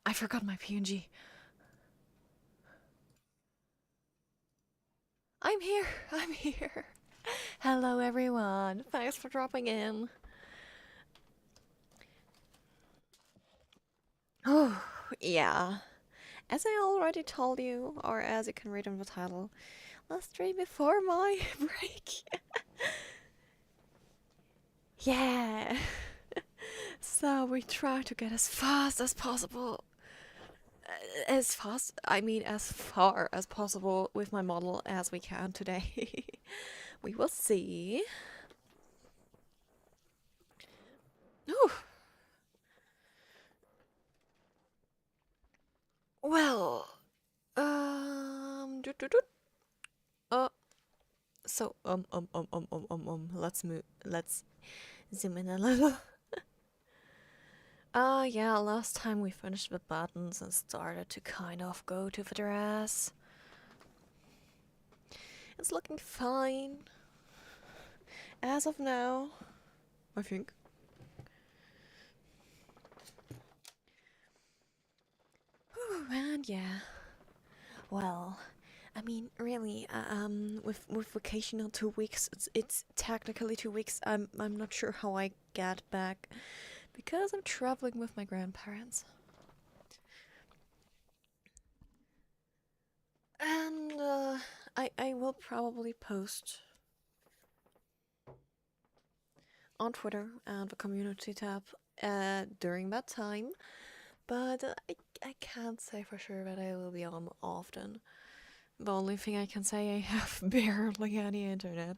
I forgot my PNG. I'm here. I'm here. Hello, everyone. Thanks for dropping in. Oh, yeah. As I already told you, or as you can read in the title, last stream before my break. Yeah. So we try to get as fast as possible. As fast, I mean, as far as possible with my model as we can today. We will see. Ooh. Well, doot, doot, doot. Uh, let's zoom in a little. Yeah, last time we finished the buttons and started to kind of go to the dress. It's looking fine. As of now, I think. Whew, and yeah. Well, I mean, really, with vacational 2 weeks, it's technically 2 weeks. I'm not sure how I get back because I'm traveling with my grandparents. And I will probably post on Twitter and the community tab during that time, but I can't say for sure that I will be on often. The only thing I can say, I have barely any internet.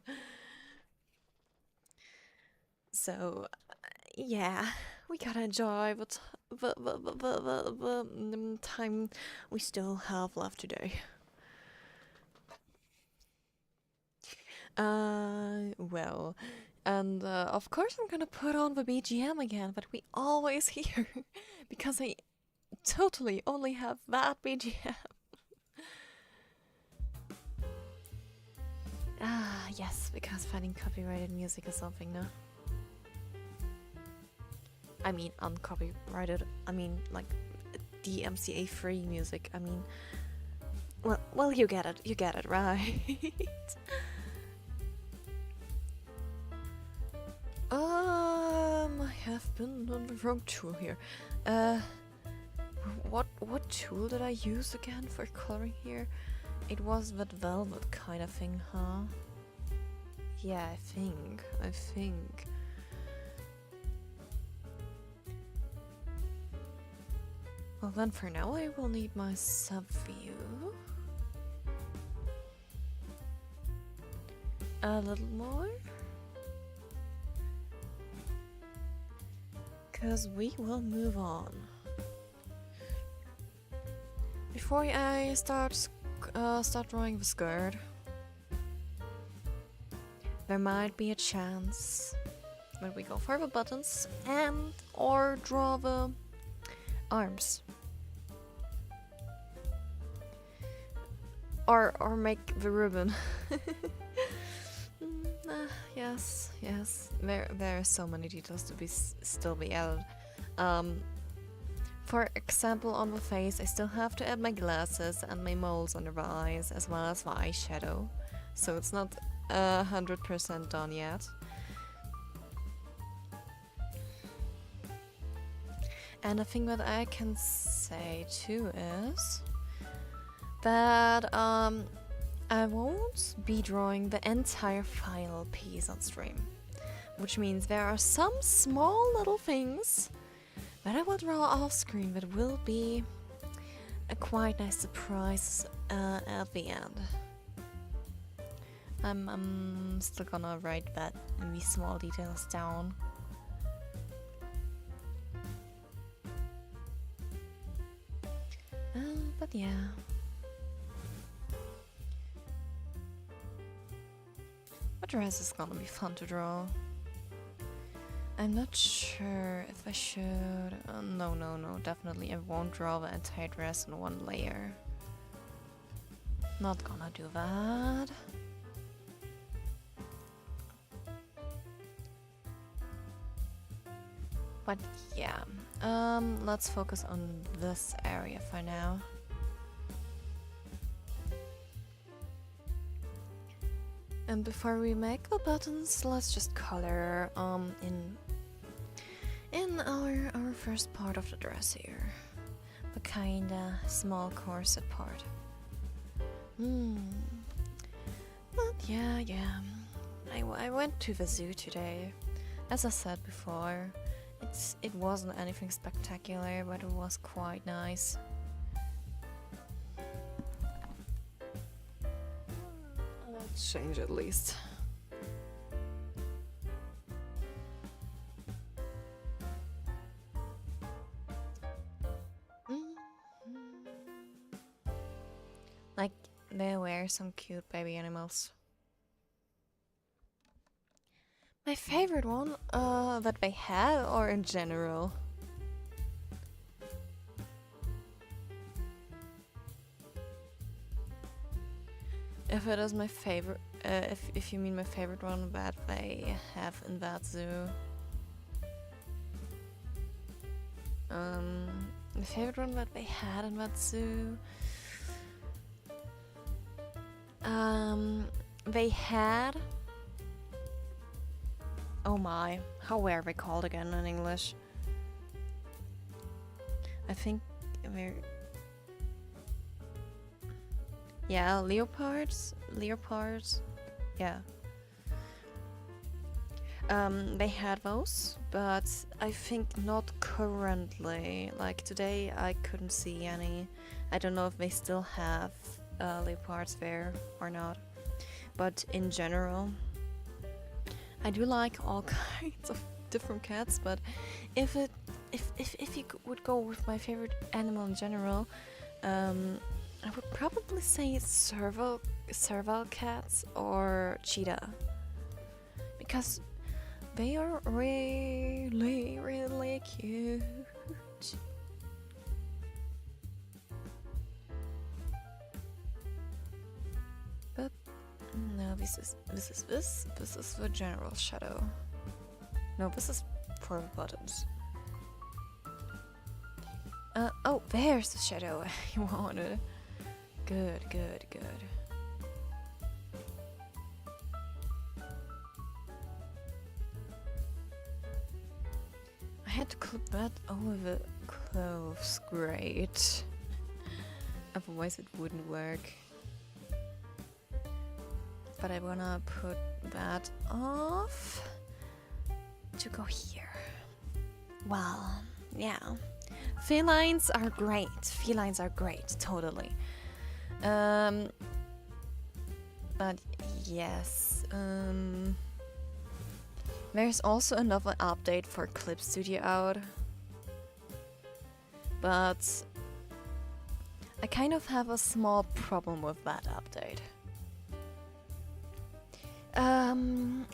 So, yeah, we gotta enjoy the time we still have left today. Well, and of course I'm gonna put on the BGM again that we always hear because I totally only have that BGM. Ah, yes, because finding copyrighted music is something, no? I mean, uncopyrighted, I mean, like, DMCA free music, I mean, well, you get it, right? I have been on the wrong tool here. What tool did I use again for coloring here? It was that velvet kind of thing, huh? Yeah, I think. Well then for now I will need my sub view. A little more. Cause we will move on. Before I start drawing the skirt, there might be a chance that we go for the buttons and or draw the arms. Or make the ribbon. Yes. There are so many details to still be added. For example, on the face, I still have to add my glasses and my moles under the eyes, as well as the eyeshadow. So it's not 100% done yet. And the thing that I can say too is that I won't be drawing the entire final piece on stream, which means there are some small little things that I will draw off screen that will be a quite nice surprise at the end. I'm still gonna write these small details down. But yeah. The dress is gonna be fun to draw. I'm not sure if I should. No, definitely I won't draw the entire dress in one layer. Not gonna do that. But yeah, Let's focus on this area for now. And before we make the buttons, let's just color in our first part of the dress here. The kinda small corset part. But yeah. I went to the zoo today. As I said before, it wasn't anything spectacular, but it was quite nice. Let's change at least. Like, they were some cute baby animals. My favorite one, that they had, or in general? If it is my favorite, if you mean my favorite one that they have in that zoo. The favorite one that they had in that zoo. They had. Oh my, how were they called again in English? I think they're. Yeah, leopards, yeah. They had those, but I think not currently. Like today I couldn't see any. I don't know if they still have leopards there or not. But in general, I do like all kinds of different cats, but if you would go with my favorite animal in general, I would probably say serval cats or cheetah, because they are really cute. But no, this is the general shadow. No, this is for buttons. Oh, there's the shadow you wanted. Good. I had to clip that over the clothes. Great. Otherwise it wouldn't work. But I wanna put that off to go here. Well, yeah. Felines are great, totally. But yes, there's also another update for Clip Studio out, but I kind of have a small problem with that update.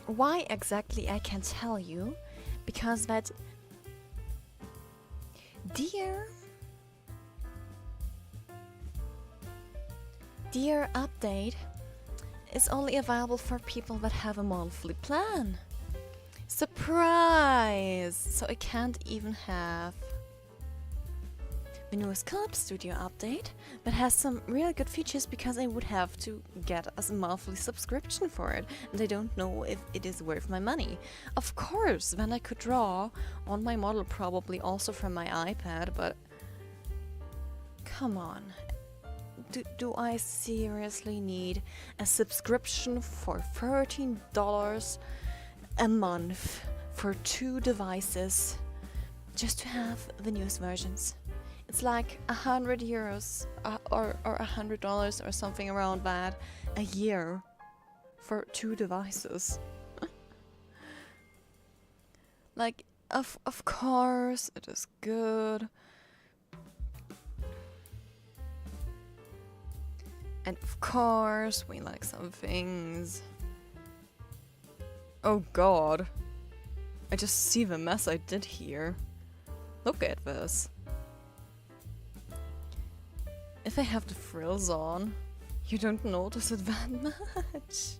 Why exactly I can't tell you, because that Dear update is only available for people that have a monthly plan. Surprise! So I can't even have the newest Clip Studio update that has some really good features, because I would have to get a monthly subscription for it, and I don't know if it is worth my money. Of course, then I could draw on my model, probably also from my iPad, but come on. Do I seriously need a subscription for $13 a month for 2 devices just to have the newest versions? It's like €100 or $100 or something around that a year for 2 devices. Like, of course it is good. And of course, we like some things. Oh god. I just see the mess I did here. Look at this. If I have the frills on, you don't notice it that much.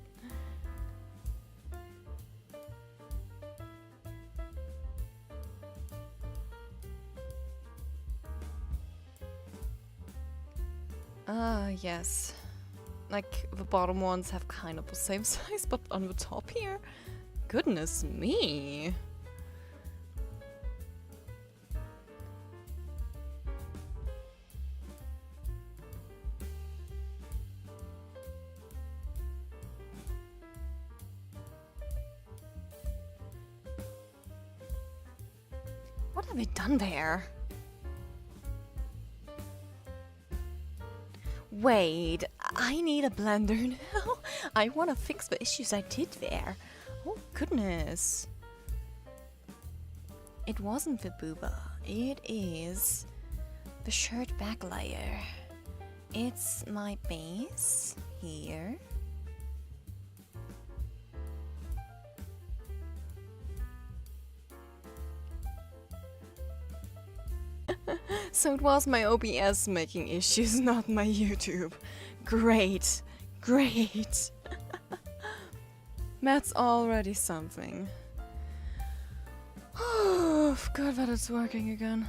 Yes. Like, the bottom ones have kind of the same size, but on the top here? Goodness me! What have we done there? Wait, I need a blender now. I want to fix the issues I did there. Oh goodness. It wasn't the booba. It is the shirt back layer. It's my base here. So it was my OBS making issues, not my YouTube. Great, great. That's already something. Oh, good that it's working again.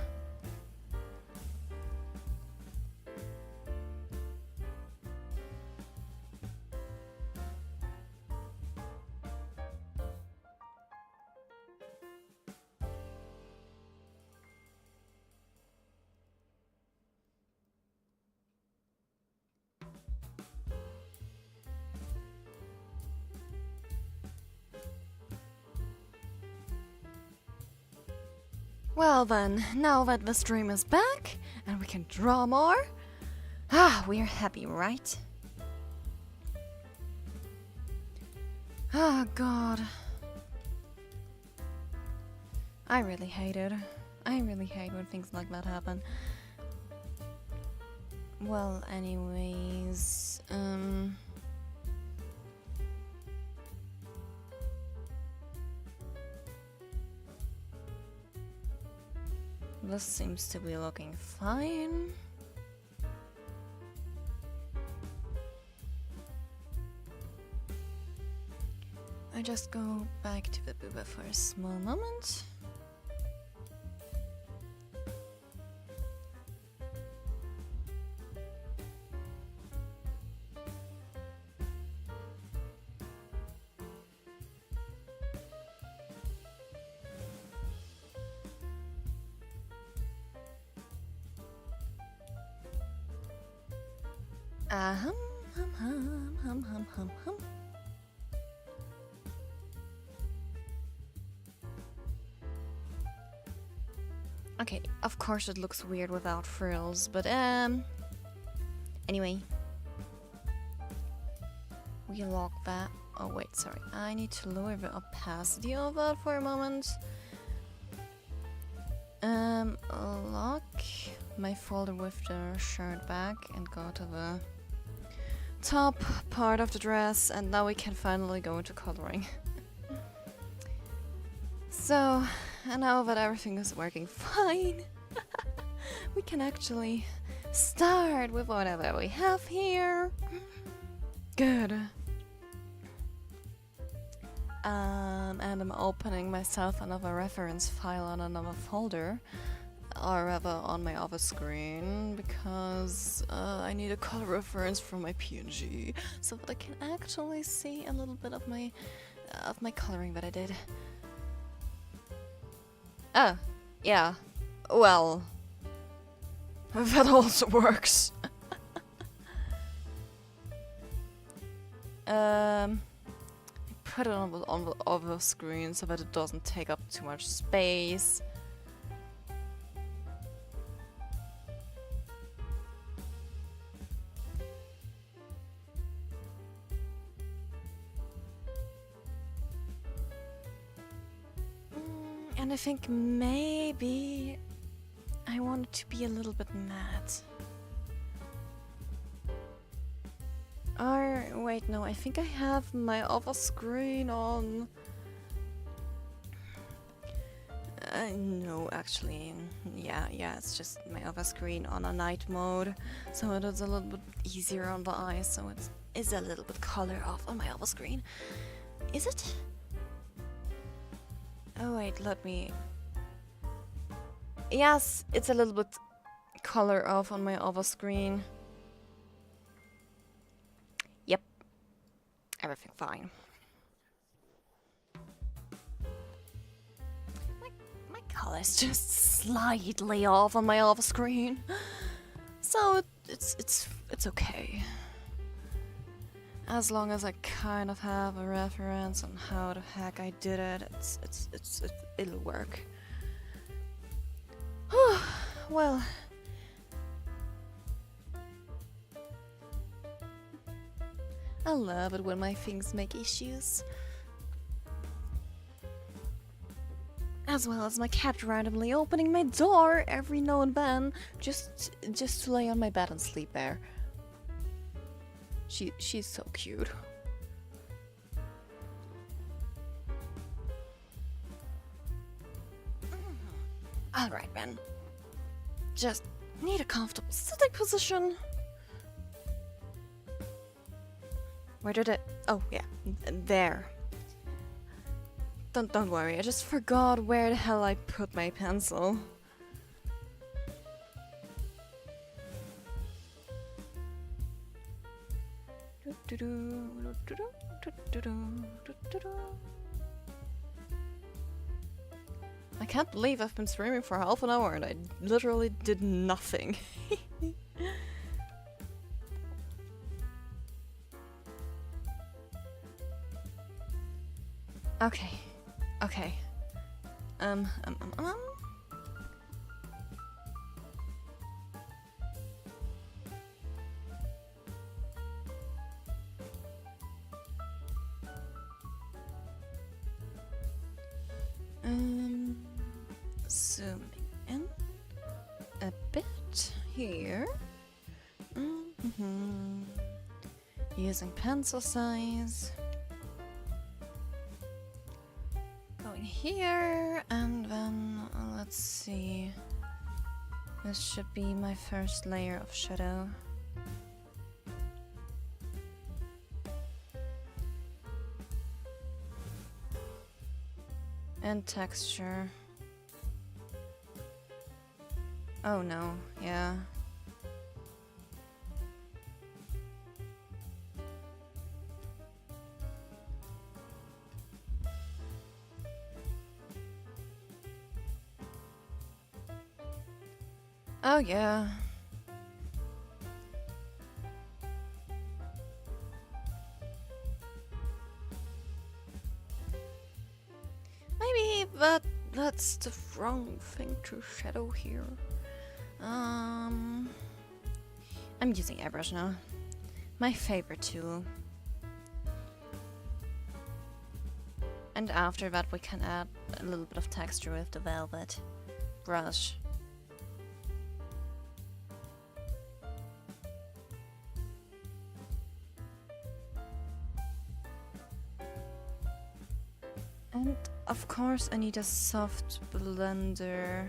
Well then, now that the stream is back and we can draw more, we're happy, right? Oh god. I really hate it. I really hate when things like that happen. Well, anyways, this seems to be looking fine. I just go back to the booba for a small moment. Hum. Okay, of course it looks weird without frills, but anyway. We lock that. Oh wait, sorry. I need to lower the opacity of that for a moment. Lock my folder with the shirt back and go to the top part of the dress, and now we can finally go into coloring. So, and now that everything is working fine, we can actually start with whatever we have here. Good. And I'm opening myself another reference file on another folder, or rather on my other screen, because I need a color reference for my PNG, so that I can actually see a little bit of my coloring that I did. Oh, yeah. Well, that also works. Put it on the other screen so that it doesn't take up too much space. And I think maybe I want it to be a little bit matte. Or, wait, no, I think I have my other screen on. No, actually, yeah, it's just my other screen on a night mode, so it is a little bit easier on the eyes, so it is a little bit color off on my other screen. Is it? Oh wait, let me... Yes, it's a little bit color off on my other screen. fine. My color's just slightly off on my alpha screen, so it's okay. As long as I kind of have a reference on how the heck I did it, it'll work. Well. I love it when my things make issues. As well as my cat randomly opening my door every now and then, just to lay on my bed and sleep there. She's so cute. Alright, Ben. Just need a comfortable sitting position. Where did it? Oh, yeah. There. Don't worry, I just forgot where the hell I put my pencil. I can't believe I've been streaming for half an hour and I literally did nothing. Okay. Zooming in a bit here. Using pencil size. Going here, and then let's see. This should be my first layer of shadow. And texture. Oh no, yeah. Oh yeah. Maybe that's the wrong thing to shadow here. I'm using airbrush now. My favorite tool. And after that we can add a little bit of texture with the velvet brush. And of course I need a soft blender.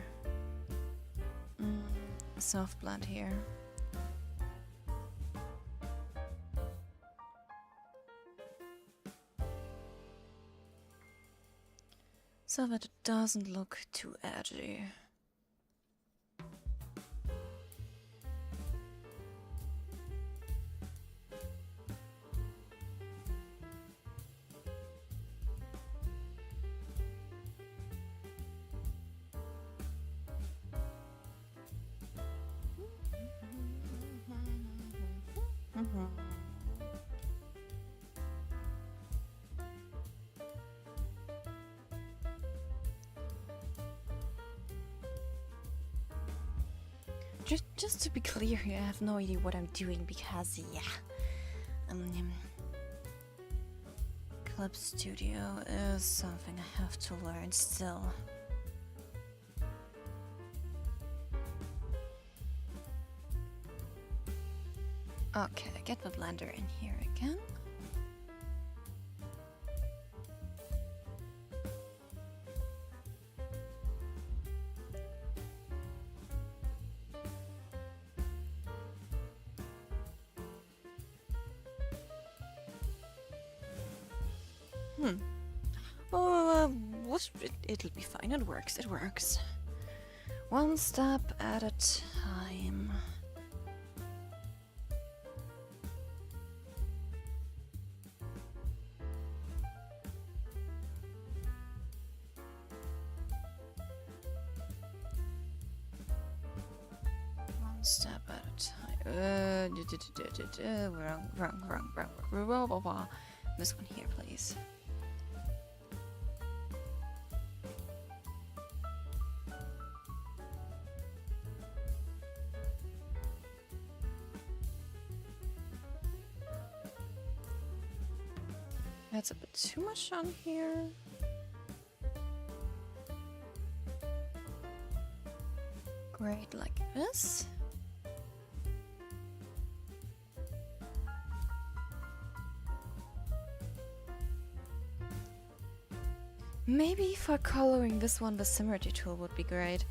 Soft blend here. So that it doesn't look too edgy. Just to be clear here, I have no idea what I'm doing because, yeah. Clip Studio is something I have to learn still. Okay, get the blender in here again. Oh, it'll be fine. It works. One step at a time. step at a time. Wrong. This one here, please. That's a bit too much on here. Great, like this. Maybe for coloring this one, the similarity tool would be great.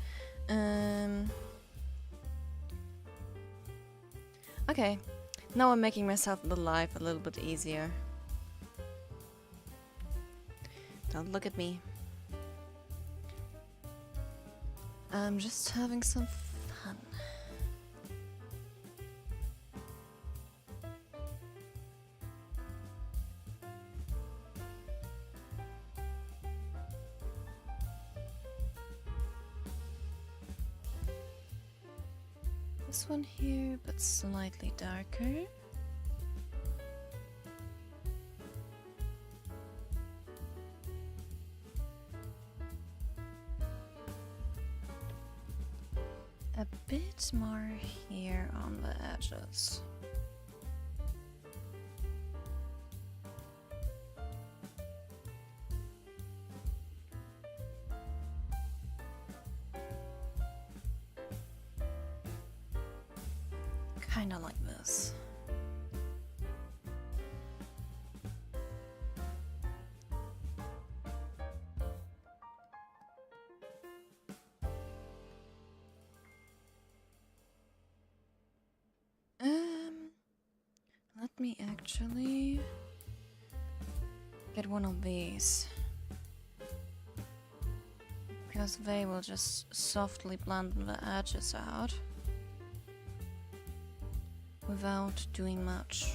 Okay, now I'm making myself the life a little bit easier. Don't look at me. I'm just having some fun. This one here, but slightly darker. A bit more here on the edges. Kinda like this. Let me actually get one of these, because they will just softly blend the edges out without doing much.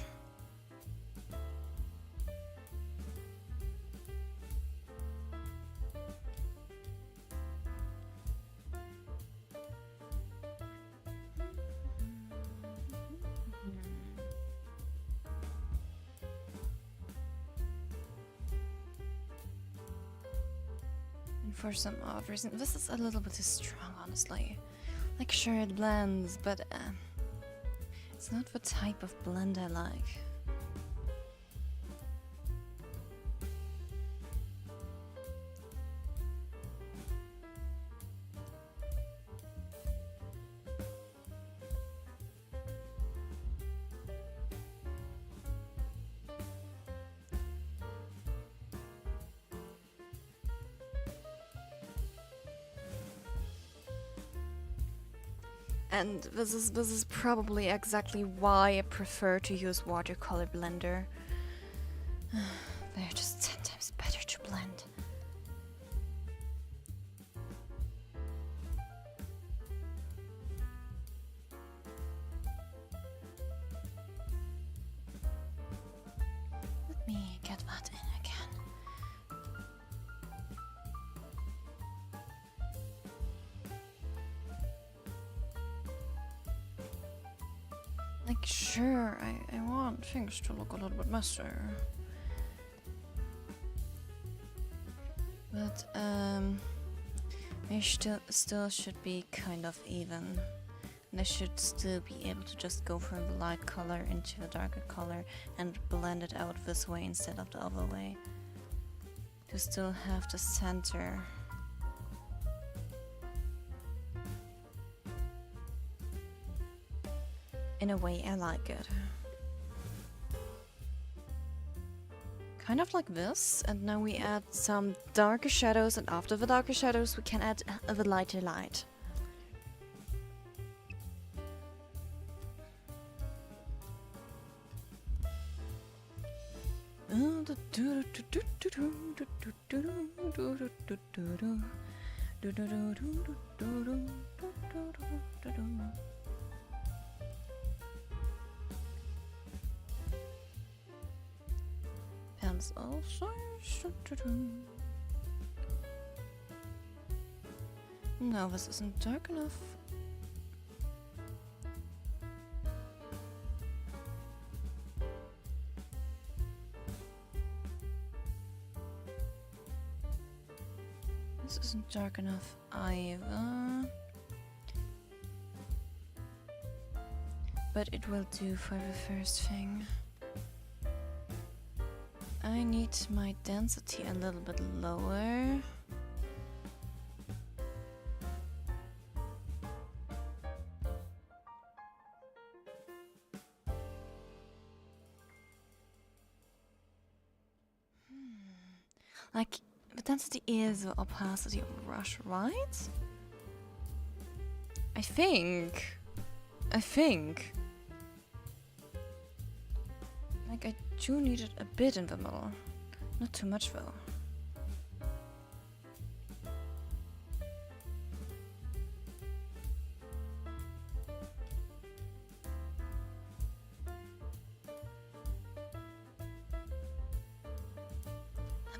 For some odd reason, this is a little bit too strong, honestly. Like, sure, it blends, but it's not the type of blend I like. And this is probably exactly why I prefer to use watercolor blender. They're just 10 times better to blend. Let me get that in again. Like, sure, I want things to look a little bit messier. But, they still should be kind of even. And I should still be able to just go from the light color into a darker color and blend it out this way instead of the other way. To still have the center. In a way, I like it. Kind of like this, and now we add some darker shadows, and after the darker shadows we can add the lighter light. Also, no, this isn't dark enough. isn't dark enough either. But it will do for the first thing. I need my density a little bit lower. Like, the density is the opacity of the brush, right? I think. Like, I do need it a bit in the middle. Not too much, though.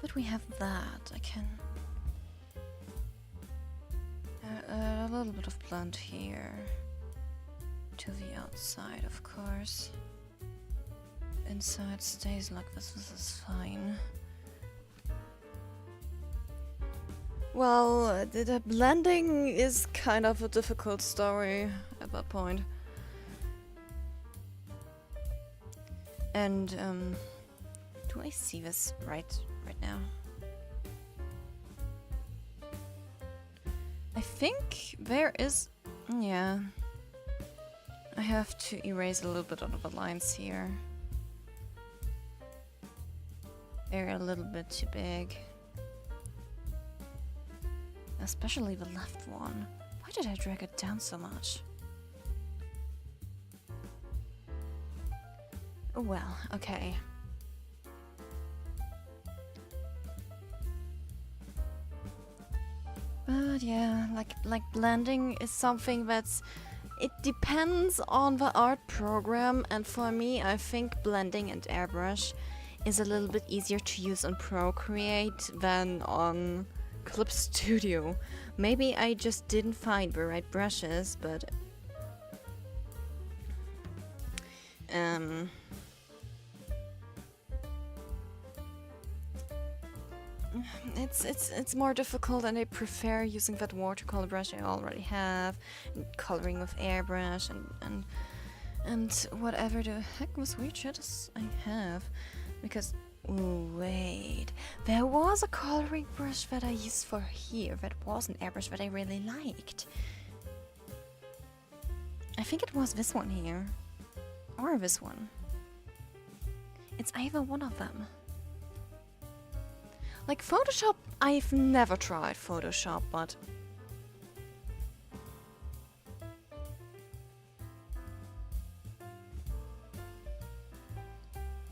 But we have that. I can a little bit of blend here to the outside, of course. Inside stays like this. This is fine. Well, the blending is kind of a difficult story at that point. And do I see this right now? I think there is, yeah. I have to erase a little bit of the lines here. They're a little bit too big. Especially the left one. Why did I drag it down so much? Oh well, okay. But yeah, like blending is something that's... It depends on the art program, and for me, I think blending and airbrush is a little bit easier to use on Procreate than on Clip Studio. Maybe I just didn't find the right brushes, but it's more difficult, and I prefer using that watercolor brush I already have, and coloring with airbrush and whatever the heck was weird shit I have, because ooh, wait, there was a coloring brush that I used for here that was an airbrush that I really liked. I think it was this one here, or this one. It's either one of them. Like Photoshop, I've never tried Photoshop, but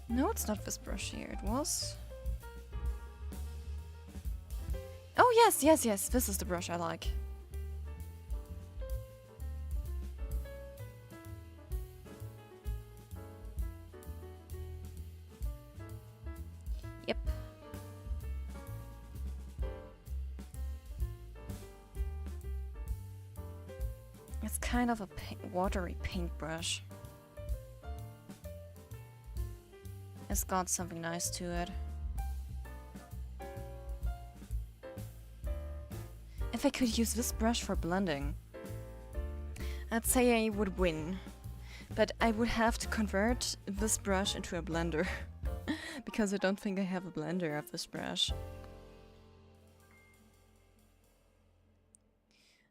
no, it's not this brush here. It was. Oh yes, this is the brush I like. Yep. It's kind of a watery paintbrush. It's got something nice to it. If I could use this brush for blending, I'd say I would win. But I would have to convert this brush into a blender. Because I don't think I have a blender of this brush.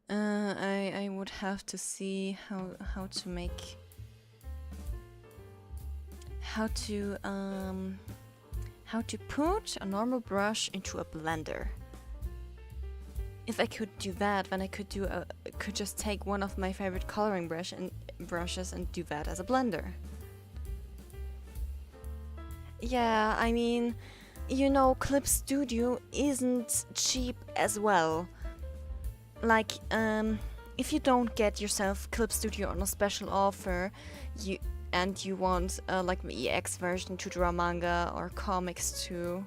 I would have to see how to make... How to put a normal brush into a blender. If I could do that, then I could just take one of my favorite coloring brushes and do that as a blender. Yeah, I mean, you know, Clip Studio isn't cheap as well. Like, if you don't get yourself Clip Studio on a special offer, you want like the EX version to draw manga or comics too,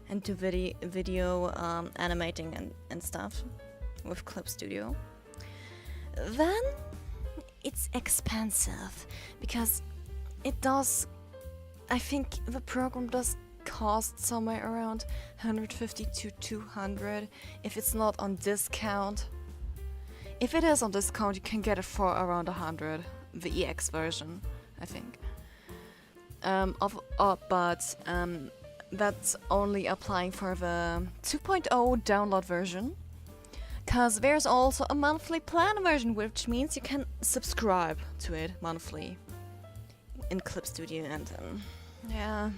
and do video animating and stuff with Clip Studio, then it's expensive because it does. I think the program does cost somewhere around 150 to 200 if it's not on discount. If it is on discount, you can get it for around 100, the EX version, I think. But that's only applying for the 2.0 download version. Because there's also a monthly plan version, which means you can subscribe to it monthly in Clip Studio, and yeah,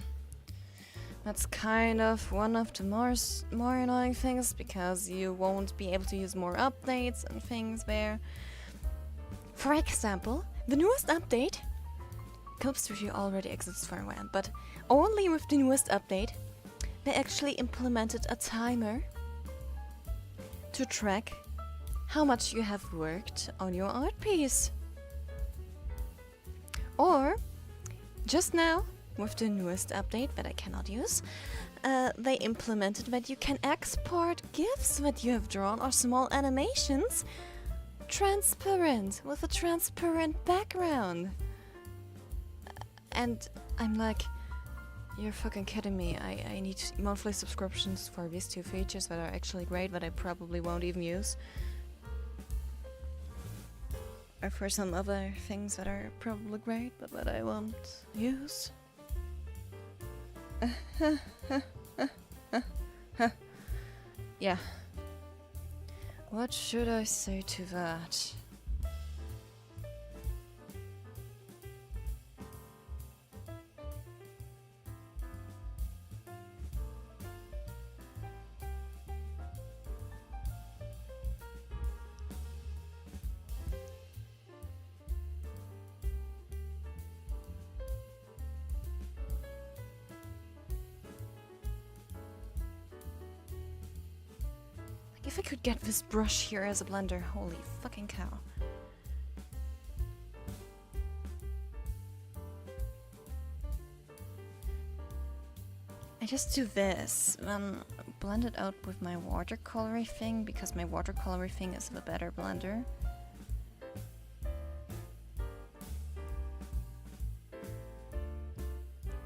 that's kind of one of the more annoying things, because you won't be able to use more updates and things there. For example, the newest update, Clip Studio already exists for a while, but only with the newest update, they actually implemented a timer to track how much you have worked on your art piece. Or, just now, with the newest update that I cannot use, they implemented that you can export GIFs that you have drawn or small animations transparent, with a transparent background. And I'm like, you're fucking kidding me. I need monthly subscriptions for these two features that are actually great, that I probably won't even use. Or for some other things that are probably great, but that I won't use. Yeah. What should I say to that? If I could get this brush here as a blender, holy fucking cow. I just do this, then blend it out with my watercolory thing, because my watercolory thing is the better blender.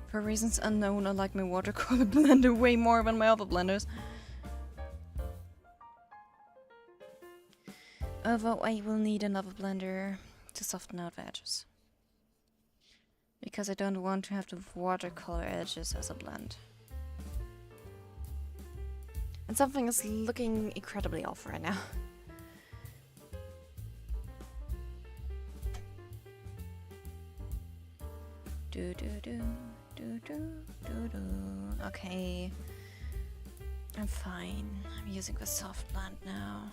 For reasons unknown, I like my watercolor blender way more than my other blenders. Although I will need another blender to soften out the edges, because I don't want to have the watercolor edges as a blend. And something is looking incredibly off right now. Okay, I'm fine. I'm using the soft blend now.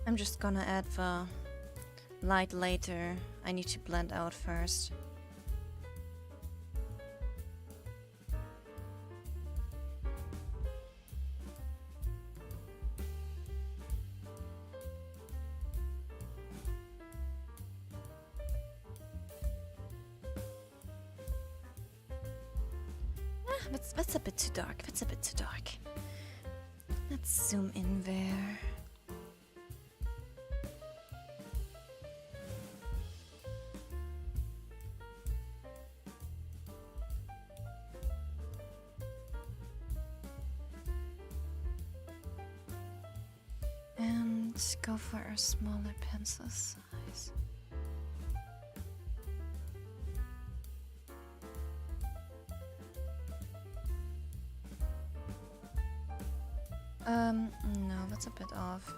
I'm just gonna add the light later. I need to blend out first. That's a bit too dark. That's a bit too dark. Let's zoom in there. And go for a smaller pencil size. No, that's a bit off.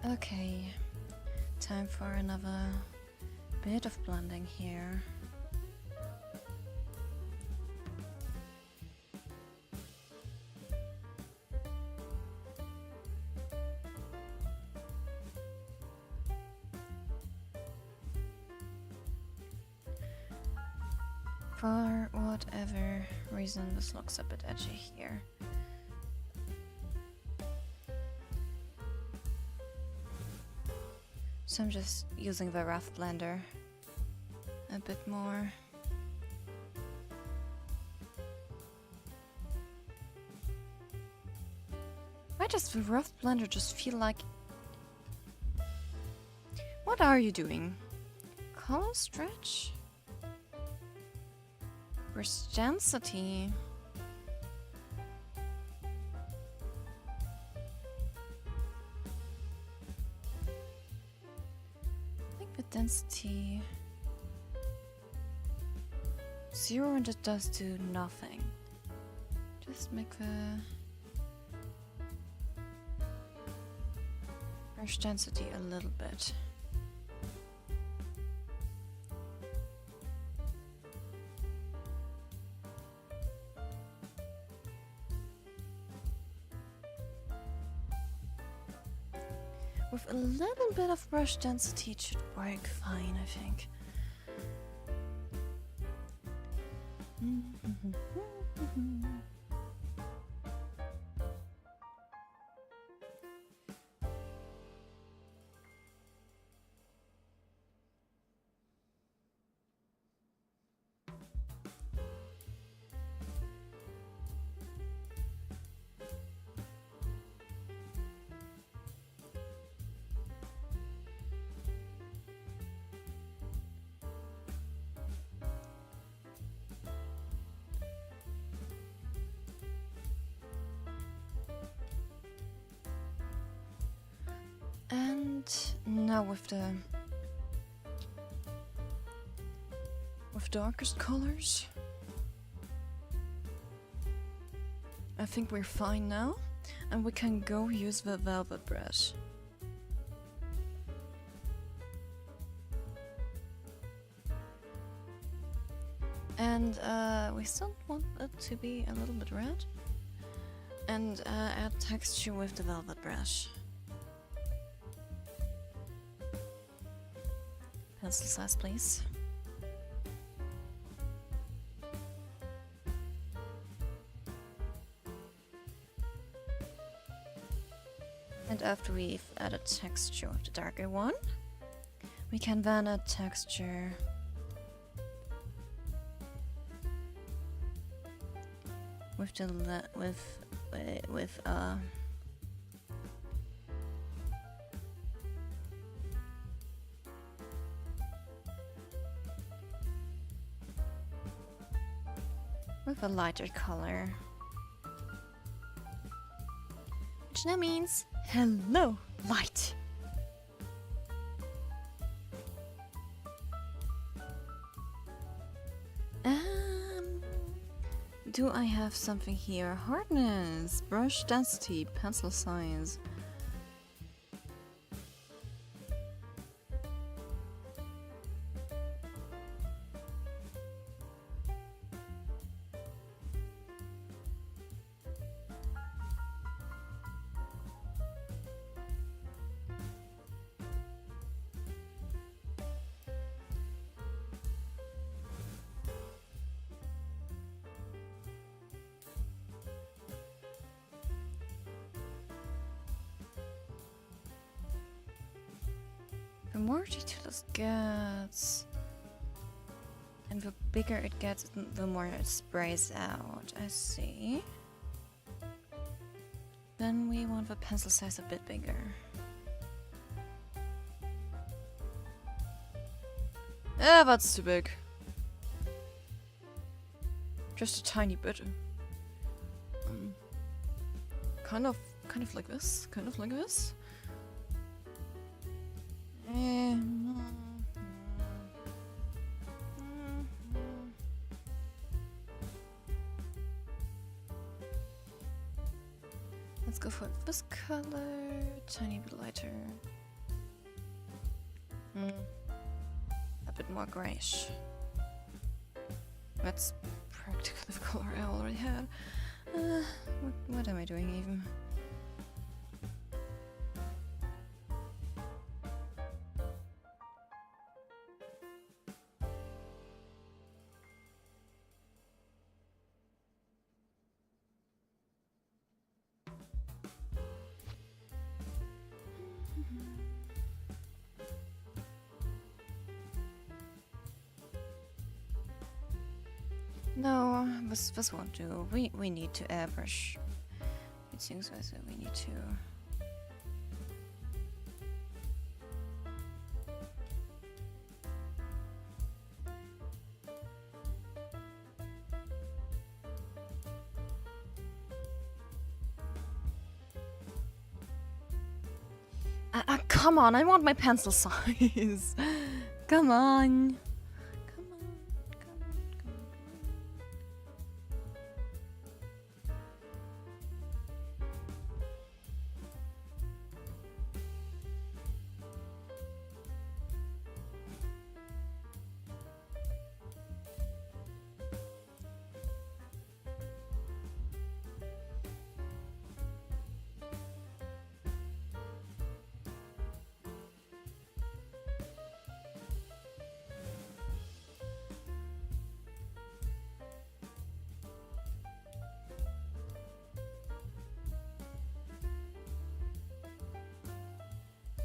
Okay, time for another bit of blending here. For whatever reason, this looks a bit edgy here. So I'm just using the rough blender a bit more. Why does the rough blender just feel like... What are you doing? Color stretch? Brush density? I think the density... 0 and it does do nothing. Just make the... brush density a little bit. With a little bit of brush density it should work fine, I think. And now with darkest colors, I think we're fine now, and we can go use the velvet brush. And we still want it to be a little bit red, and add texture with the velvet brush. Pencil size, please. And after we've added texture of the darker one, we can then add texture with the with a lighter color, which now means hello light. Do I have something here? Hardness, brush density, pencil size. The more detail it gets, and the bigger it gets, the more it sprays out. I see. Then we want the pencil size a bit bigger. Ah, that's too big. Just a tiny bit. Kind of like this. Kind of like this. Let's go for this color, tiny bit lighter. A bit more grayish. That's practically the color I already had. What am I doing even? No, this won't do. We need to airbrush. Beziehungsweise we need to. Come on, I want my pencil size. Come on.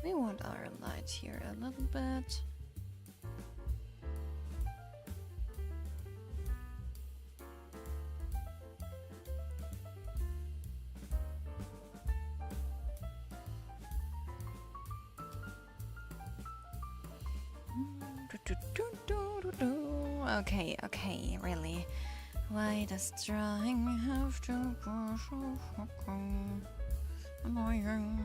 We want our light here a little bit. Okay, really. Why does drawing have to be so fucking annoying?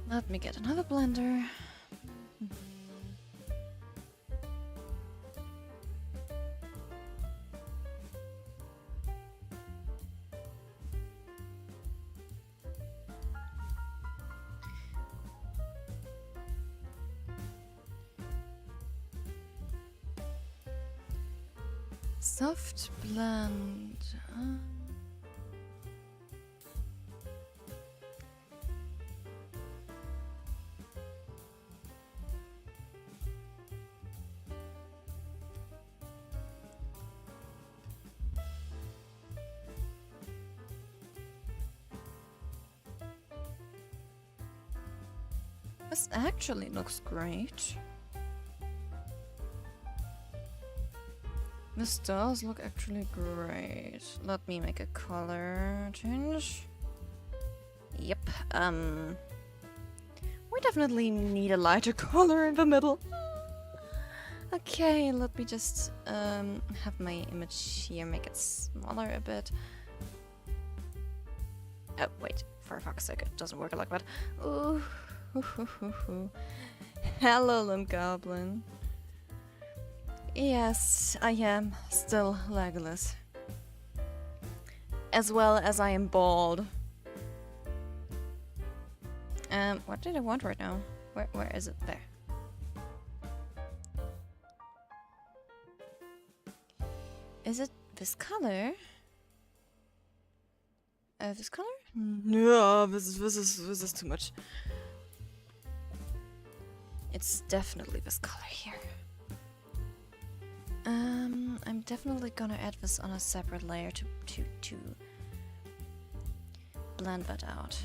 Let me get another blender. Soft blend. This actually looks great. This does look actually great. Let me make a color change. Yep, we definitely need a lighter color in the middle. Okay, let me just have my image here, make it smaller a bit. Oh, wait, for fuck's sake, it doesn't work like that. Ooh. Hello, Goblin. Yes, I am still legless. As well as I am bald. What did I want right now? Where is it? There. Is it this color? This color? No, this is too much. It's definitely this color here. I'm definitely gonna add this on a separate layer to blend that out.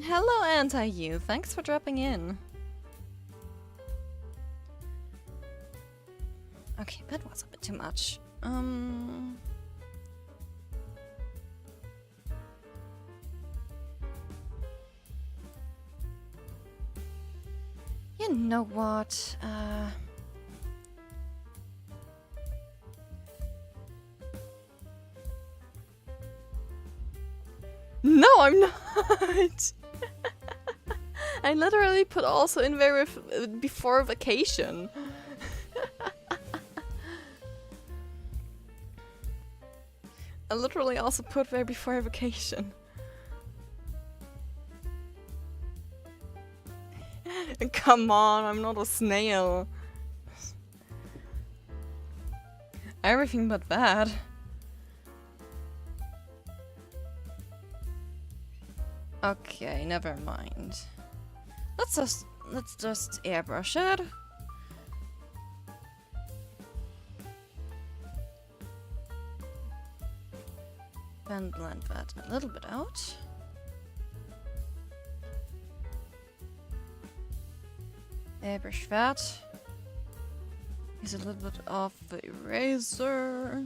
Hello, Anti-You. Thanks for dropping in. Okay, that was a bit too much. You know what? No, I'm not. I literally put also in there before vacation. I literally also put there before vacation. Come on, I'm not a snail. Everything but that. Okay, never mind. Let's just airbrush it. Then blend that a little bit out. Airbrush that. Use a little bit of the eraser.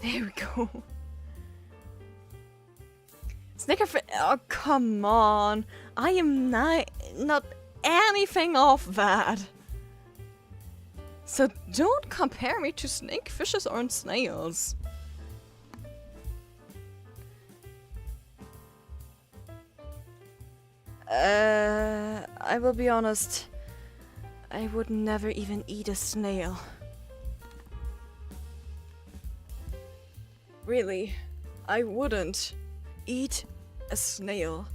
There we go. Snickerfish. Oh, come on. I am not anything of that. So don't compare me to snakefishes or snails. I will be honest. I would never even eat a snail. Really, I wouldn't eat a snail.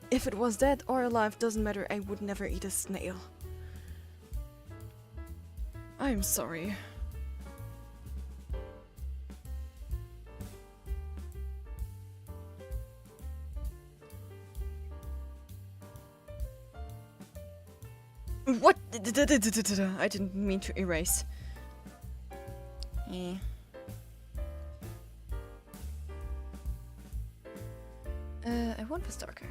If it was dead or alive, doesn't matter, I would never eat a snail. I'm sorry. What? I didn't mean to erase. I want this darker.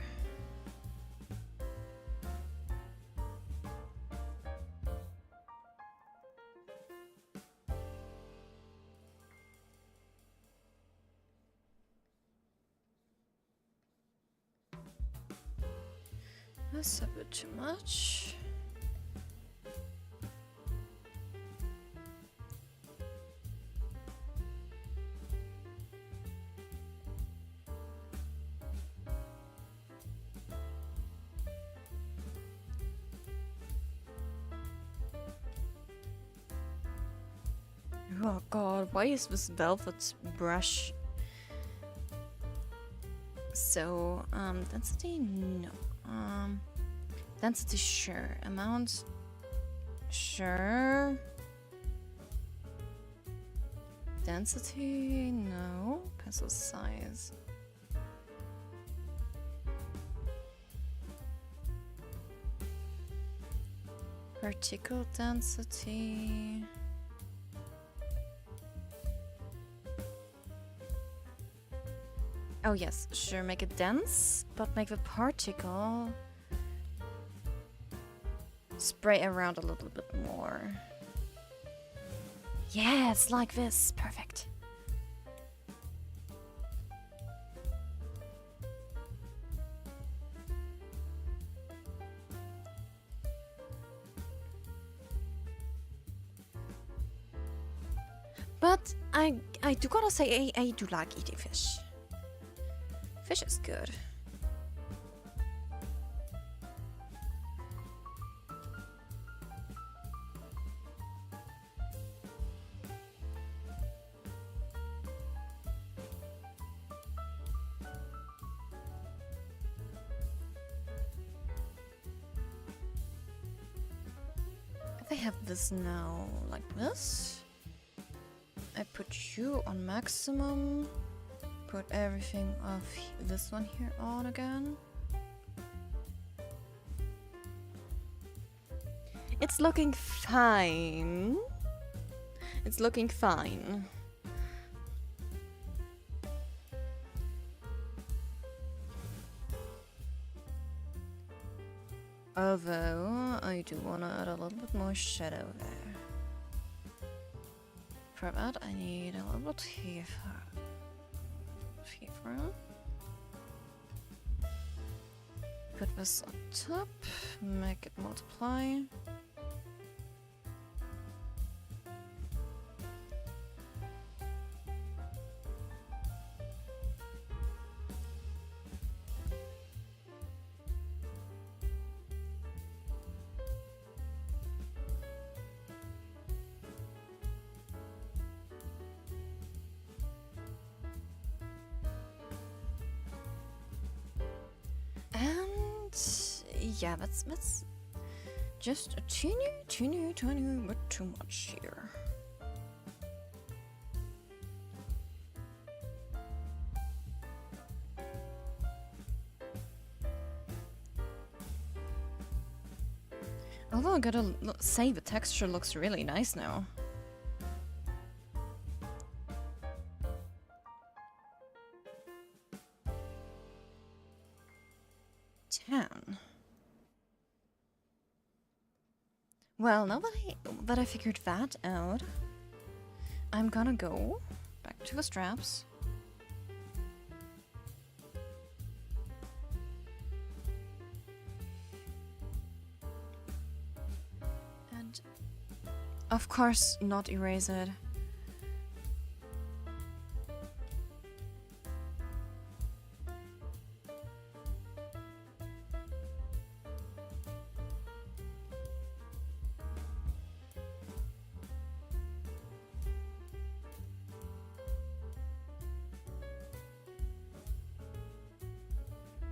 That's a bit too much. Oh god, why is this velvet brush so, density? No. Density, sure. Amount? Sure. Density? No. Pencil size. Particle density. Oh yes, sure, make it dense, but make the particle spray around a little bit more. Yes, like this, perfect. But I do gotta say, I do like eating fish. Fish is good. If I have this now like this, I put you on maximum. Put everything of this one here on again. It's looking fine. It's looking fine. Although I do wanna add a little bit more shadow there. For that I need a little bit here. Put this on top, make it multiply. Yeah, let's Just a teeny bit too much here. Although I gotta say, the texture looks really nice now. Well, now that I figured that out, I'm gonna go back to the straps. And of course not erase it.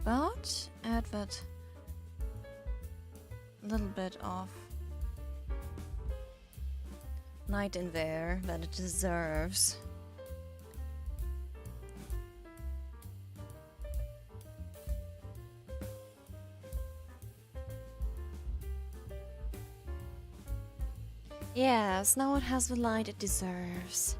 But add that little bit of light in there that it deserves. Yes, now it has the light it deserves.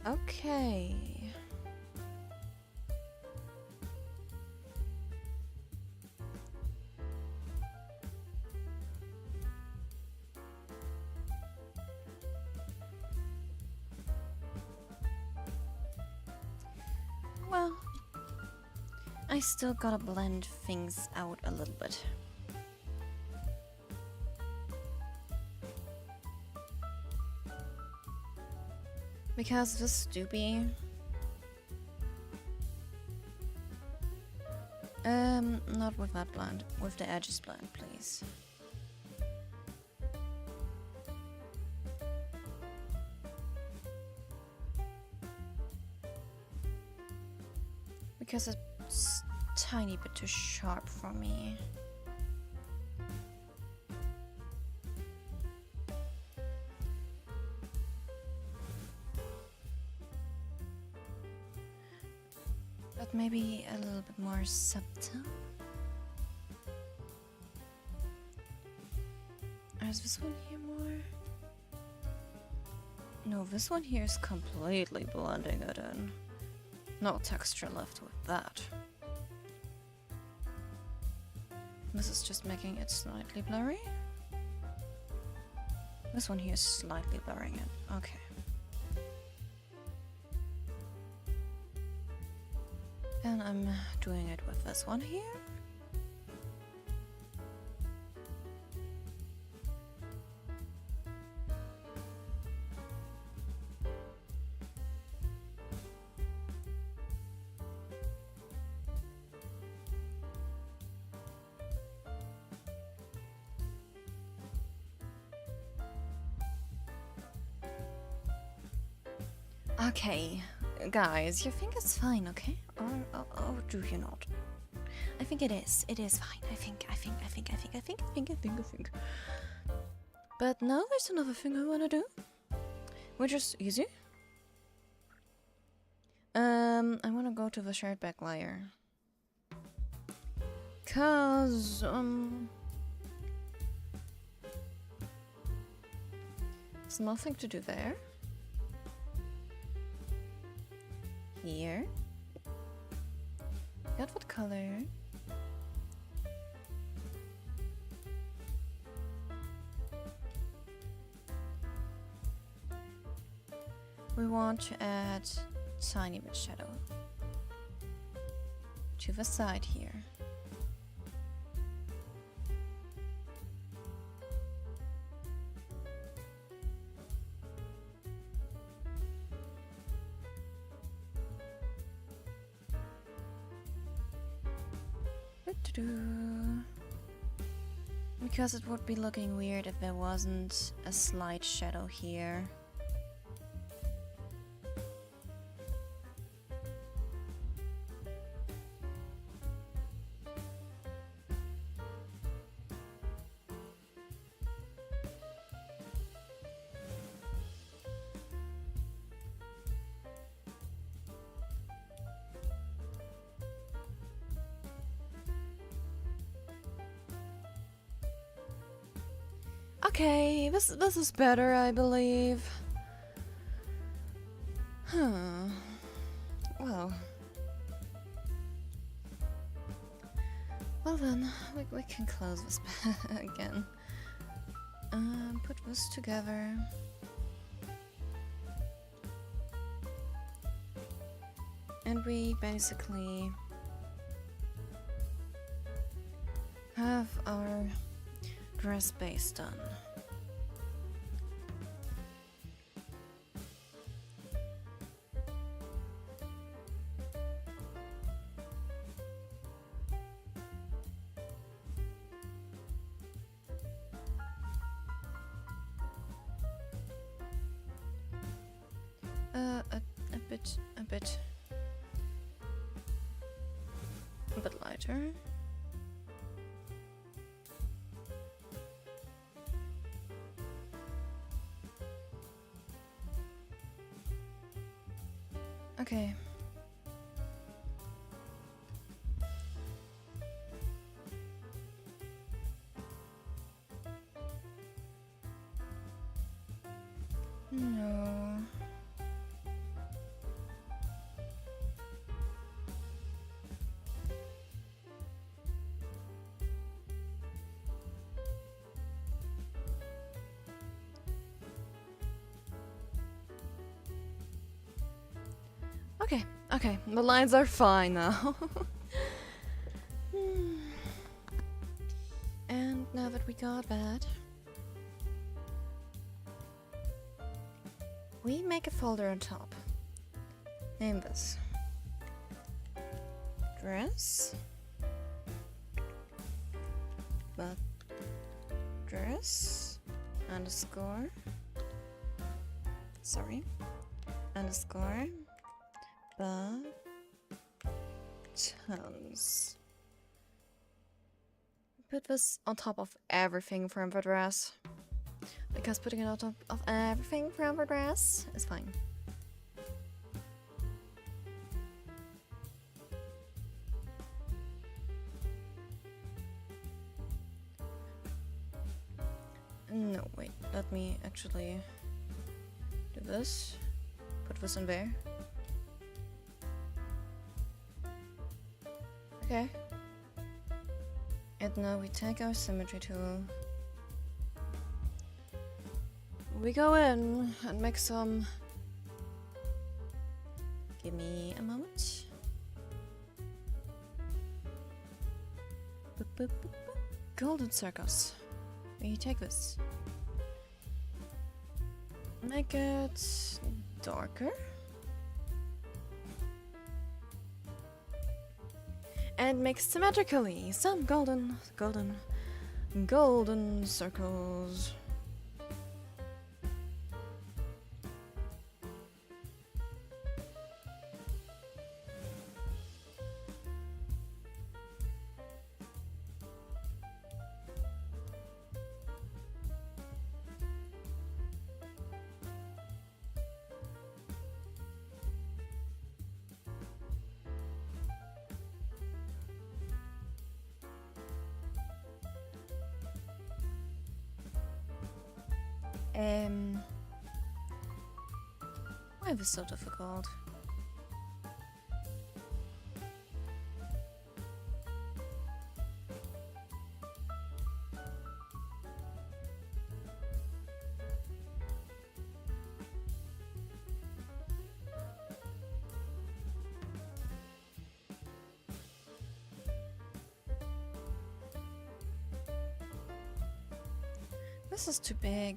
Okay. Well, I still gotta blend things out a little bit. Because this doobie... not with that blend. With the edges blend, please. Because it's a tiny bit too sharp for me. But maybe a little bit more subtle. Or is this one here more? No, this one here is completely blending it in. No texture left with that. This is just making it slightly blurry. This one here is slightly blurring it. Okay. And I'm doing it with this one here. Okay, guys, you think it's fine, okay? Or do you not? I think it is. It is fine. I think. But now there's another thing I wanna do, which is easy. I wanna go to the shared back layer. Cause there's nothing to do there. Here. Got what color? We want to add tiny bit shadow to the side here. Because it would be looking weird if there wasn't a slight shadow here. Okay, this is better, I believe. Huh. Well. Well then, we can close this again. Put this together. And we basically have our dress base done. A bit lighter. Okay. No. Okay, the lines are fine now. And now that we got that, we make a folder on top. Name this dress, but dress underscore, sorry, underscore buttons. Put this on top of everything from the dress, because putting it on top of everything from the dress is fine. No, wait, let me actually do this. Put this in there. Okay. And now we take our symmetry tool. We go in and make some... Give me a moment. Boop, boop, boop, boop. Golden circles. We take this. Make it darker. And make symmetrically some golden circles. Why is this so difficult? This is too big.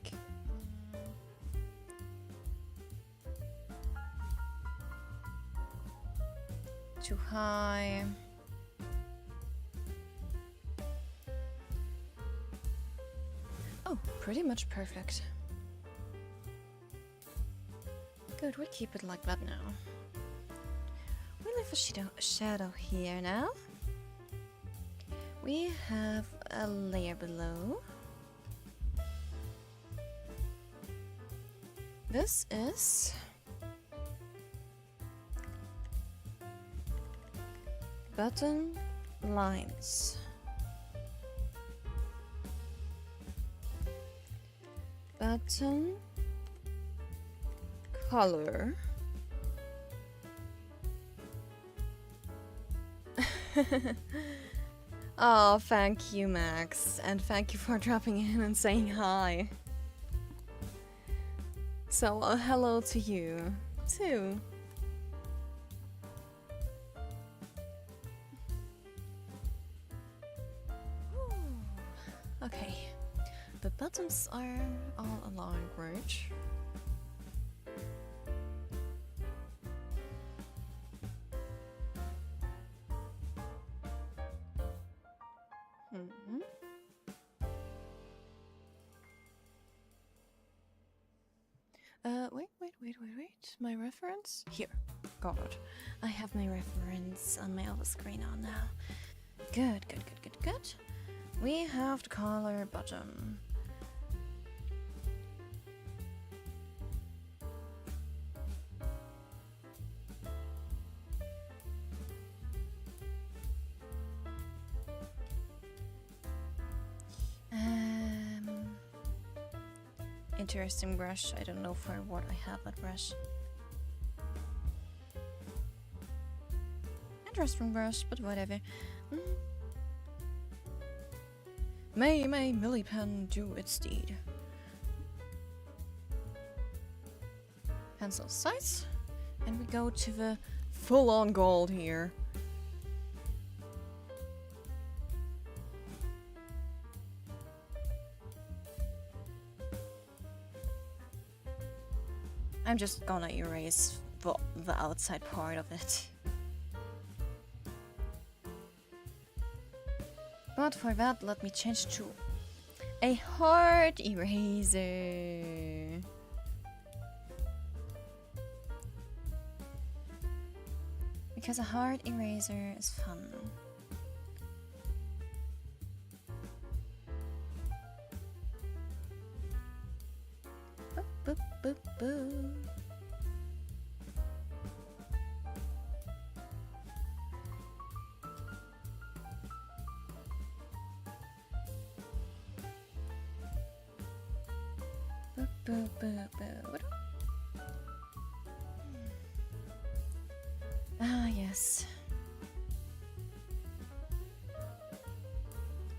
Too high. Oh, pretty much perfect. Good, we keep it like that now. We leave a shadow here now. We have a layer below. This is button lines. button color. Oh, thank you, Max, and thank you for dropping in and saying hi. So, hello to you, too. Okay, the buttons are all aligned, right? Wait. My reference? Here. Got it. I have my reference on my other screen on now. Good. We have the color button. Interesting brush. I don't know for what I have that brush. Interesting brush, but whatever. May Millipen do its deed. Pencil size, and we go to the full-on gold here. I'm just gonna erase the outside part of it. But for that, let me change to a hard eraser. Because a hard eraser is fun. Boop, boop, boop. Boop, boop, boop, boop. Ah, yes.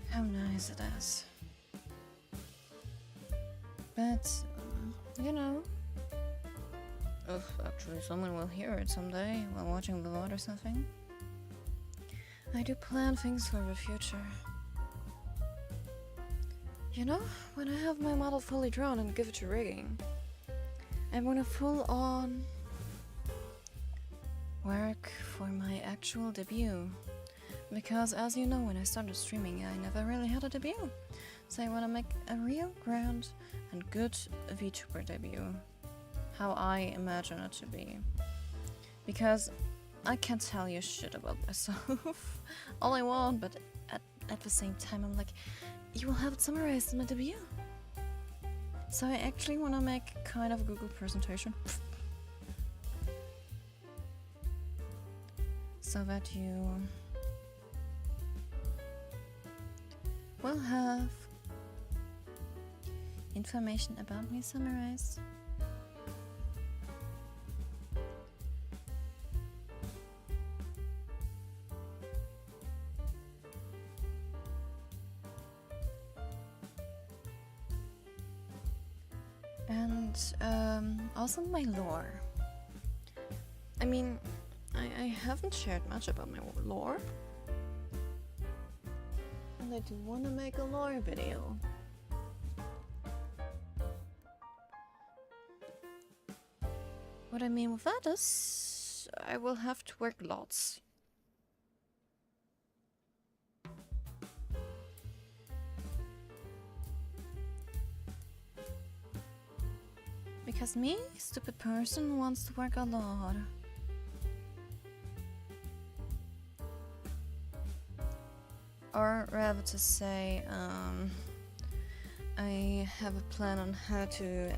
How nice it is. But, you know, actually someone will hear it someday while watching the VOD or something. I do plan things for the future. You know, when I have my model fully drawn and give it to rigging, I want to full on work for my actual debut. Because as you know, when I started streaming, I never really had a debut. So I want to make a real grand and good VTuber debut. How I imagine it to be. Because I can't tell you shit about myself. All I want, but at the same time I'm like, you will have it summarized in my debut. So I actually want to make kind of a Google presentation. So that you will have information about me summarized. And also my lore. I mean, I haven't shared much about my lore. And I do want to make a lore video. What I mean with that is, I will have to work lots. Because me, stupid person, wants to work a lot. Or rather to say, I have a plan on how to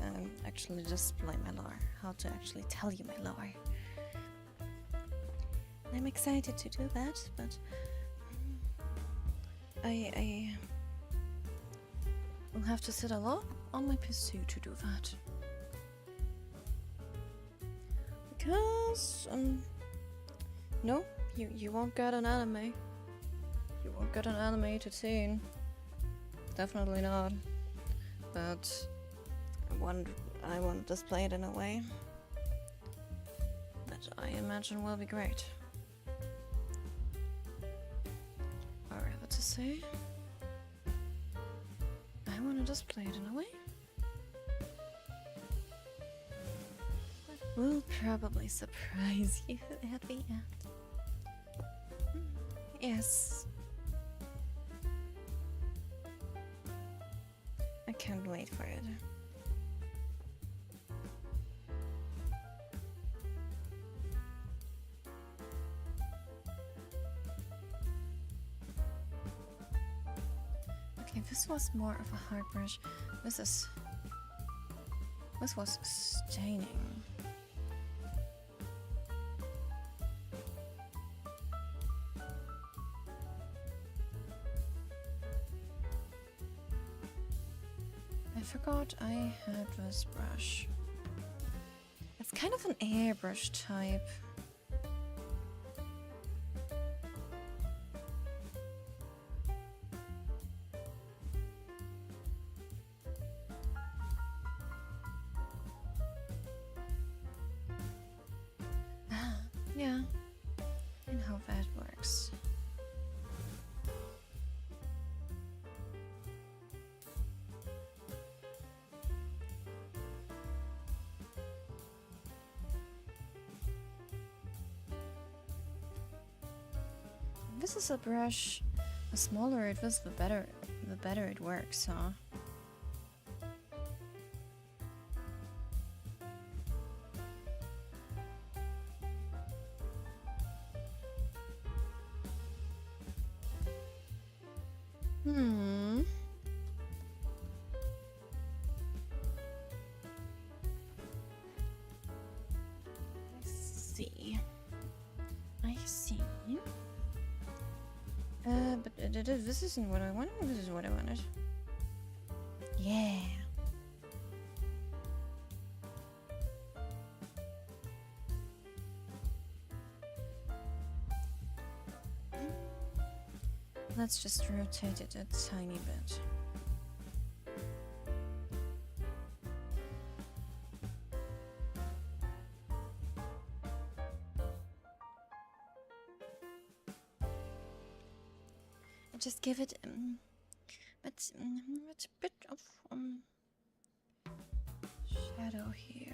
actually display my lore. How to actually tell you my lore. I'm excited to do that, but will have to sit a lot on my PC to do that. Because, no, you won't get an anime. You won't get an animated scene. Definitely not. But I want to display it in a way that I imagine will be great. Or rather to say, I want to display it in a way that will probably surprise you at the end. Yes. I can't wait for it. Okay, this was more of a hard brush. This was staining. I forgot I had this brush. It's kind of an airbrush type. Yeah, and how that works. This is a brush. The smaller it is, the better it works, huh? I see. But this isn't what I wanted. This is what I wanted. Yeah. Let's just rotate it a tiny bit. Just give it a bit of shadow here.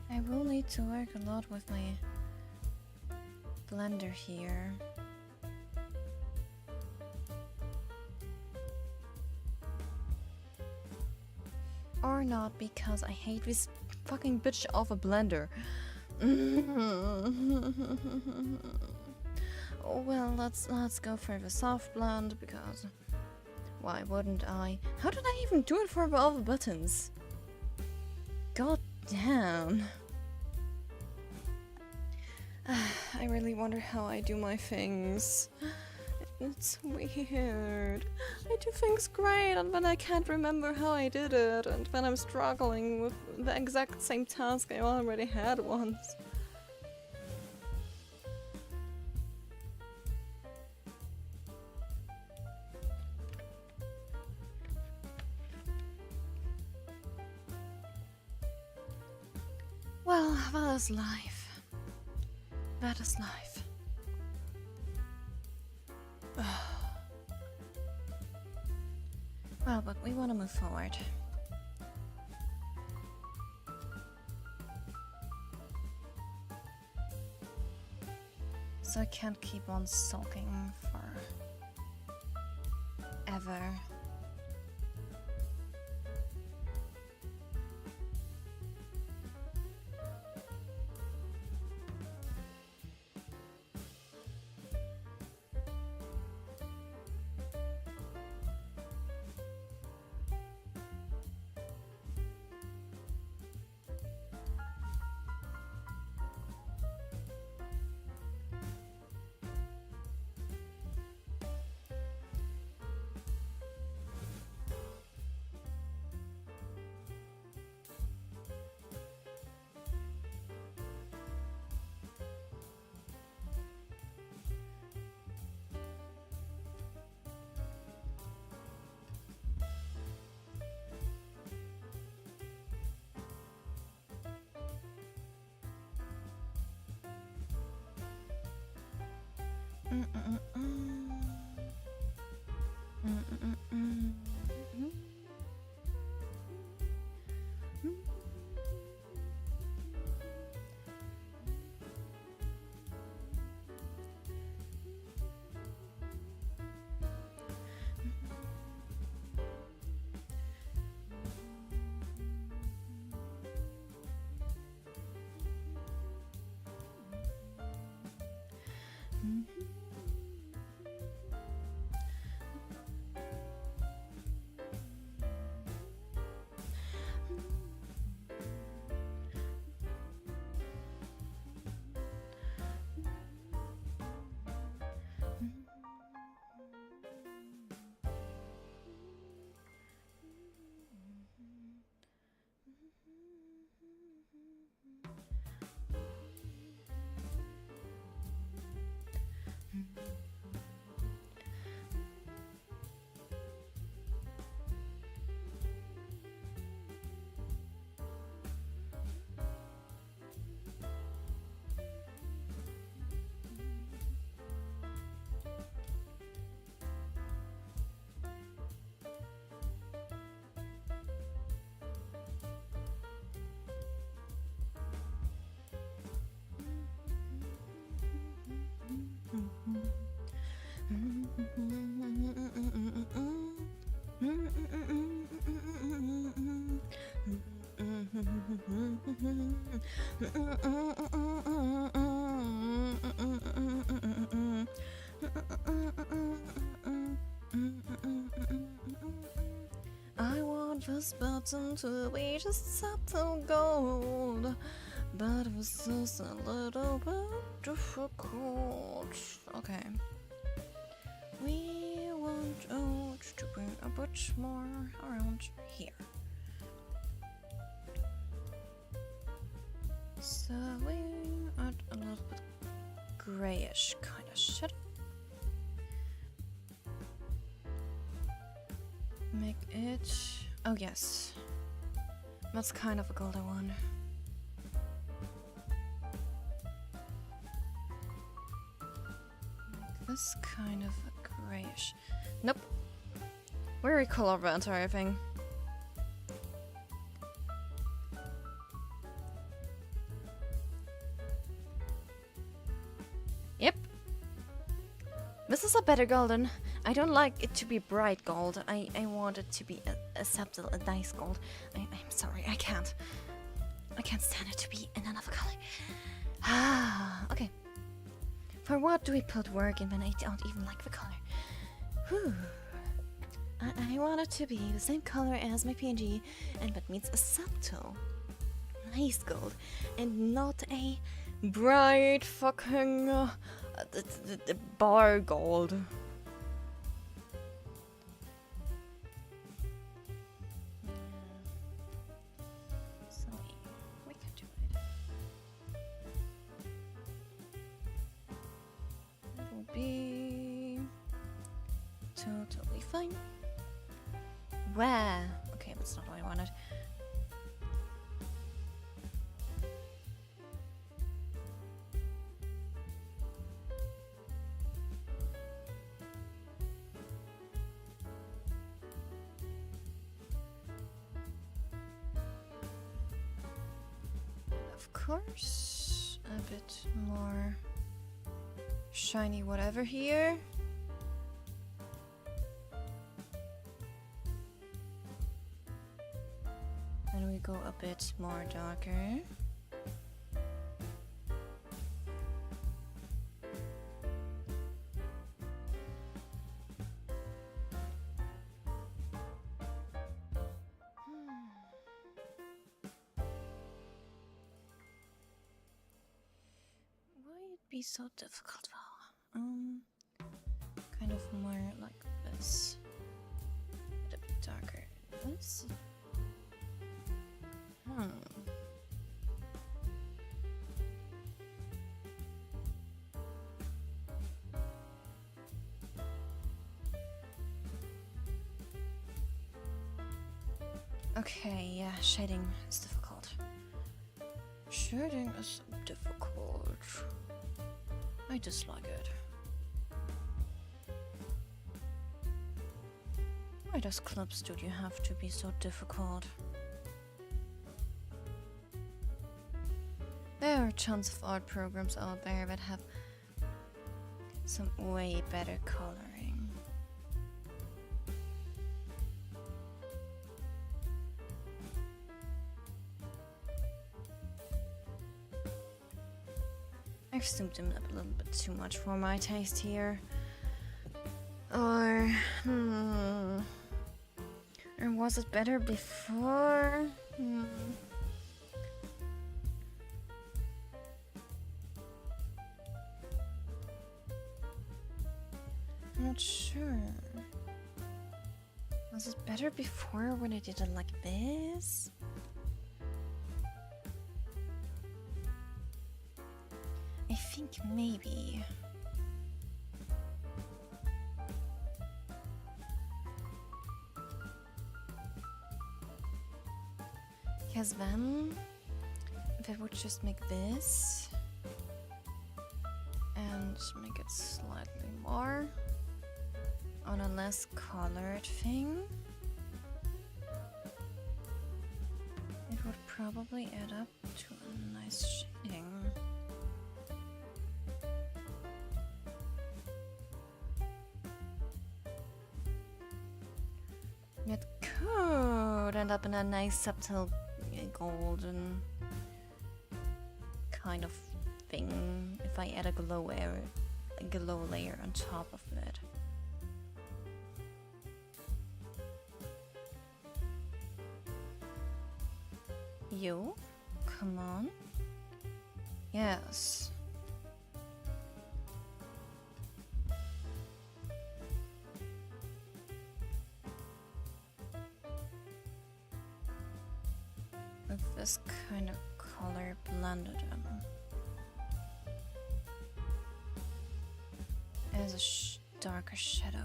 I will need to work a lot with my blender here. Or not, because I hate this fucking bitch of a blender. Well, let's go for the soft blend, because why wouldn't I? How did I even do it for all the buttons? God damn. I really wonder how I do my things. It's weird. I do things great, and then I can't remember how I did it, and then I'm struggling with the exact same task I already had once. Well, that is life. That is life. Well, but we want to move forward. So I can't keep on sulking for ever. I want this button to be just subtle gold, but it was just a little bit difficult. Okay. We want to bring a bit more around here. So we add a little bit grayish kind of shit. Make it... oh yes. That's kind of a golden one. Make this kind of a grayish. Nope. We recolor the entire thing. Yep. This is a better golden. I don't like it to be bright gold. I want it to be a subtle, a nice gold. I'm sorry, I can't. I can't stand it to be in another color. Ah, okay. For what do we put work in when I don't even like the color? Whew. I want it to be the same color as my PNG, and that means a subtle, nice gold, and not a bright fucking bar gold. So we can do it. It will be totally fine. Where? Okay, that's not what I wanted. Of course, a bit more shiny whatever here. And we go a bit more darker. Why it be so difficult though? Kind of more like this. A bit darker. This. Okay, yeah, shading is difficult. Shading is difficult. I dislike it. Why does Club Studio have to be so difficult? There are tons of art programs out there that have some way better coloring. I've zoomed them up a little bit too much for my taste here. Or was it better before? I'm not sure. Was it better before when I did it like this? I think maybe. Because then, if I would just make this and make it slightly more on a less colored thing, it would probably add up to a nice shading. It could end up in a nice subtle golden kind of thing if I add a glow layer on top of it. You? Come on. Yes. With this kind of color blended in. As a darker shadow.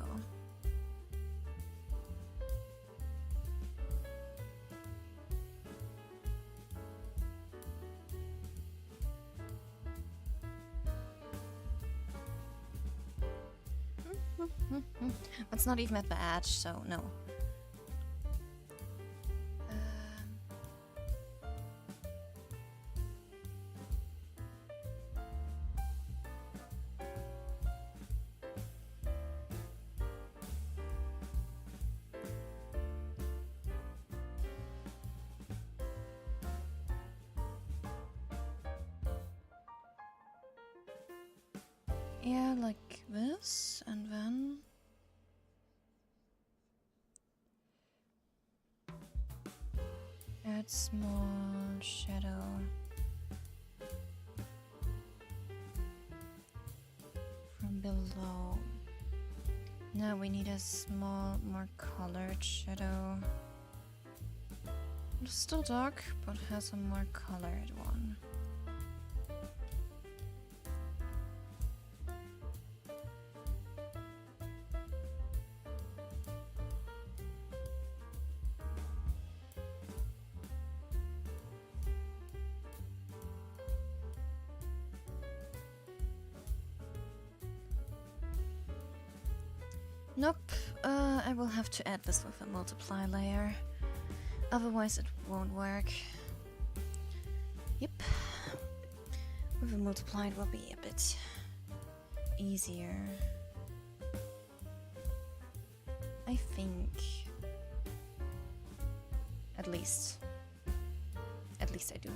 It's not even at the edge, so no. Yeah, like this, and then add small shadow. From below. Now we need a small, more colored shadow. It's still dark, but has a more colored one. Nope, I will have to add this with a multiply layer, otherwise it won't work. Yep, with a multiply it will be a bit easier. I think, at least I do.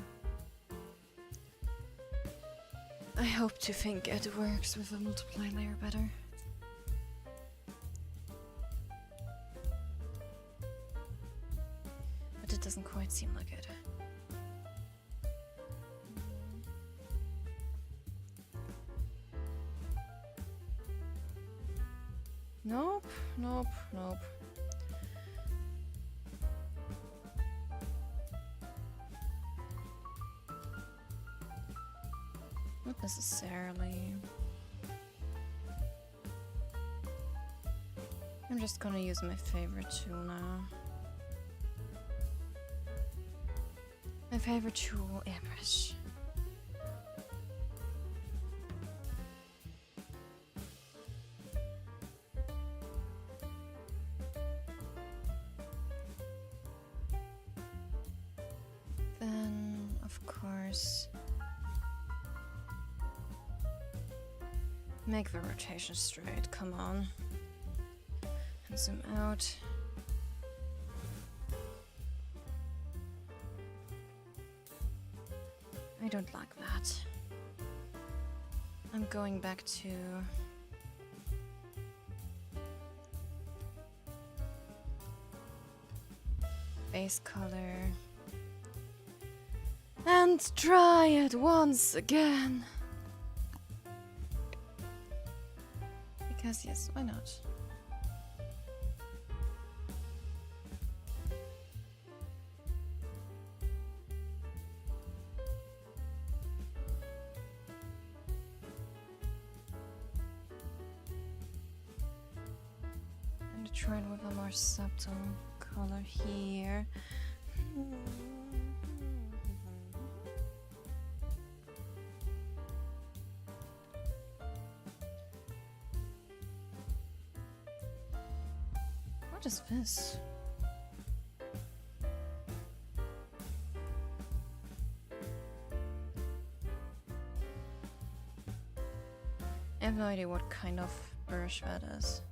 I hope to think it works with a multiply layer better. But it doesn't quite seem like it. Nope, nope, nope. Not necessarily. I'm just gonna use my favorite tool now. My favorite tool, airbrush. corners. Make the rotation straight, come on. And zoom out. I don't like that. I'm going back to base color and try it once again. Because yes, why not? And try it with a more subtle color here. What is this? I have no idea what kind of brush that is.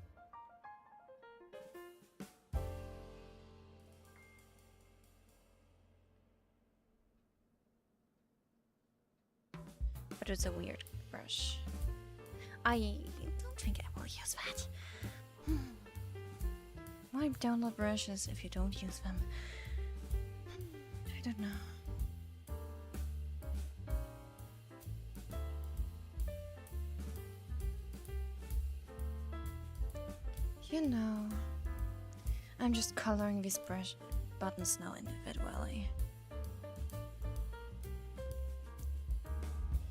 But it's a weird brush. I don't think I will use that. Why download brushes if you don't use them? I don't know. You know, I'm just coloring these brush buttons now individually.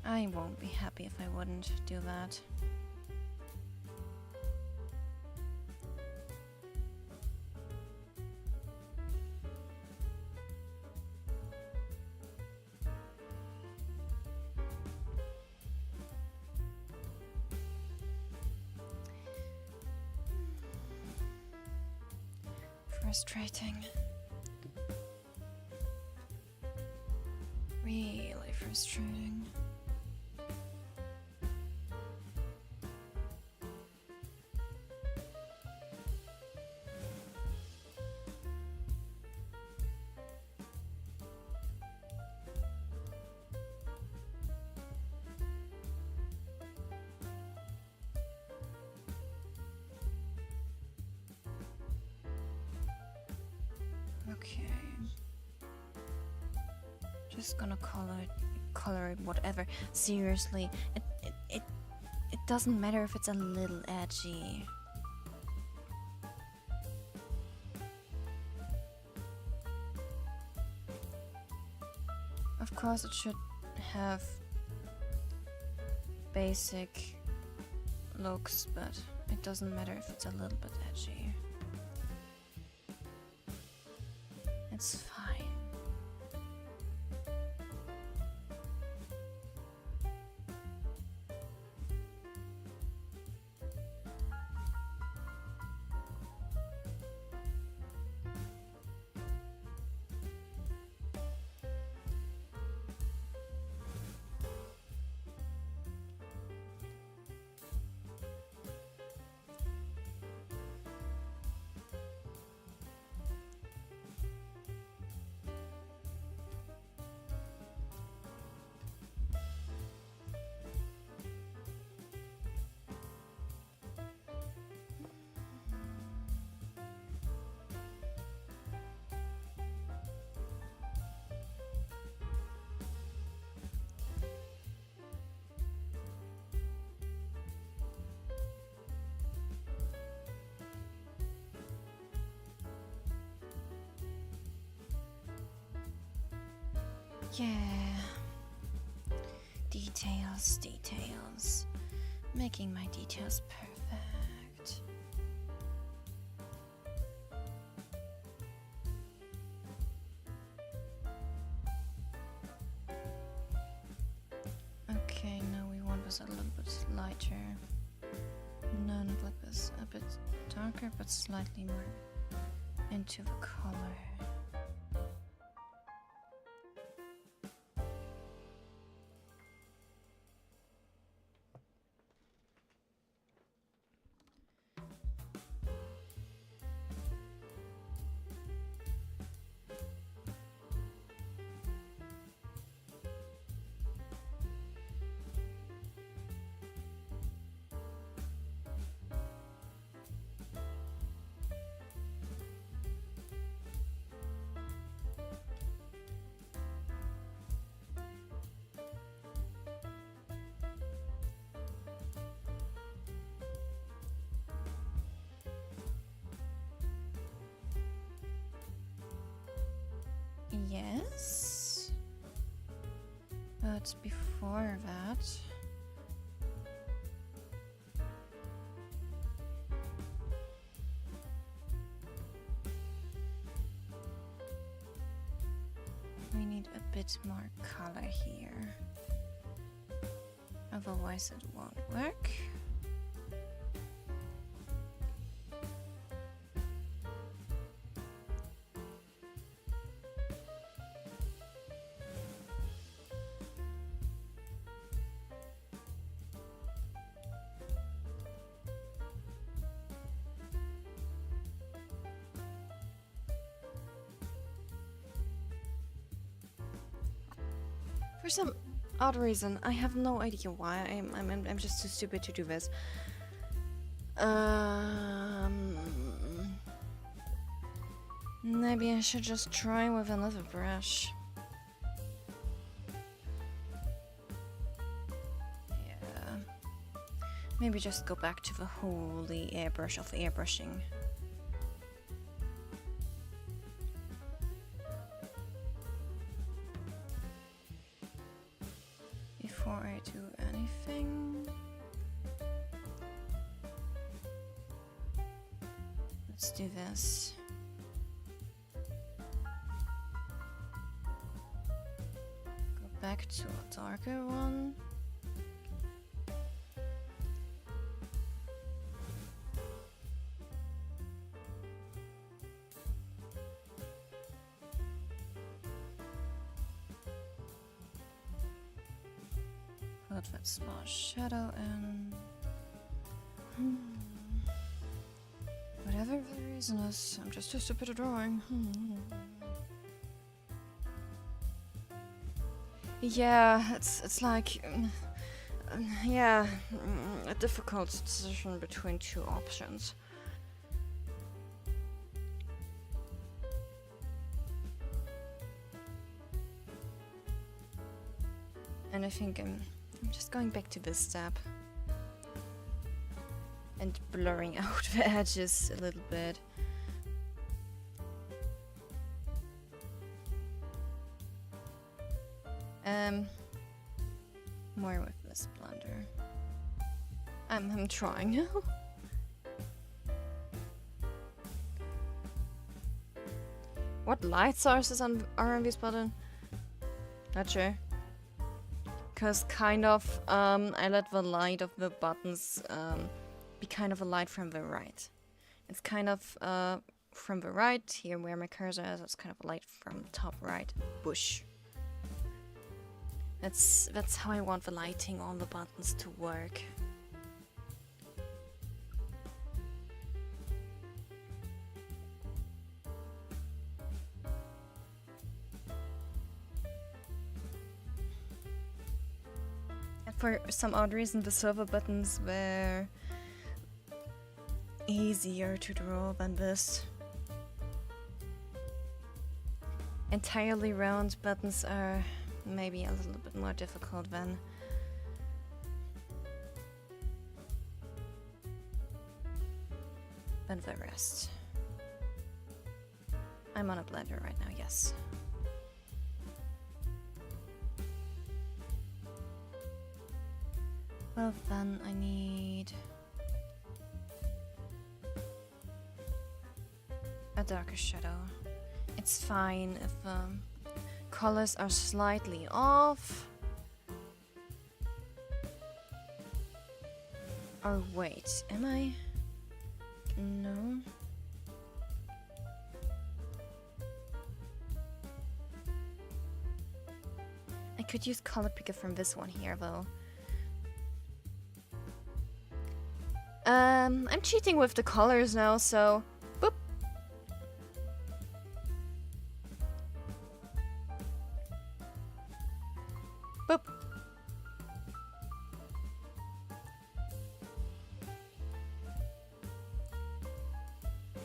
I won't be happy if I wouldn't do that. Frustrating. Really frustrating. Okay. Just gonna color it whatever. Seriously, it doesn't matter if it's a little edgy. Of course, it should have basic looks, but it doesn't matter if it's a little bit edgy. It's fine. Yeah. Details, details. Making my details perfect. Okay, now we want this a little bit lighter. No, not like this. A bit darker, but slightly more into the color. Yes. But before that... we need a bit more color here. Otherwise it won't work. For some odd reason, I have no idea why. I'm just too stupid to do this. Maybe I should just try with another brush. Yeah. Maybe just go back to the holy airbrush of airbrushing. Before I do anything, let's do this. Go back to a darker one. Put that small shadow in. Whatever the reason is, I'm just too stupid at drawing. Yeah, it's like, yeah, a difficult decision between two options. And I think I'm just going back to this step and blurring out the edges a little bit. More with this blender. I'm trying. What light sources are on this button? Not sure. Because kind of, I let the light of the buttons be kind of a light from the right. It's kind of from the right, here where my cursor is, it's kind of a light from top right bush. That's how I want the lighting on the buttons to work. For some odd reason, the silver buttons were easier to draw than this. Entirely round buttons are maybe a little bit more difficult than the rest. I'm on a blender right now, yes. Well, then I need a darker shadow. It's fine if colors are slightly off. Or wait, am I? No. I could use color picker from this one here though. I'm cheating with the colors now, so boop. Boop.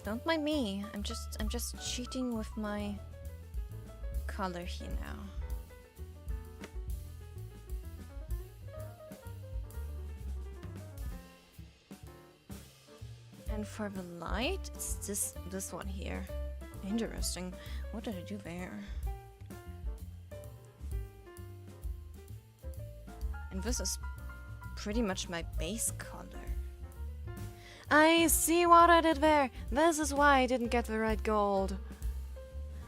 Don't mind me. I'm just cheating with my color here now. And for the light, it's this one here. Interesting. What did I do there? This is pretty much my base color. I see what I did there. This is why I didn't get the right gold.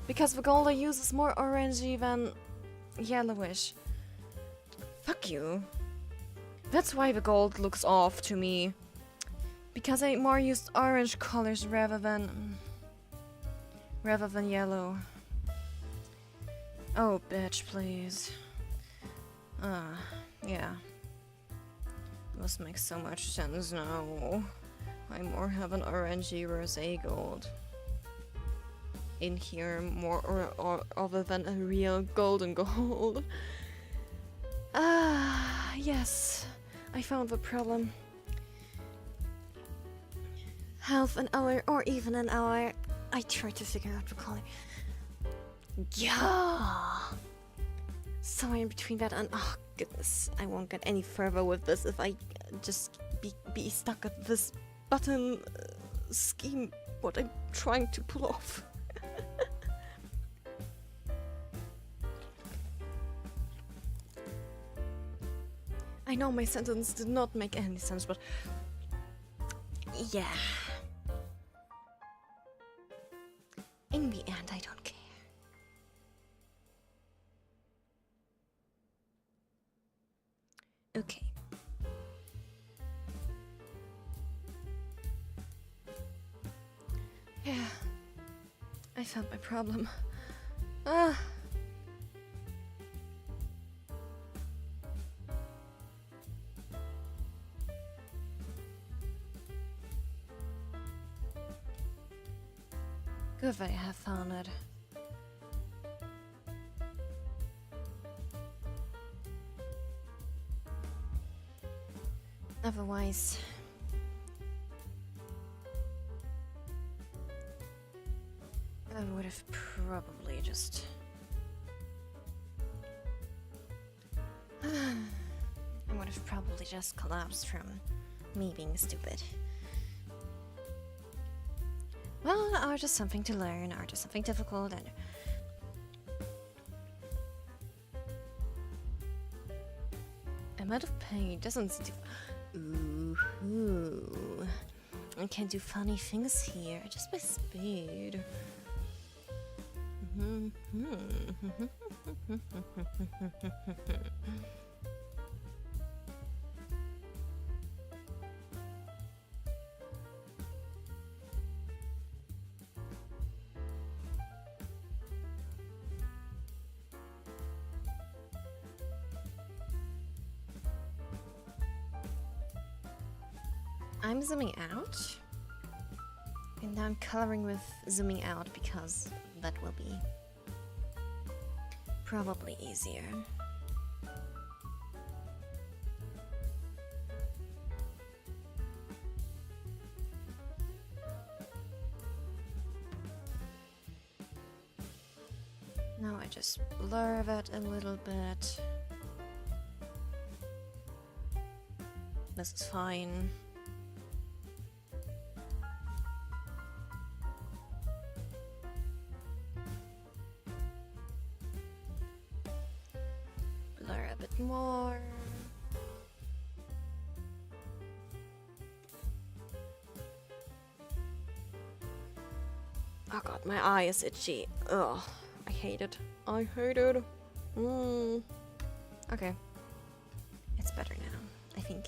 Because the gold I use is more orangey than yellowish. Fuck you. That's why the gold looks off to me. Because I more used orange colors rather than yellow. Oh, bitch, please. Yeah. This makes so much sense now. I more have an orangey rosé gold in here, more or other than a real golden gold. Ah, yes. I found the problem. Half an hour or even an hour. I tried to figure out the color. Yeah. Somewhere in between that and oh goodness, I won't get any further with this if I just be stuck at this button scheme. What I'm trying to pull off. I know my sentence did not make any sense, but yeah. In the end, I don't care. Okay. Yeah. I found my problem. Ah. Good that I have found it. Otherwise, I would have probably just... I would have probably just collapsed from me being stupid. Well, art is something to learn, art is something difficult, and... amount of paint doesn't do... Ooh. I can do funny things here, just by speed. I'm zooming out, and now I'm coloring with zooming out because that will be probably easier. Now I just blur that a little bit. This is fine. More. Oh god, my eye is itchy. Ugh, I hate it. I hate it. Okay. It's better now, I think.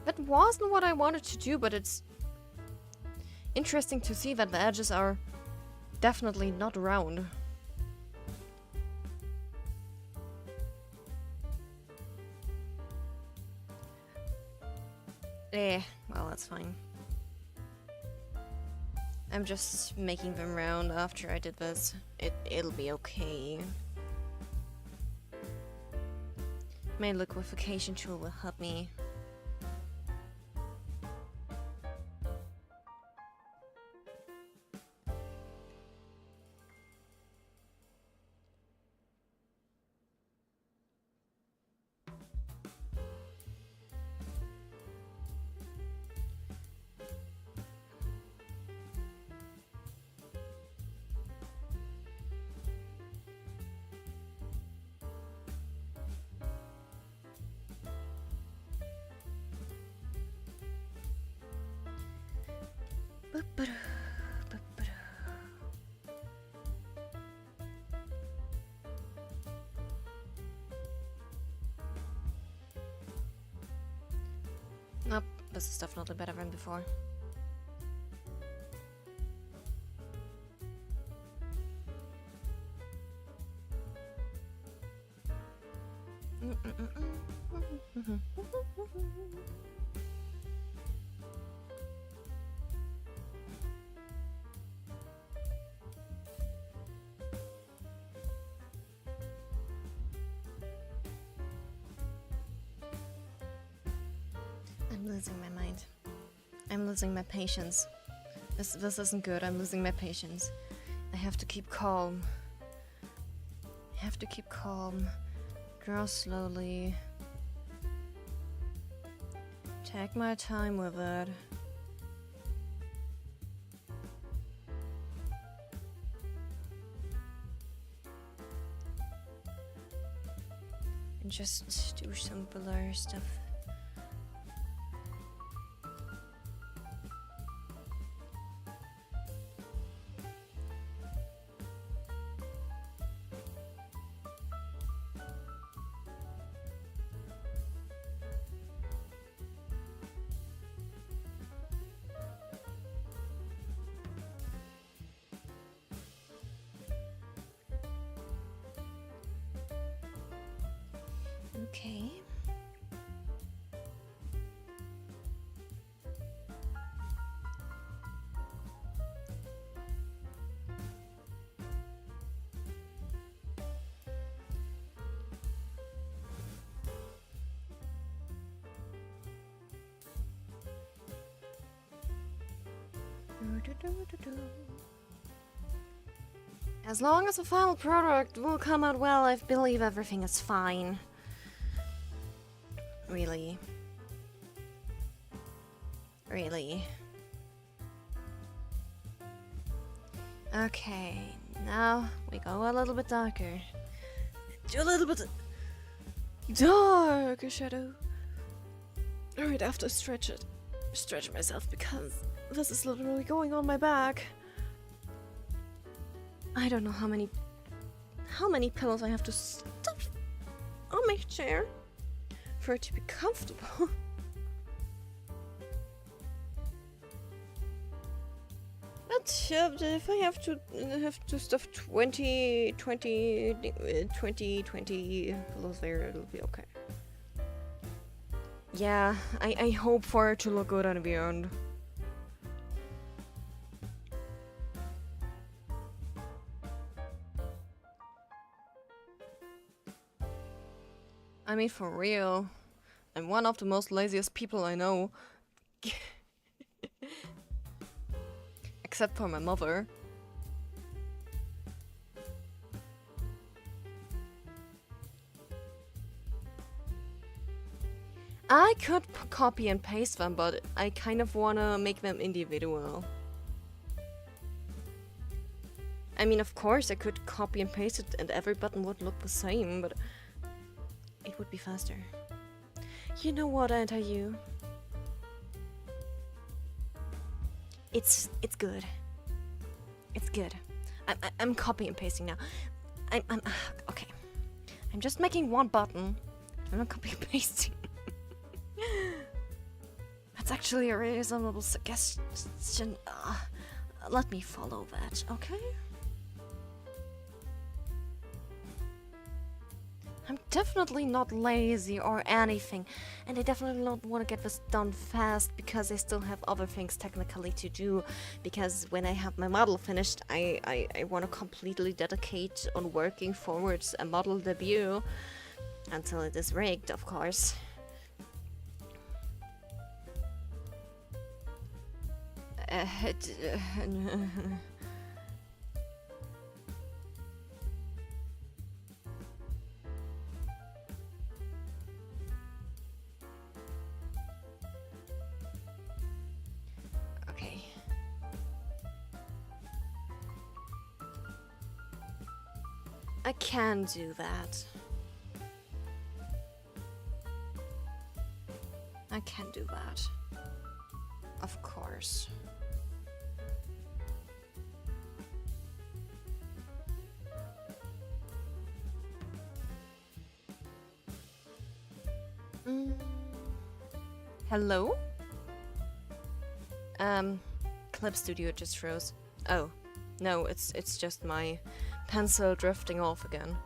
That wasn't what I wanted to do, but it's interesting to see that the edges are definitely not round. Well, that's fine. I'm just making them round after I did this. It'll be okay. My liquefaction tool will help me. Nope, this is definitely better than before. I'm losing my mind. I'm losing my patience. This isn't good. I'm losing my patience. I have to keep calm. I have to keep calm. Draw slowly. Take my time with it. And just do some blur stuff. Okay. As long as the final product will come out well, I believe everything is fine. Really. Really. Okay, now we go a little bit darker. Do a little bit darker shadow. Alright, I have to stretch myself because this is literally going on my back. I don't know how many pillows I have to stuff on my chair for it to be comfortable. But if I have to stuff 20 pillows there, it'll be okay. Yeah, I hope for it to look good and beyond. I mean, for real, I'm one of the most laziest people I know. Except for my mother. I could copy and paste them, but I kind of wanna make them individual. I mean, of course, I could copy and paste it and every button would look the same, but it would be faster. You know what, LilCatUwU? It's good. It's good. I'm copy and pasting now. I'm okay. I'm just making one button. I'm not copy and pasting. That's actually a reasonable suggestion. Let me follow that, okay? I'm definitely not lazy or anything, and I definitely don't want to get this done fast because I still have other things technically to do, because when I have my model finished, I want to completely dedicate on working towards a model debut, until it is rigged, of course. Okay. I can do that. I can do that. Of course. Hello? Clip Studio just froze. Oh, no, it's just my pencil drifting off again.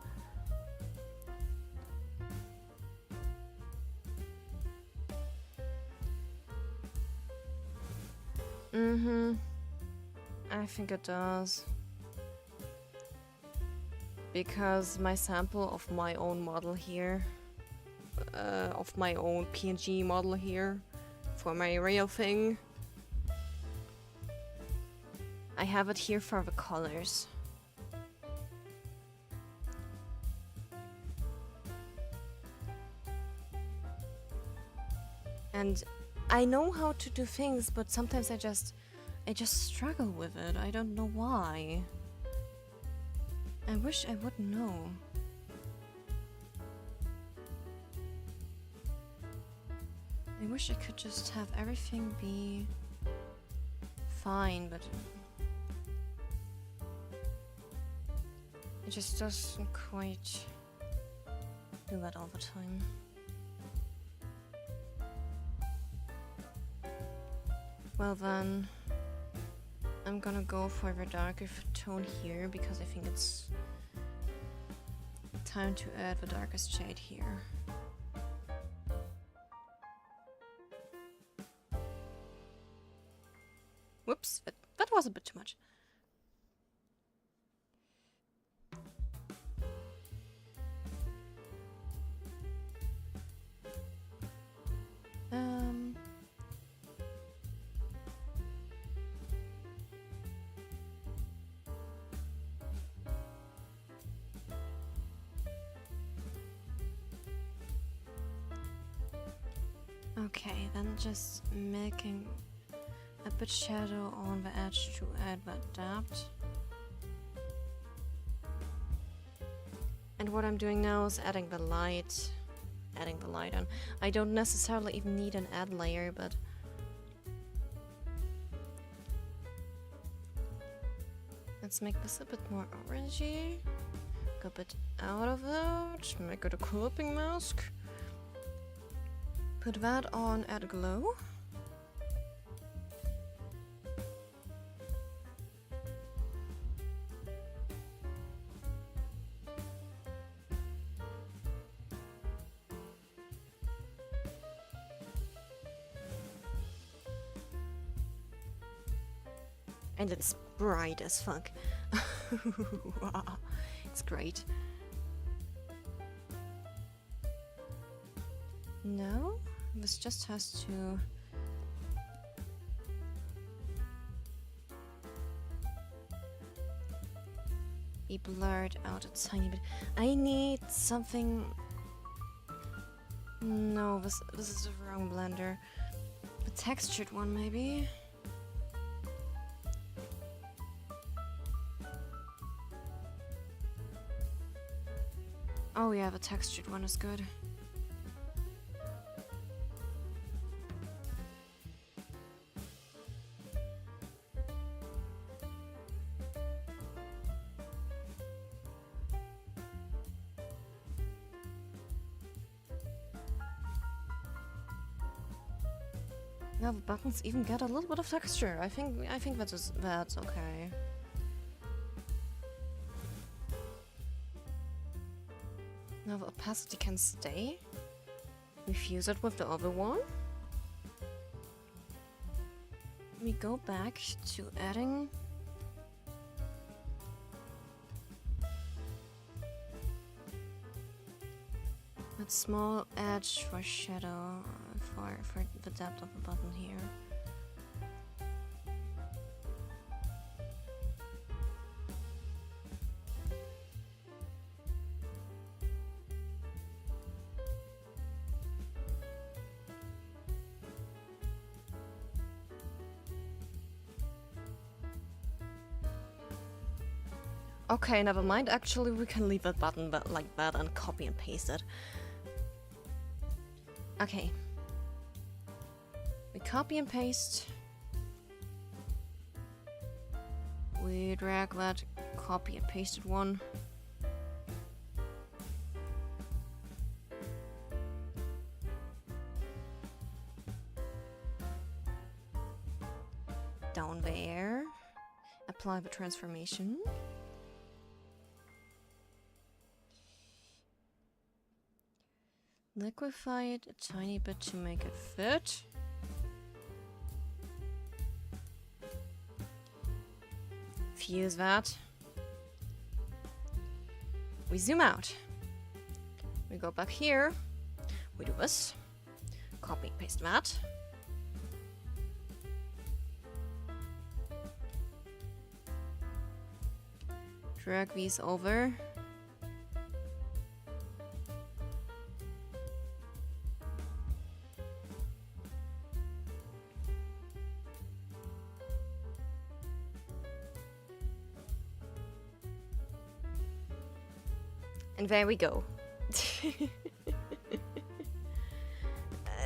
I think it does. Because my sample of my own model here, of my own PNG model here, for my real thing, I have it here for the colors. And I know how to do things, but sometimes I just struggle with it. I don't know why. I wish I would know. I wish I could just have everything be fine, but it just doesn't quite do that all the time. Well then, I'm gonna go for the darker tone here because I think it's time to add the darkest shade here. Whoops, that was a bit too much. Okay, then just making a bit shadow on the edge to add that depth. And what I'm doing now is adding the light on. I don't necessarily even need an add layer, but let's make this a bit more orangey. Go a bit out of it, make it a clipping mask. Put that on, add glow. And it's bright as fuck. It's great. No, this just has to be blurred out a tiny bit. I need something. No, this is the wrong blender. A textured one, maybe. Oh yeah, the textured one is good. Now the buttons even get a little bit of texture. I think that's okay. Now the opacity can stay. We fuse it with the other one. We go back to adding that small edge for shadow for the depth of the button here. Okay, never mind. Actually, we can leave that button like that and copy and paste it. Okay. We copy and paste. We drag that copy and pasted one. down there. Apply the transformation. Liquefy it a tiny bit to make it fit. Fuse that. We zoom out. We go back here. We do this. Copy and paste that. Drag these over. And there we go.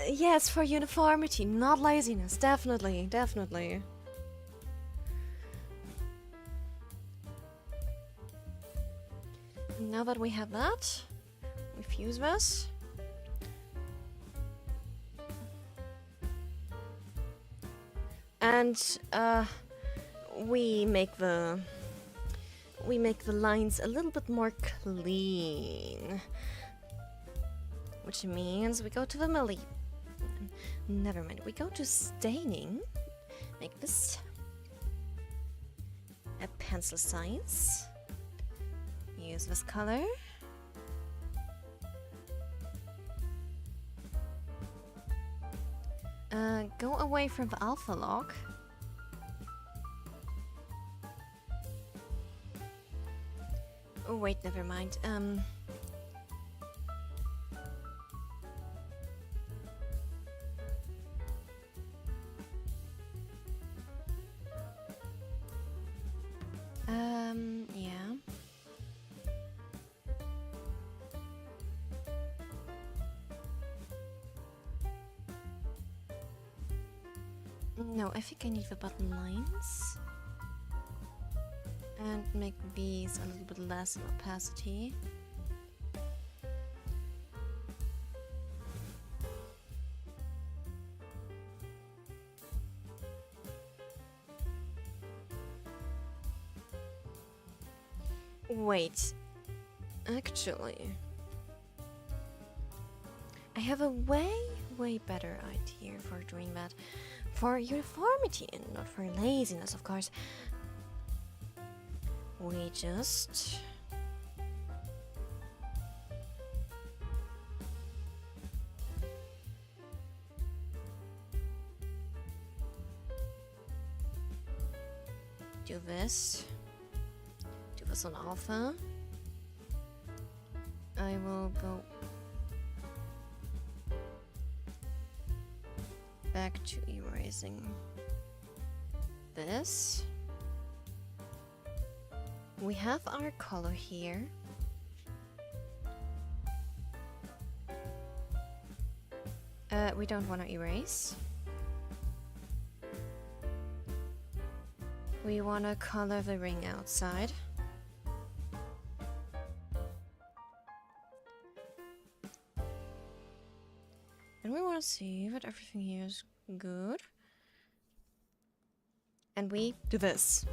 Yes, for uniformity, not laziness. Definitely, definitely. And now that we have that, we fuse this. And we make the lines a little bit more clean, which means we go to the melee. Never mind, we go to staining, make this a pencil size, use this color, go away from the alpha lock. Oh wait, never mind. Yeah. No, I think I need the button lines. And make these a little bit less in opacity. Wait, actually, I have a way better idea for doing that. For uniformity and not for laziness, of course. We just do this. Do this on alpha. I will go back to erasing this. We have our color here. We don't want to erase. We want to color the ring outside. And we want to see that everything here is good. And we do this.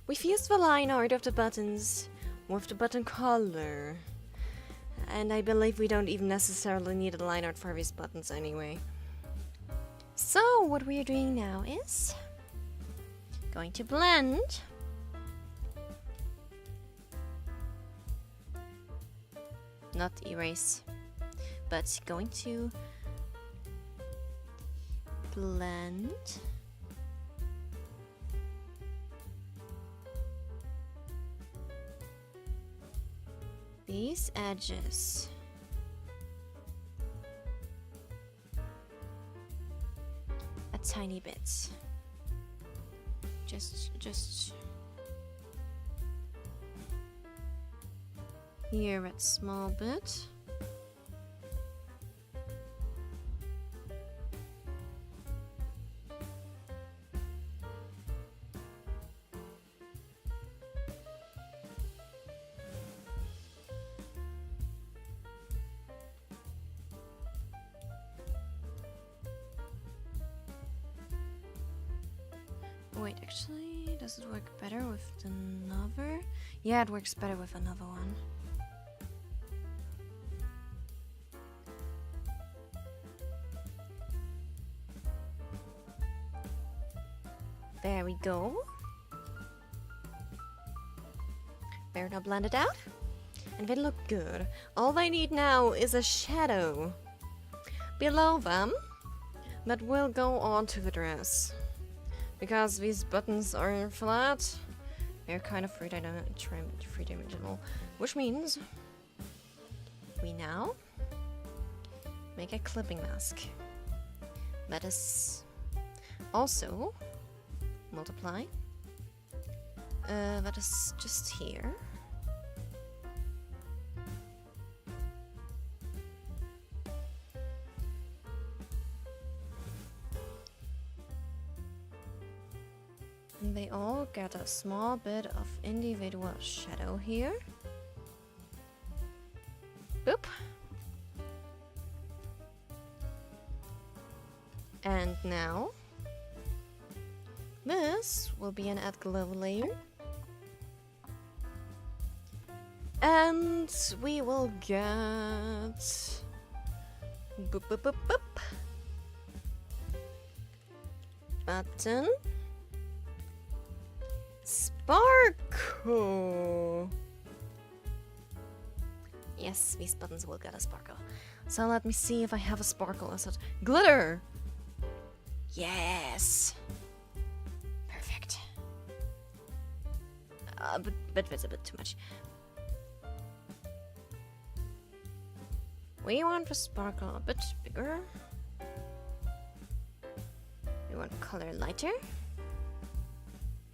We fused the line art of the buttons with the button color. And I believe we don't even necessarily need a line art for these buttons anyway. So what we are doing now is going to blend. Not erase, but going to blend. These edges. A tiny bit. Just here a small bit. wait, actually, does it work better with another? Yeah, it works better with another one. There we go. They're now blended out, and they look good. All they need now is a shadow below them that will go onto the dress. Because these buttons are flat, they're kind of three-dimensional, which means we now make a clipping mask that is also multiply. That is just here. And they all get a small bit of individual shadow here. Boop. And now this will be an add glow layer. And we will get boop boop boop boop button sparkle. Yes, these buttons will get a sparkle. So let me see if I have a sparkle. Is it glitter? Yes. Perfect. But that's a bit too much. We want the sparkle a bit bigger. We want color lighter.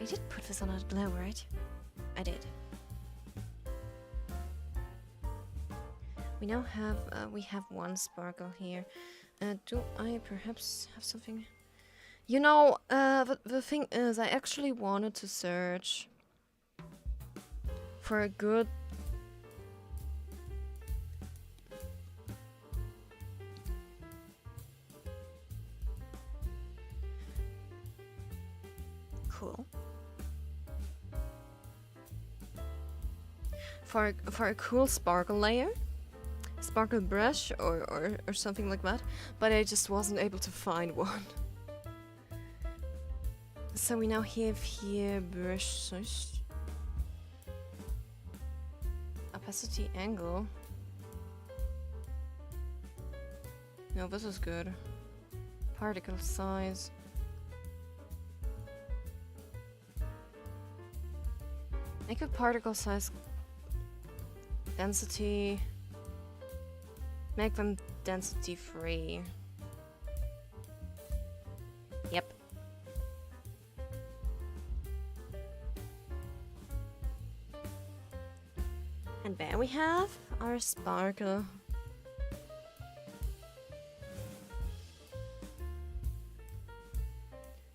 I did put this on a glow, right? I did. We now have we have one sparkle here. Do I perhaps have something? You know, the thing is, I actually wanted to search for a good cool. For a cool sparkle layer, sparkle brush or something like that, but I just wasn't able to find one. So we now have here brush size, opacity angle. No, this is good. Particle size. Make a particle size. Density. Make them density free. Yep. And there we have our sparkle.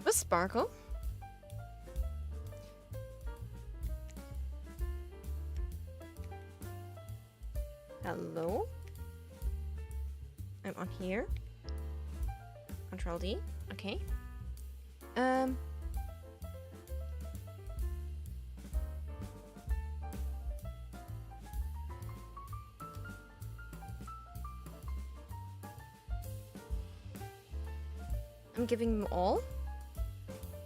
The sparkle hello. I'm on here. Control D. Okay. I'm giving them all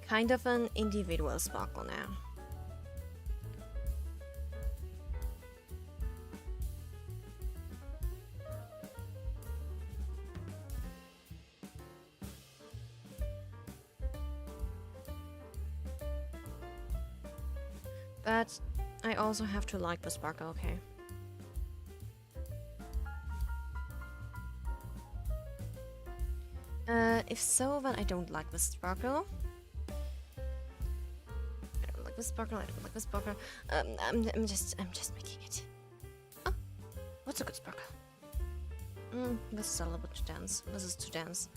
kind of an individual sparkle now. But I also have to like the sparkle, okay. If so, then I don't like the sparkle. I don't like the sparkle, I don't like the sparkle. I'm just making it. Oh, what's a good sparkle? This is a little bit too dense. This is too dense.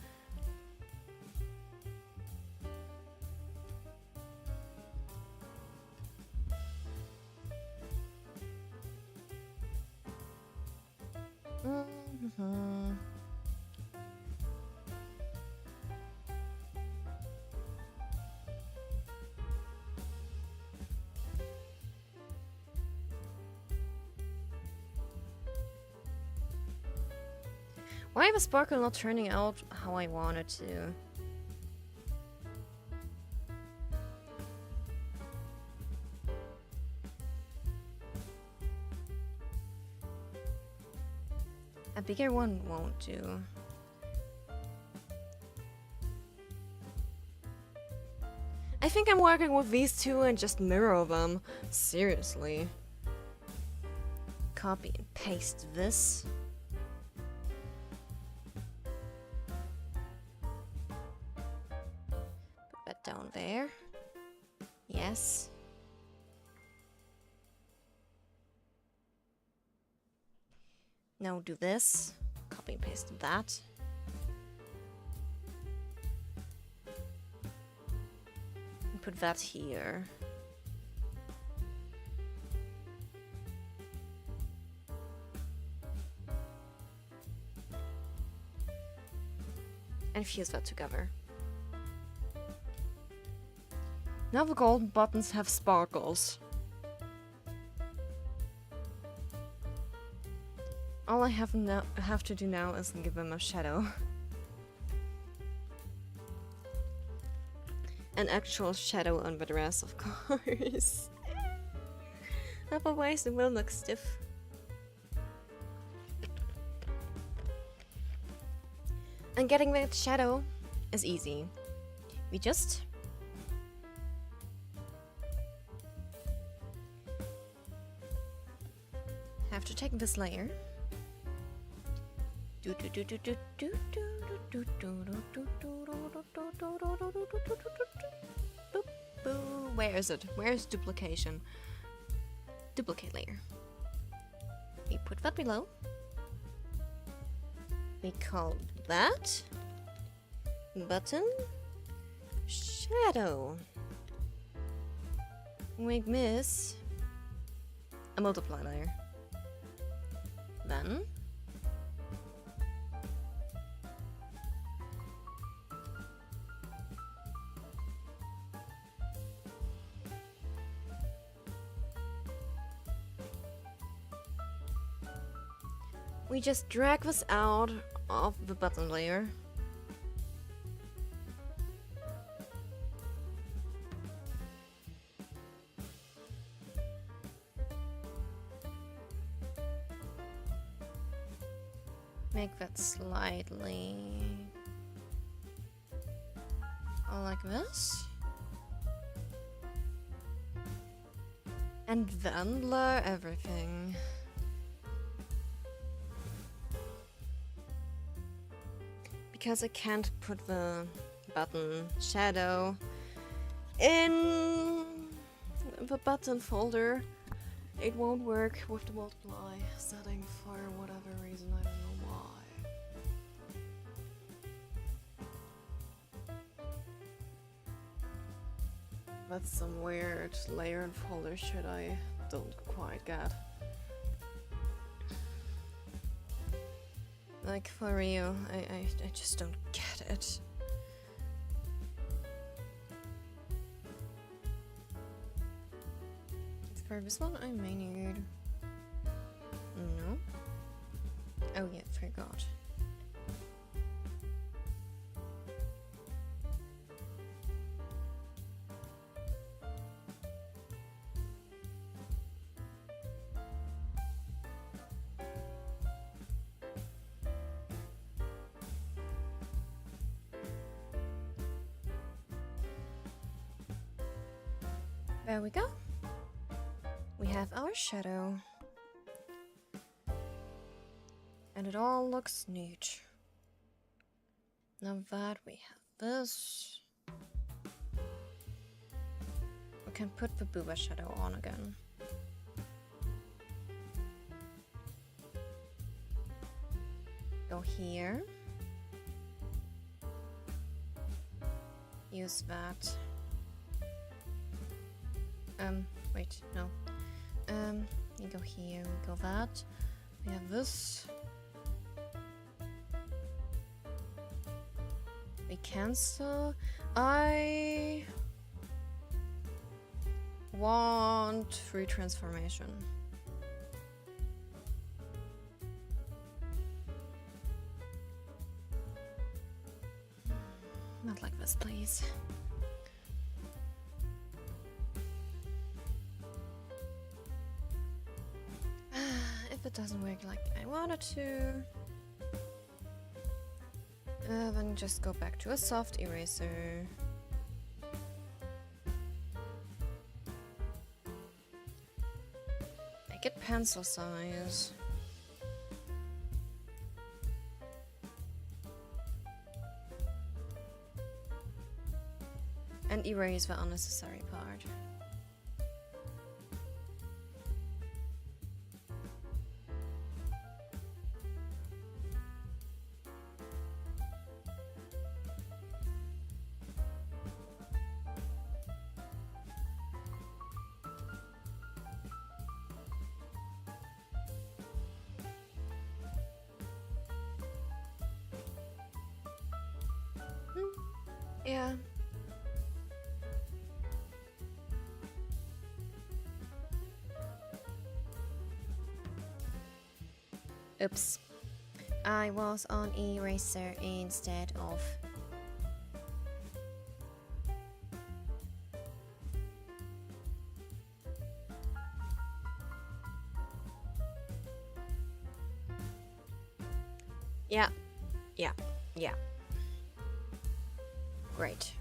Why was Sparkle not turning out how I wanted to? A bigger one won't do. I think I'm working with these two and just mirror them. Seriously. Copy and paste this. Put that down there. Yes. Now do this. Copy and paste that. And put that here. And fuse that together. Now the golden buttons have sparkles. All I have to do now is give them a shadow. An actual shadow on the dress, of course. Otherwise it will look stiff. And getting that shadow is easy. We just have to take this layer. Where is it? Where is duplication? Duplicate layer. We put that below. We call that button shadow. Make this a multiply layer. Then we just drag this out of the button layer. Make that slightly like this. And then blur everything. Because I can't put the button shadow in the button folder, it won't work with the multiply setting for whatever reason, I don't know why. That's some weird layer and folder shit I don't quite get. Like, for real, I just don't get it. For this one, I may need... No? Oh yeah, forgot. There we go. We have our shadow. And it all looks neat. Now that we have this, we can put the booba shadow on again. Go here. Use that. Wait, no. You go here, we go that. We have this. We cancel. I want free transformation. Not like this, please. If it doesn't work like I wanted to, then just go back to a soft eraser. Make it pencil size. And erase the unnecessary part. Yeah. Oops. I was on eraser instead of yeah. Great.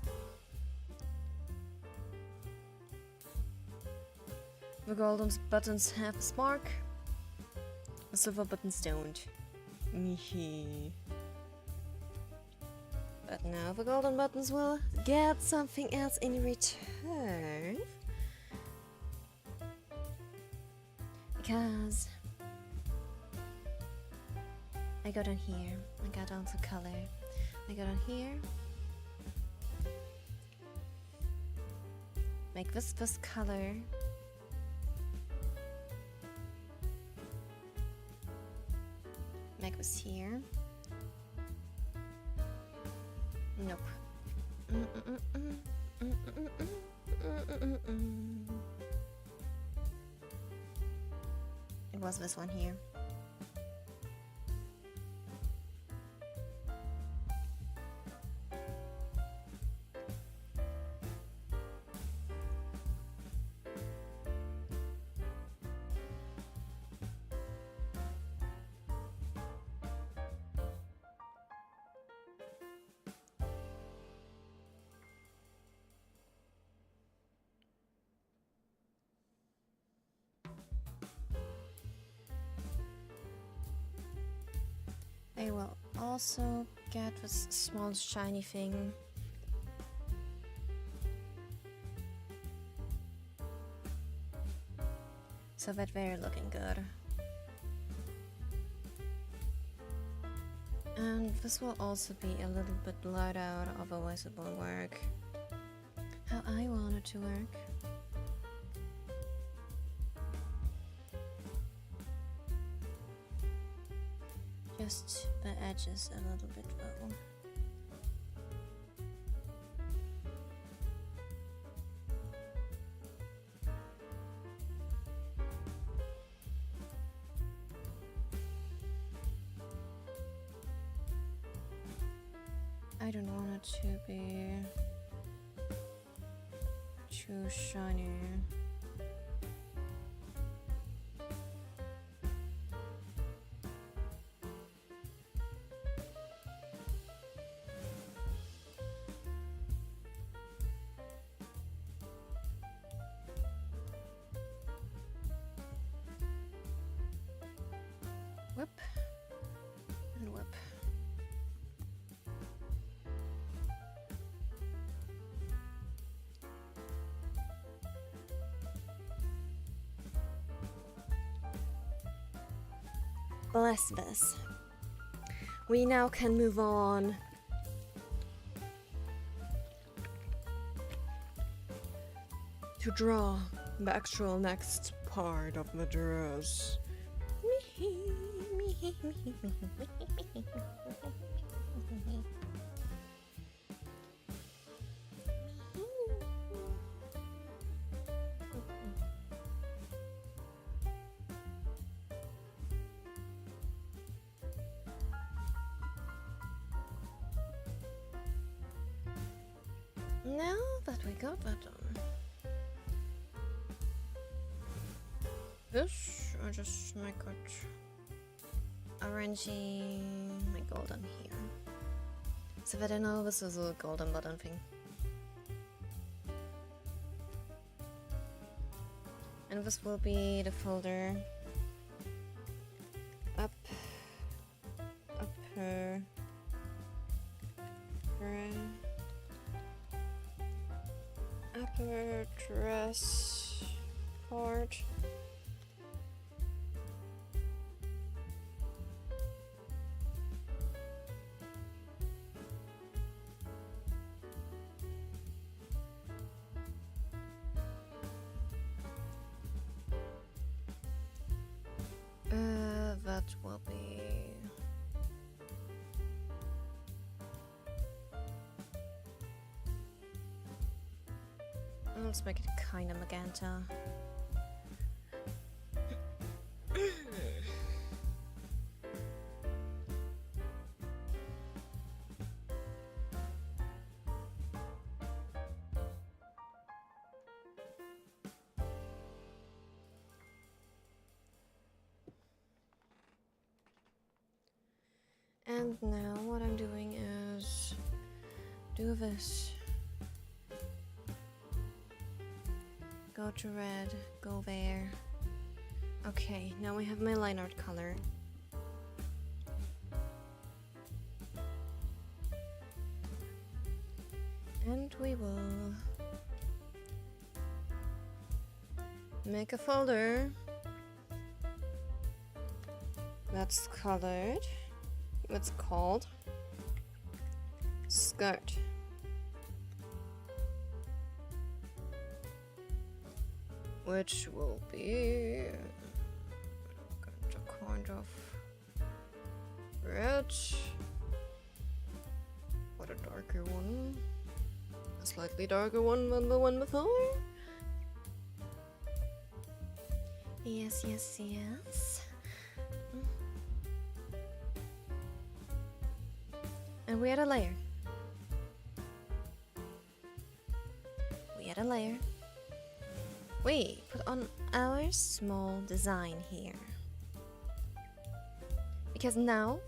The golden buttons have a spark. The silver buttons don't. But now the golden buttons will get something else in return. Because I got on here, I got onto color, I got on here. Make this color. Make this here. Nope. It was this one here. I will also get this small shiny thing. So that they're looking good. And this will also be a little bit blurred out, otherwise it won't work how I want it to work. Just the edges a little bit though. I don't want it to be too shiny. Whip and whip. Bless this. We now can move on to draw the actual next part of the dress. now that we got that done, this I just make it orangey, my golden here. So that I know this is a golden button thing. And this will be the folder upper dress part. That will be let's make it kind of magenta. And now what I'm doing is do this. Go to red, go there. Okay, now we have my line art color. And we will make a folder that's colored. It's called skirt. Which will be kind of red, but a darker one, a slightly darker one than the one before. Yes, yes, yes. And we add a layer. We add a layer. We put on our small design here. Because now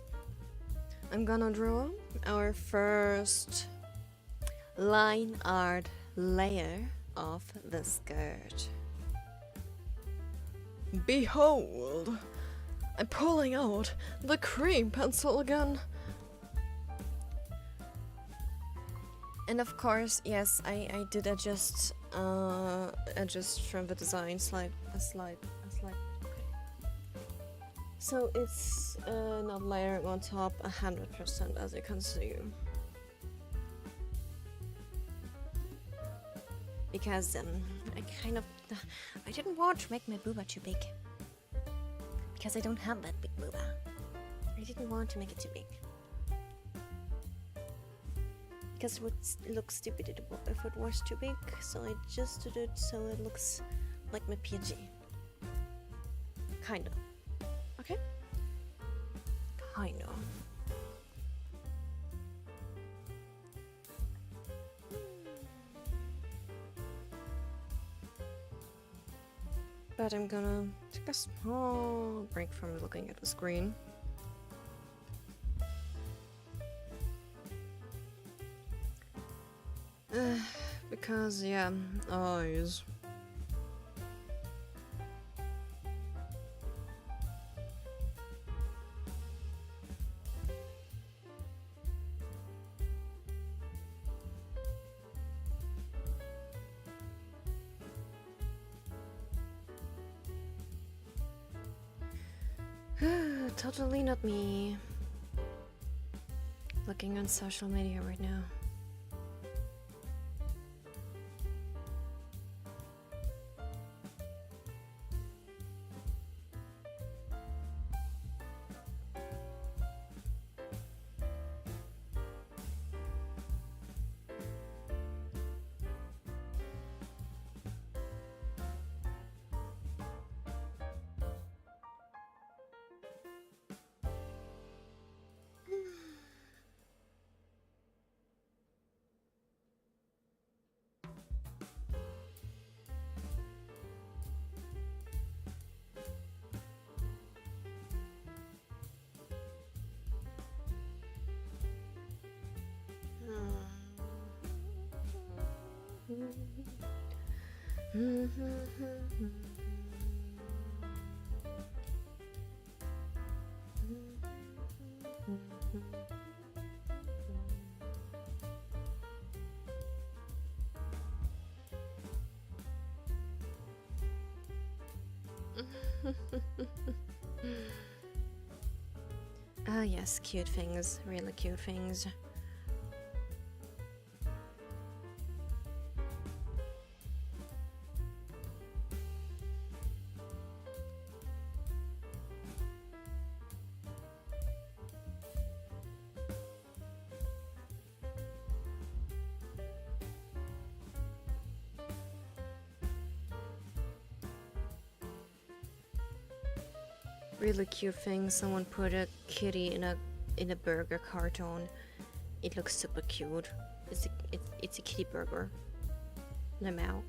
I'm gonna draw our first line art layer of the skirt. Behold! I'm pulling out the cream pencil again. And of course, yes, I did adjust from the design a slide. Okay. So it's not layering on top 100%, as you can see. Because I didn't want to make my booba too big. Because I don't have that big booba. I didn't want to make it too big. Because it would look stupid if it was too big, so I just did it so it looks like my PNG. Kinda. Okay? Kinda. But I'm gonna take a small break from looking at the screen. Because, yeah, eyes. Totally not me. Looking on social media right now. Ah, yes, cute things, really cute things. Really cute thing. Someone put a kitty in a burger carton. It looks super cute. It's a kitty burger. Lemao.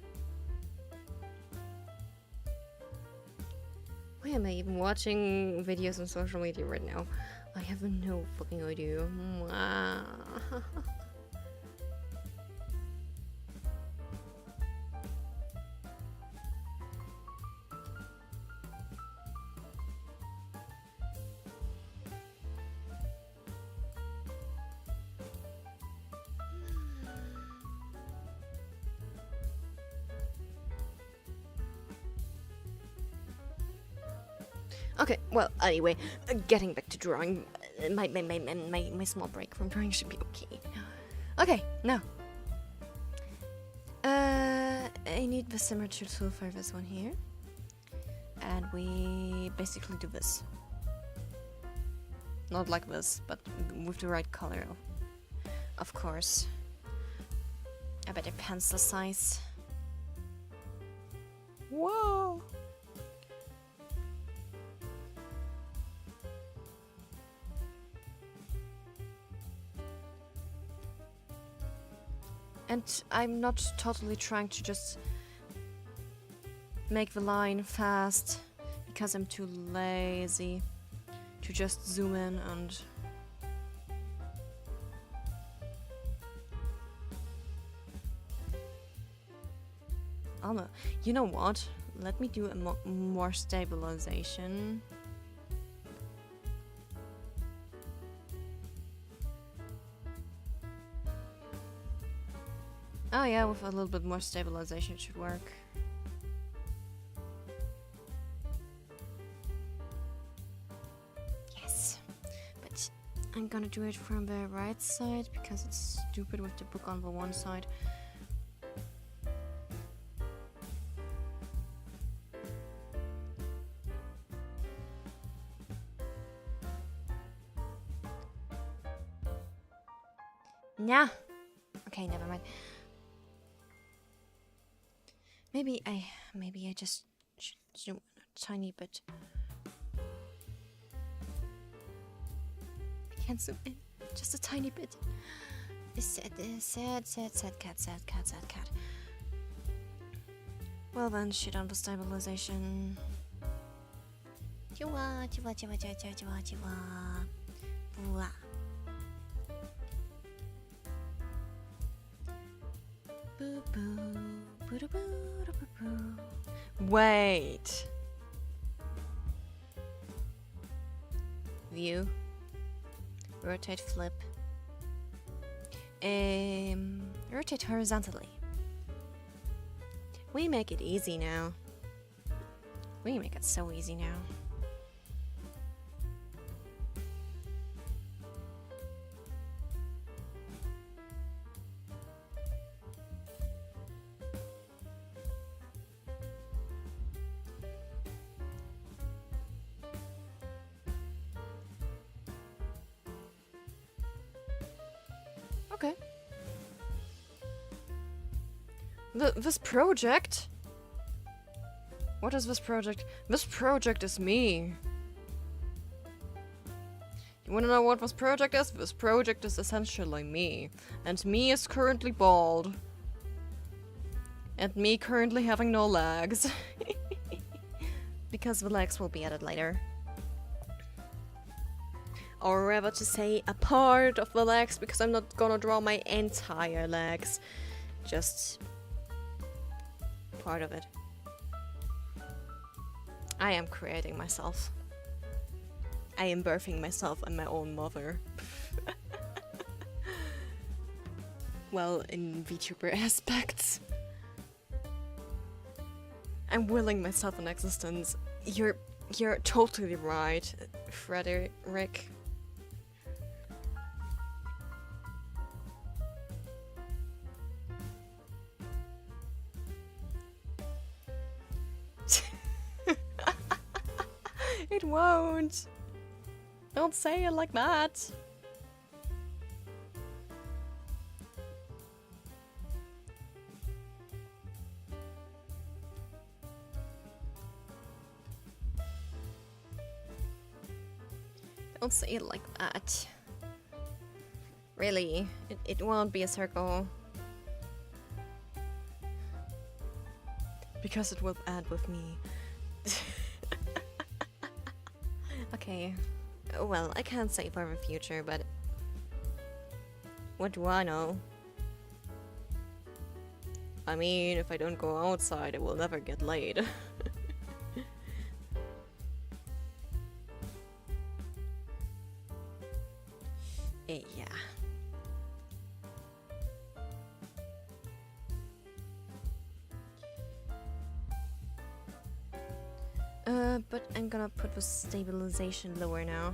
Why am I even watching videos on social media right now? I have no fucking idea. Okay, well, anyway, getting back to drawing. My small break from drawing should be okay. Okay, now. I need the symmetry tool for this one here. And we basically do this. Not like this, but with the right color, of course. A better pencil size. Whoa! And I'm not totally trying to just make the line fast because I'm too lazy to just zoom in and you know what? Let me do a more stabilization. Oh yeah, with a little bit more stabilization it should work. Yes, but I'm gonna do it from the right side because it's stupid with the book on the one side. Nah. Okay, never mind. Maybe I just should zoom a tiny bit. I can't zoom in, just a tiny bit. Sad cat. Well then, shit on the stabilization. Chiwa. Blah. Boo boo. Wait. View. Rotate, flip. Rotate horizontally. We make it easy now. We make it so easy now. Okay. This project? What is this project? This project is me. You wanna know what this project is? This project is essentially me. And me is currently bald. And me currently having no legs. Because the legs will be added later. Or rather to say a part of the legs, because I'm not gonna draw my entire legs. Just part of it. I am creating myself. I am birthing myself and my own mother. Well, in VTuber aspects. I'm willing myself an existence. You're totally right, Frederick. It won't. Don't say it like that. Don't say it like that. Really, it won't be a circle. Because it will end with me. Okay. Well, I can't say for the future, but what do I know? I mean, if I don't go outside, I will never get laid. Yeah. But I'm gonna put the stabilization lower now.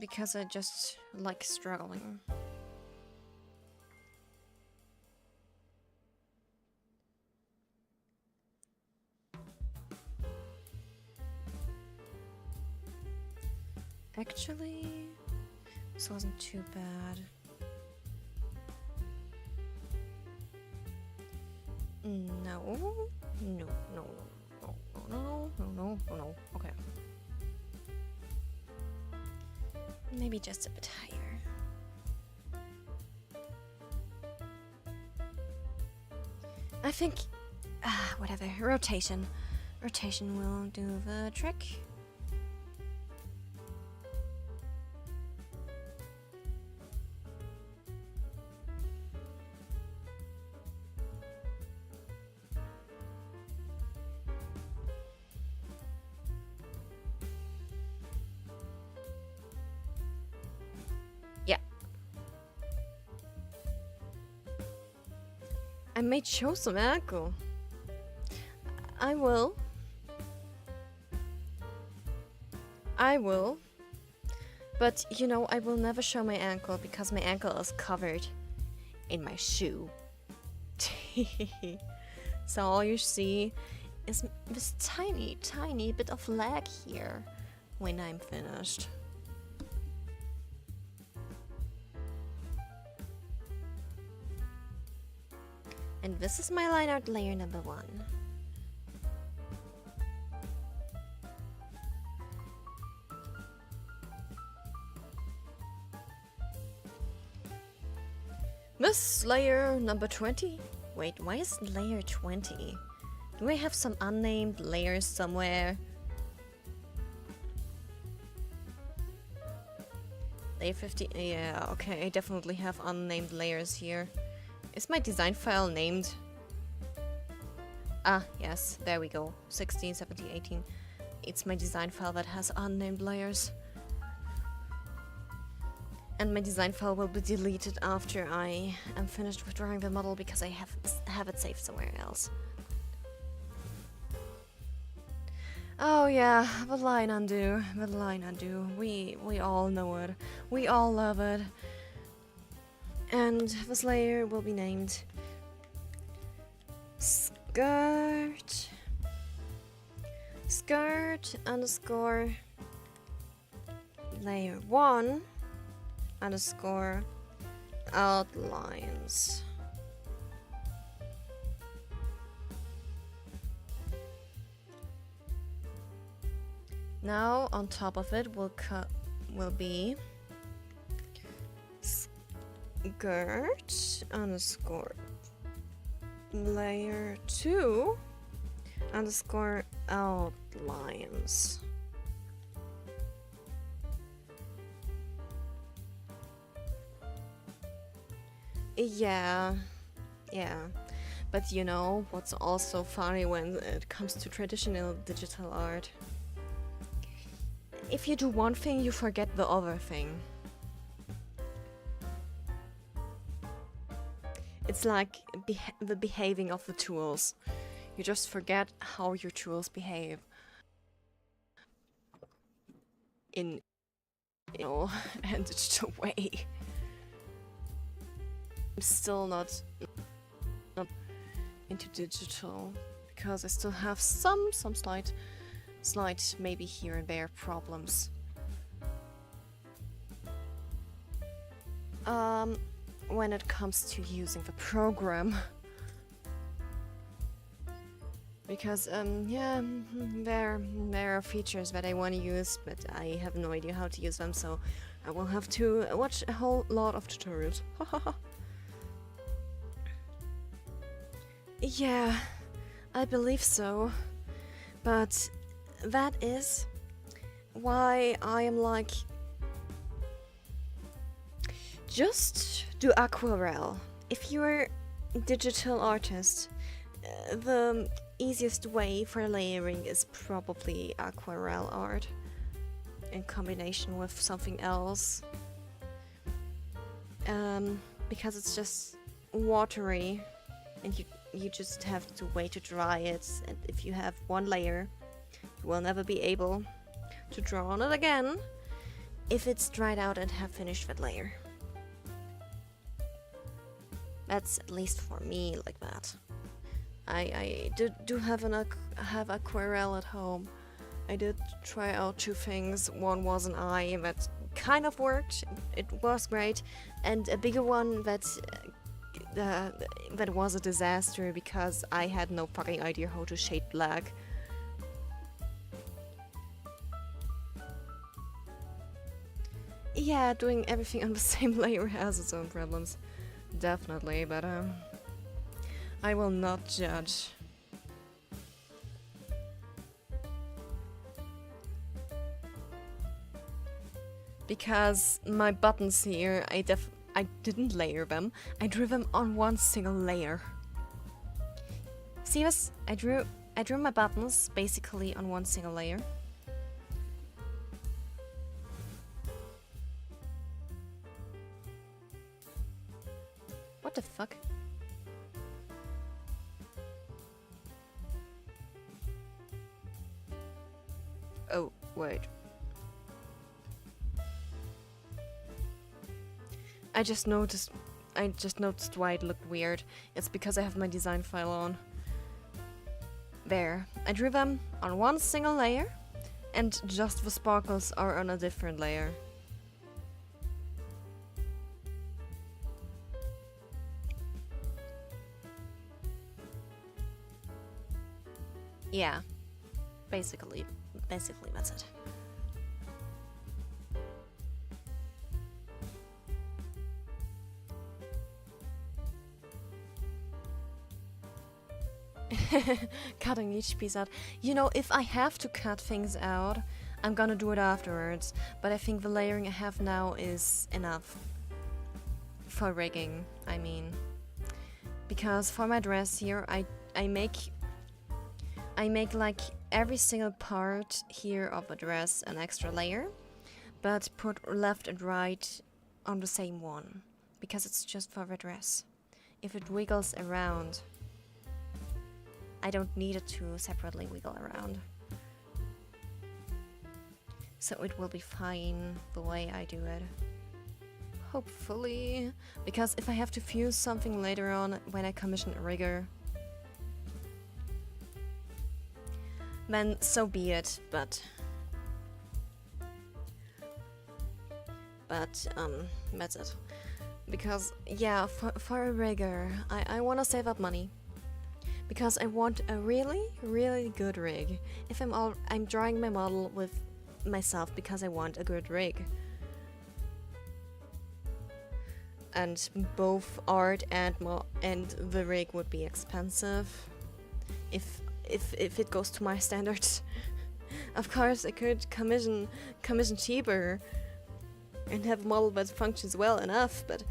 Because I just like struggling. Actually, this wasn't too bad. No. Okay. Maybe just a bit higher. I think, whatever, rotation. Rotation will do the trick. I may show some ankle. I will. But, you know, I will never show my ankle because my ankle is covered in my shoe. So all you see is this tiny, tiny bit of leg here when I'm finished. And this is my line art layer number 1. This layer number 20. Wait, why is layer 20? Do I have some unnamed layers somewhere? Layer 50. Yeah, okay, I definitely have unnamed layers here. Is my design file named? Ah, yes, there we go. 16, 17, 18. It's my design file that has unnamed layers. And my design file will be deleted after I am finished with drawing the model because I have it saved somewhere else. Oh yeah, the line undo. The line undo. We all know it. We all love it. And this layer will be named skirt underscore layer 1 underscore outlines. Now on top of it will be skirt underscore layer 2 underscore outlines. Yeah, yeah. But you know what's also funny when it comes to traditional digital art? If you do one thing, you forget the other thing. It's like the behaving of the tools. You just forget how your tools behave in, you know, a digital way. I'm still not into digital because I still have some slight maybe here and there problems. When it comes to using the program. Because yeah, there are features that I want to use, but I have no idea how to use them, so I will have to watch a whole lot of tutorials. Yeah, I believe so. But that is why I am like, just do aquarelle. If you're a digital artist, the easiest way for layering is probably aquarelle art in combination with something else. Because it's just watery and you just have to wait to dry it, and if you have one layer, you will never be able to draw on it again if it's dried out and have finished that layer. That's at least for me like that. I do have aquarelle at home. I did try out two things. One was an eye that kind of worked. It was great, and a bigger one that was a disaster because I had no fucking idea how to shade black. Yeah, doing everything on the same layer has its own problems, definitely, but I will not judge. Because my buttons here, I didn't layer them. I drew them on one single layer. See this? I drew my buttons basically on one single layer. What the fuck? Oh, wait. I just noticed why it looked weird. It's because I have my design file on. There. I drew them on one single layer, and just the sparkles are on a different layer. Yeah. Basically that's it. Cutting each piece out. You know, if I have to cut things out, I'm gonna do it afterwards. But I think the layering I have now is enough. For rigging, I mean. Because for my dress here, I make like every single part here of the dress an extra layer, but put left and right on the same one, because it's just for the dress. If it wiggles around, I don't need it to separately wiggle around. So it will be fine the way I do it. Hopefully. Because if I have to fuse something later on when I commission a rigger, then so be it, but that's it. Because, yeah, for a rigger, I want to save up money. Because I want a really, really good rig. If I'm drawing my model with myself because I want a good rig. And both art and the rig would be expensive. If it goes to my standards. Of course, I could commission cheaper and have a model that functions well enough, but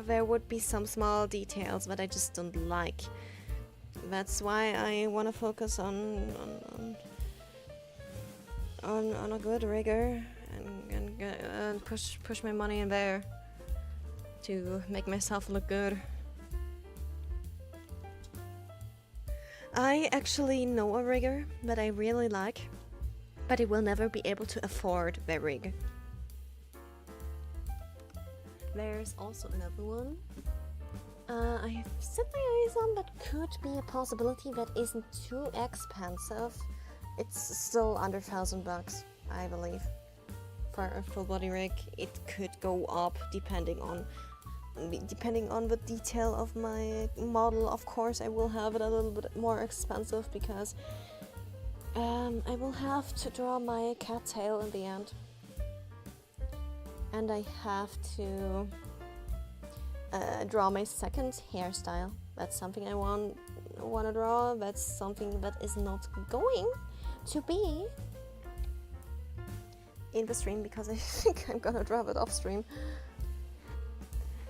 there would be some small details that I just don't like. That's why I want to focus on a good rigger and push my money in there to make myself look good. I actually know a rigger that I really like, but I will never be able to afford the rig. There's also another one I have set my eyes on that could be a possibility that isn't too expensive. It's still under $1,000, I believe. For a full body rig, it could go up depending on the detail of my model. Of course, I will have it a little bit more expensive because I will have to draw my cat tail in the end. And I have to draw my second hairstyle. That's something I want to draw. That's something that is not going to be in the stream because I think I'm gonna draw it off stream,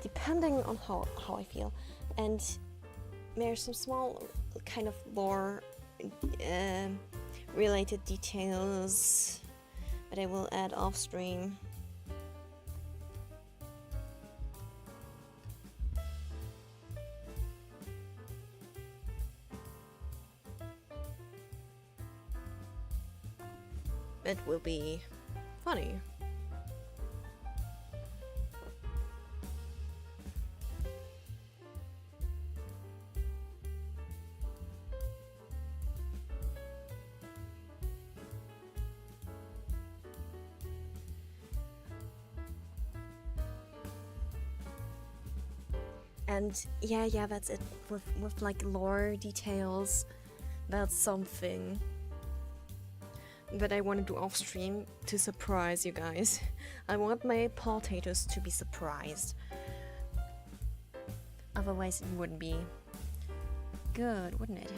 depending on how I feel. And there's some small kind of lore related details that I will add off stream. It will be funny. And yeah, that's it. With like lore details, that's something that I want to do off stream to surprise you guys. I want my potatoes to be surprised. Otherwise, it wouldn't be good, wouldn't it?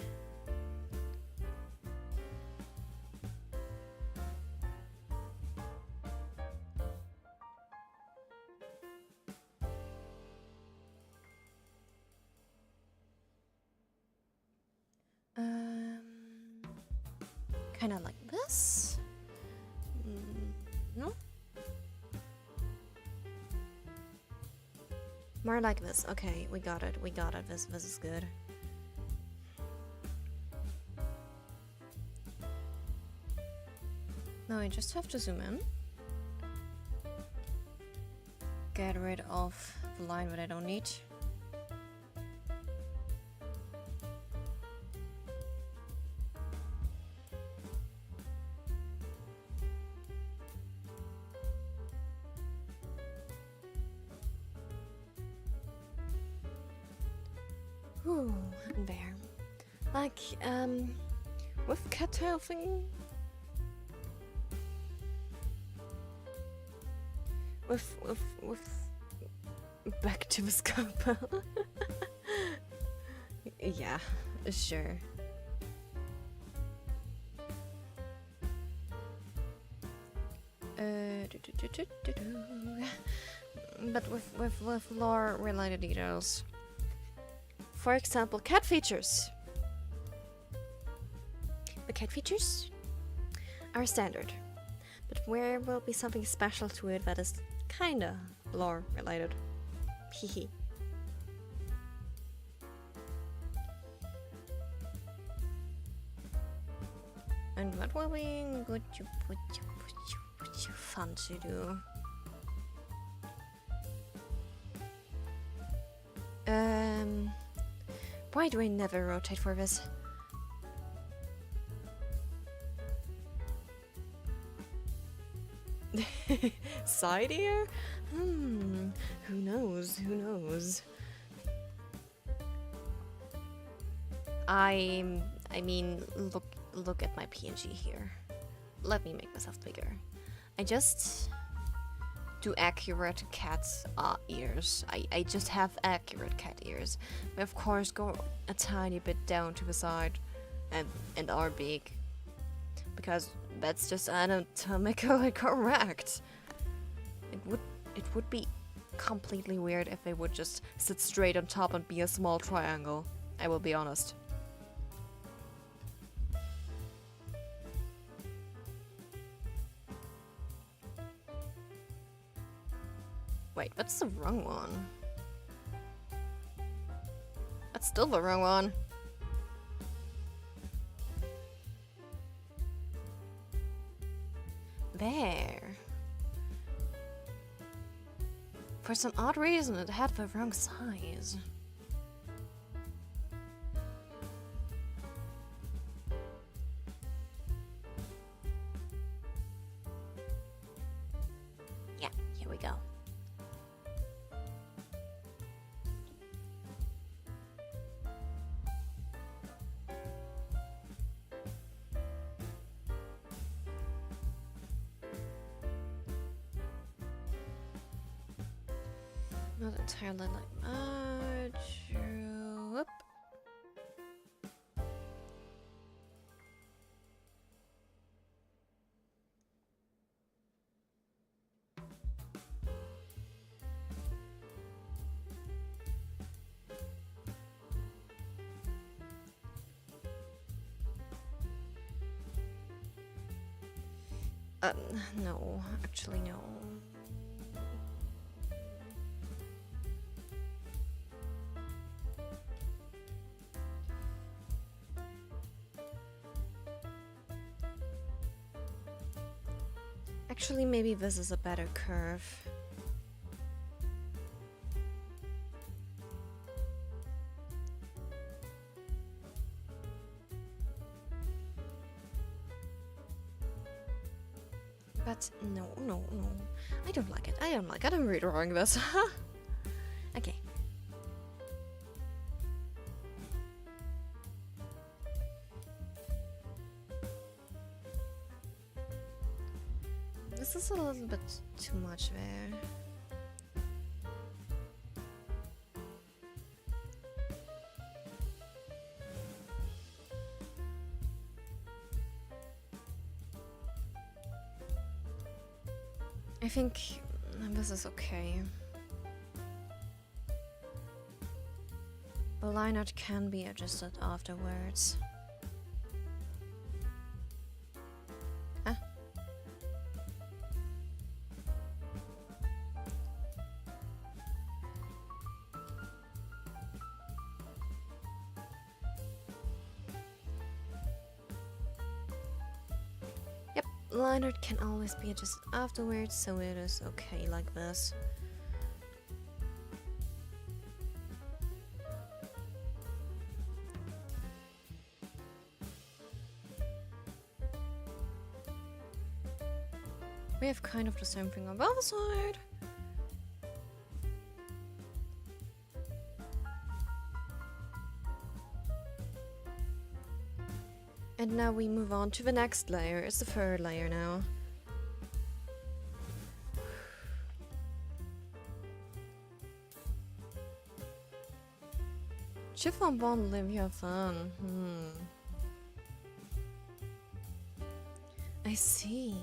Kind of like this? No? More like this. Okay, we got it. This is good. Now I just have to zoom in. Get rid of the line that I don't need. Ooh, and there. Like, with cat tail thing. With back to the scalpel. Yeah, sure. But with lore related details. For example, cat features. The cat features are standard, but there will be something special to it that is kinda lore related. Hehe. And what will be good to fun to do? Why do I never rotate for this? Side ear? Who knows? Who knows? I mean, look at my PNG here. Let me make myself bigger. I just do accurate cat ears. I just have accurate cat ears. But of course go a tiny bit down to the side and are big. Because that's just anatomically correct. It would be completely weird if they would just sit straight on top and be a small triangle. I will be honest. Wait, that's the wrong one. That's still the wrong one. There. For some odd reason, it had the wrong size. Yeah, here we go. Not entirely like much. Whoop. No, actually no. Actually, maybe this is a better curve. But no. I don't like it. I'm redrawing this. Okay. This is a little bit too much there. I think this is okay. The line art can be adjusted afterwards. Huh? Yep, line art can always be adjusted afterwards, so it is okay like this. We have kind of the same thing on the other side. And now we move on to the next layer. It's the third layer now. Chiffon bond Leviathan. I see.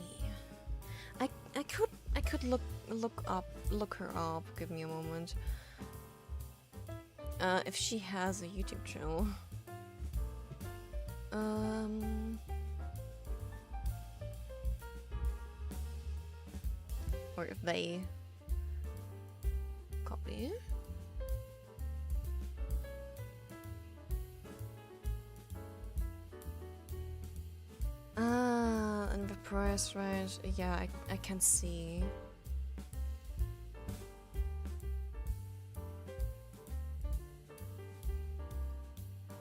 I could look her up. Give me a moment. If she has a YouTube channel. Or if they copy. And the price range, yeah, I can see.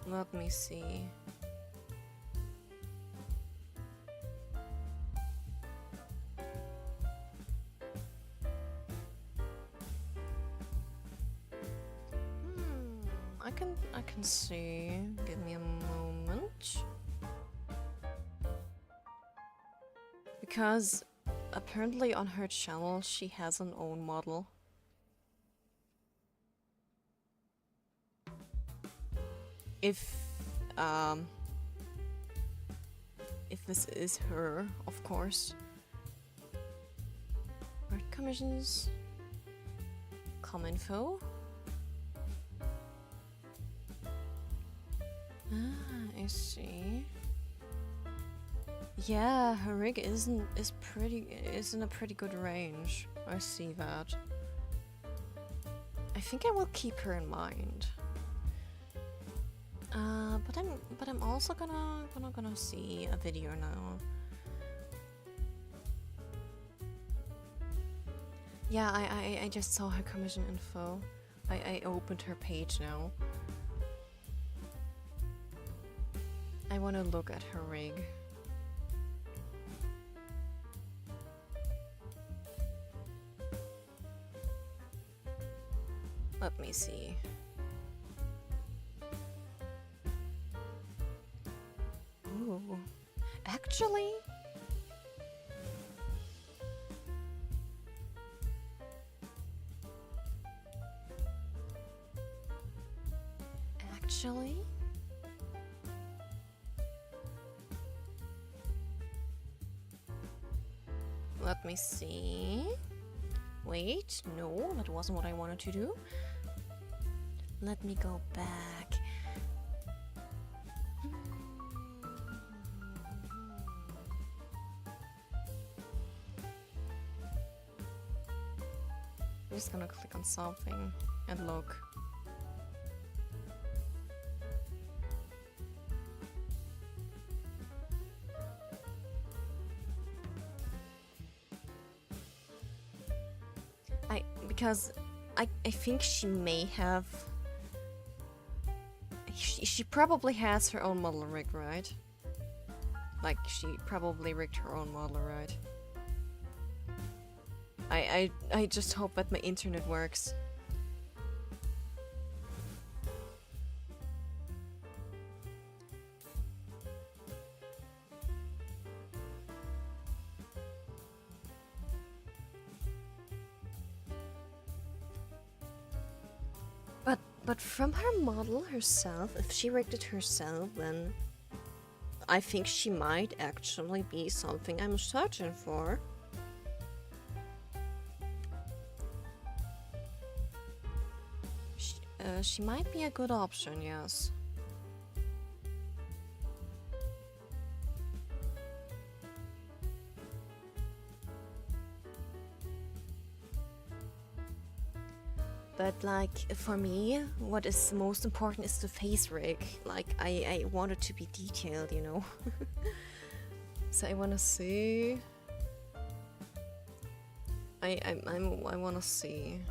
Let me see. I can see. Give me a moment. Because apparently on her channel she has an own model. If this is her, of course. Art commissions. info. Ah, I see. Yeah, her rig is in a pretty good range. I see that. I think I will keep her in mind. But I'm also gonna see a video now. Yeah, I just saw her commission info. I opened her page now. I wanna look at her rig. Let me see. Ooh, actually? Actually? Let me see. Wait, no, that wasn't what I wanted to do. Let me go back. I'm just gonna click on something and look. Because I think she may have... She probably has her own model rig, right? Like, she probably rigged her own model, right? I just hope that my internet works. But from her model herself, if she rigged it herself, then I think she might actually be something I'm searching for. She might be a good option, yes. But like, for me, what is most important is the face rig. Like, I want it to be detailed, you know. So I wanna see. I wanna see.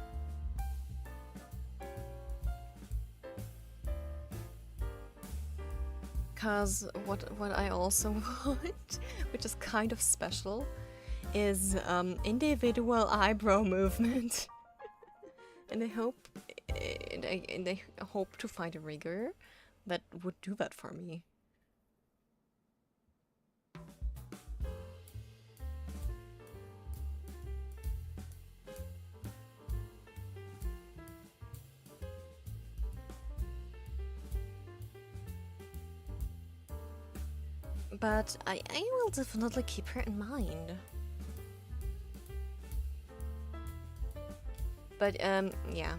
Cause what I also want, which is kind of special, is individual eyebrow movement. And I hope to find a rigger that would do that for me. But I will definitely keep her in mind. But, yeah.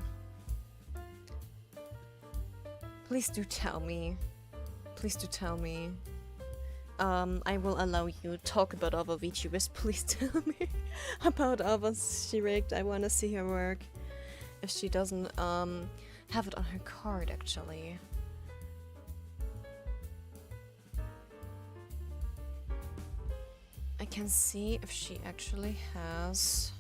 Please do tell me. Please do tell me. I will allow you to talk about other VTubers. Please tell me about others she rigged. I wanna see her work. If she doesn't, have it on her card, actually. I can see if she actually has...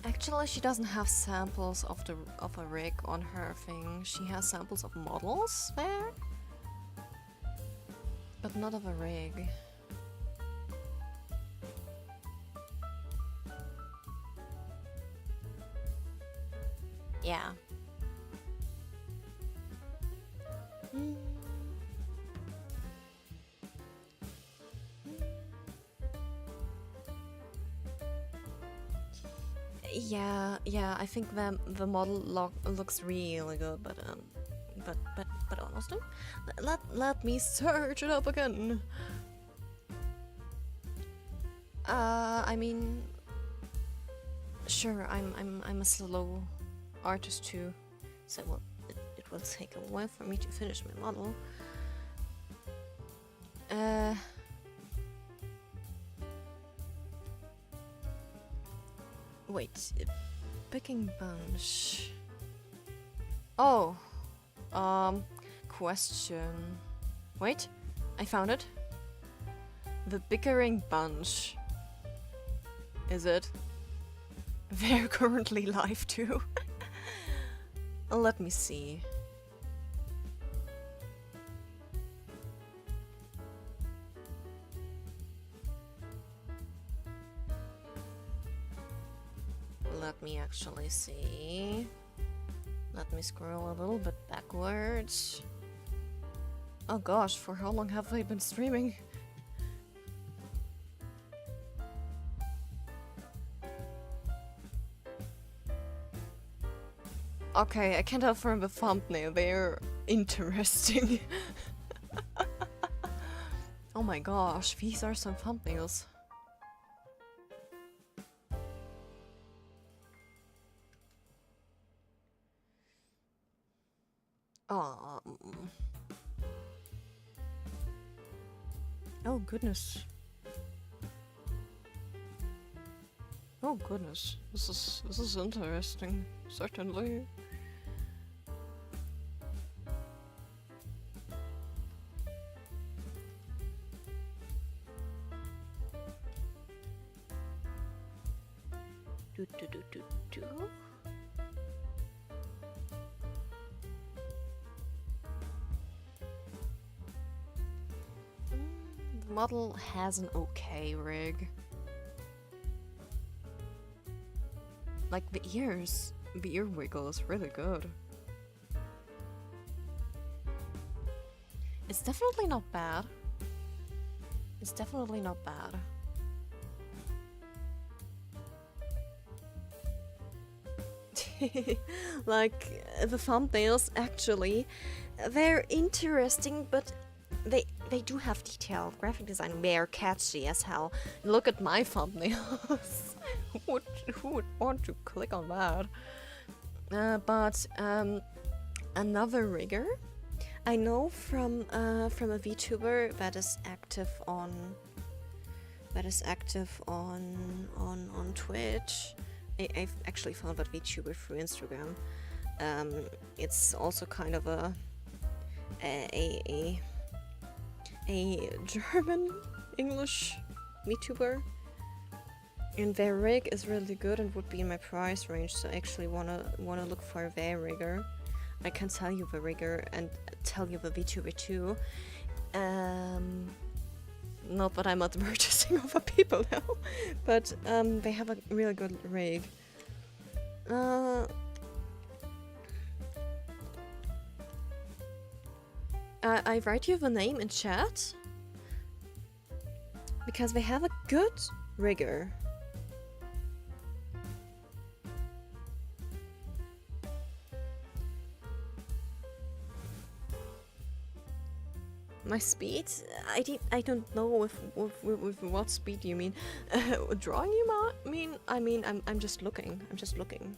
Actually, she doesn't have samples of a rig on her thing. She has samples of models there. But not of a rig. Yeah. Yeah, I think the model looks really good, but honestly, let me search it up again. I mean, sure, I'm a slow artist too, so it will take a while for me to finish my model. Wait, picking bunch. Oh, question. Wait, I found it. The bickering bunch. Is it? They're currently live too. Let me see. Let me actually see. Let me scroll a little bit backwards. Oh gosh, for how long have they been streaming? Okay, I can tell from the thumbnail, they're interesting. Oh my gosh, these are some thumbnails. Oh goodness. Oh goodness, this is interesting, certainly. The model has an okay rig. Like the ear wiggle is really good. It's definitely not bad. It's definitely not bad. Like the thumbnails, actually, they're interesting, but they do have detail. Graphic design, they're catchy as hell. Look at my thumbnails. Who would want to click on that? But another rigger I know from a VTuber that is active on Twitch. I've actually found that VTuber through Instagram. It's also kind of a German English VTuber, and their rig is really good and would be in my price range. So I actually wanna look for their rigger. I can tell you the rigger and tell you the VTuber too. Not that I'm advertising other people now, but they have a really good rig. I write you the name in chat because they have a good rigger. My speed? I don't know with what speed you mean. Drawing you mean? I mean I'm just looking. I'm just looking.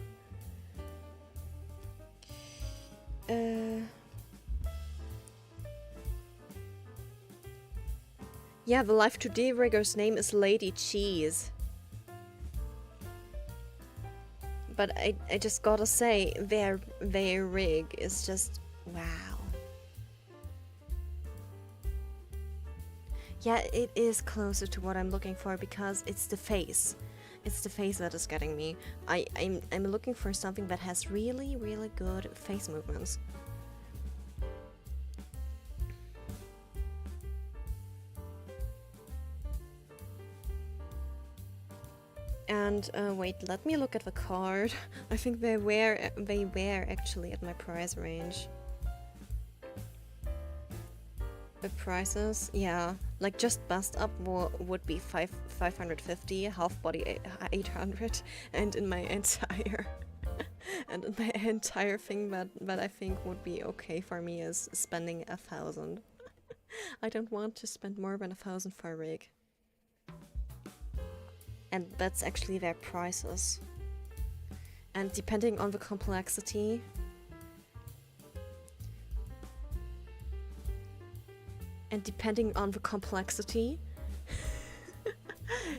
Yeah, the LiveCatUwU rigger's name is Lady Cheese. But I just gotta say, their rig is just wow. Yeah, it is closer to what I'm looking for because it's the face. It's the face that is getting me. I'm looking for something that has really, really good face movements. And wait, let me look at the card. I think they were actually at my price range. The prices, yeah, like just bust up would be 550, half body 800, and in my entire thing that I think would be okay for me is spending 1,000. I don't want to spend more than 1,000 for a rig. And that's actually their prices. And depending on the complexity,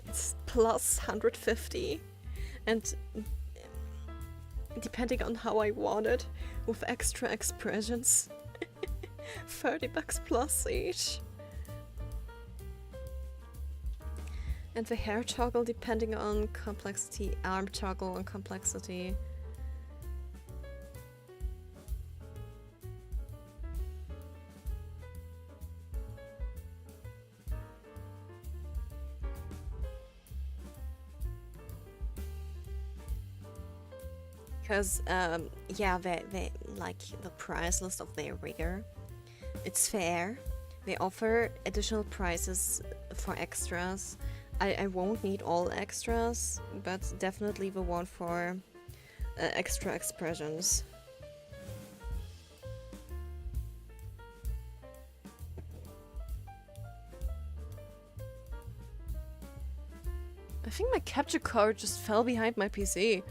it's plus 150. And depending on how I want it, with extra expressions, 30 bucks plus each. And the hair toggle depending on complexity, arm toggle on complexity. Because, yeah, they like the price list of their rigger. It's fair. They offer additional prices for extras. I won't need all extras, but definitely the one for extra expressions. I think my capture card just fell behind my PC.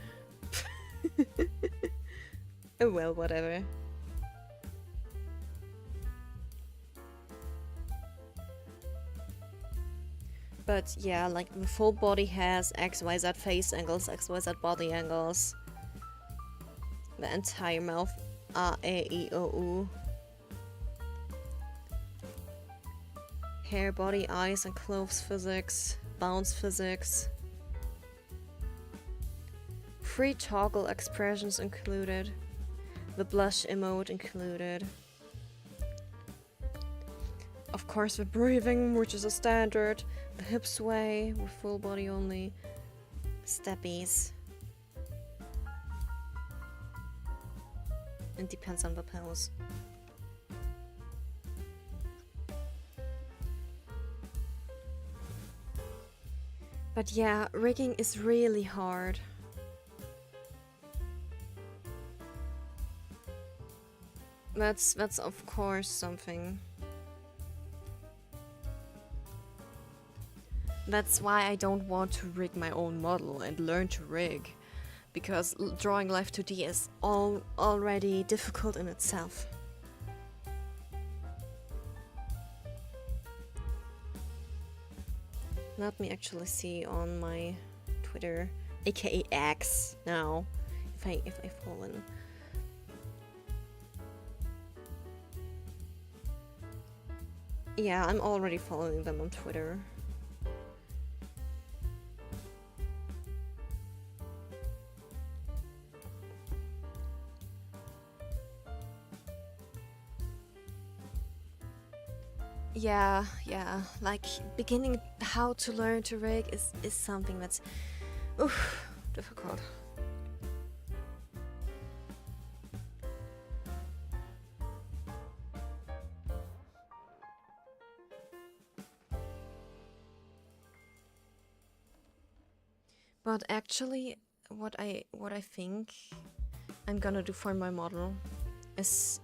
Oh well, whatever. But yeah, like the full body has XYZ face angles, XYZ body angles. The entire mouth, A-E-O-U. Hair, body, eyes, and clothes physics, bounce physics. Free toggle expressions included. The blush emote included. Of course, the breathing, which is a standard. The hip sway with full body only. Steppies. It depends on the pose. But yeah, rigging is really hard. That's of course something. That's why I don't want to rig my own model and learn to rig, because drawing Live 2D is already difficult in itself. Let me actually see on my Twitter, aka X now, if I fall in. Yeah, I'm already following them on Twitter. Yeah, like beginning how to learn to rig is something that's difficult. But actually what I think I'm gonna do for my model is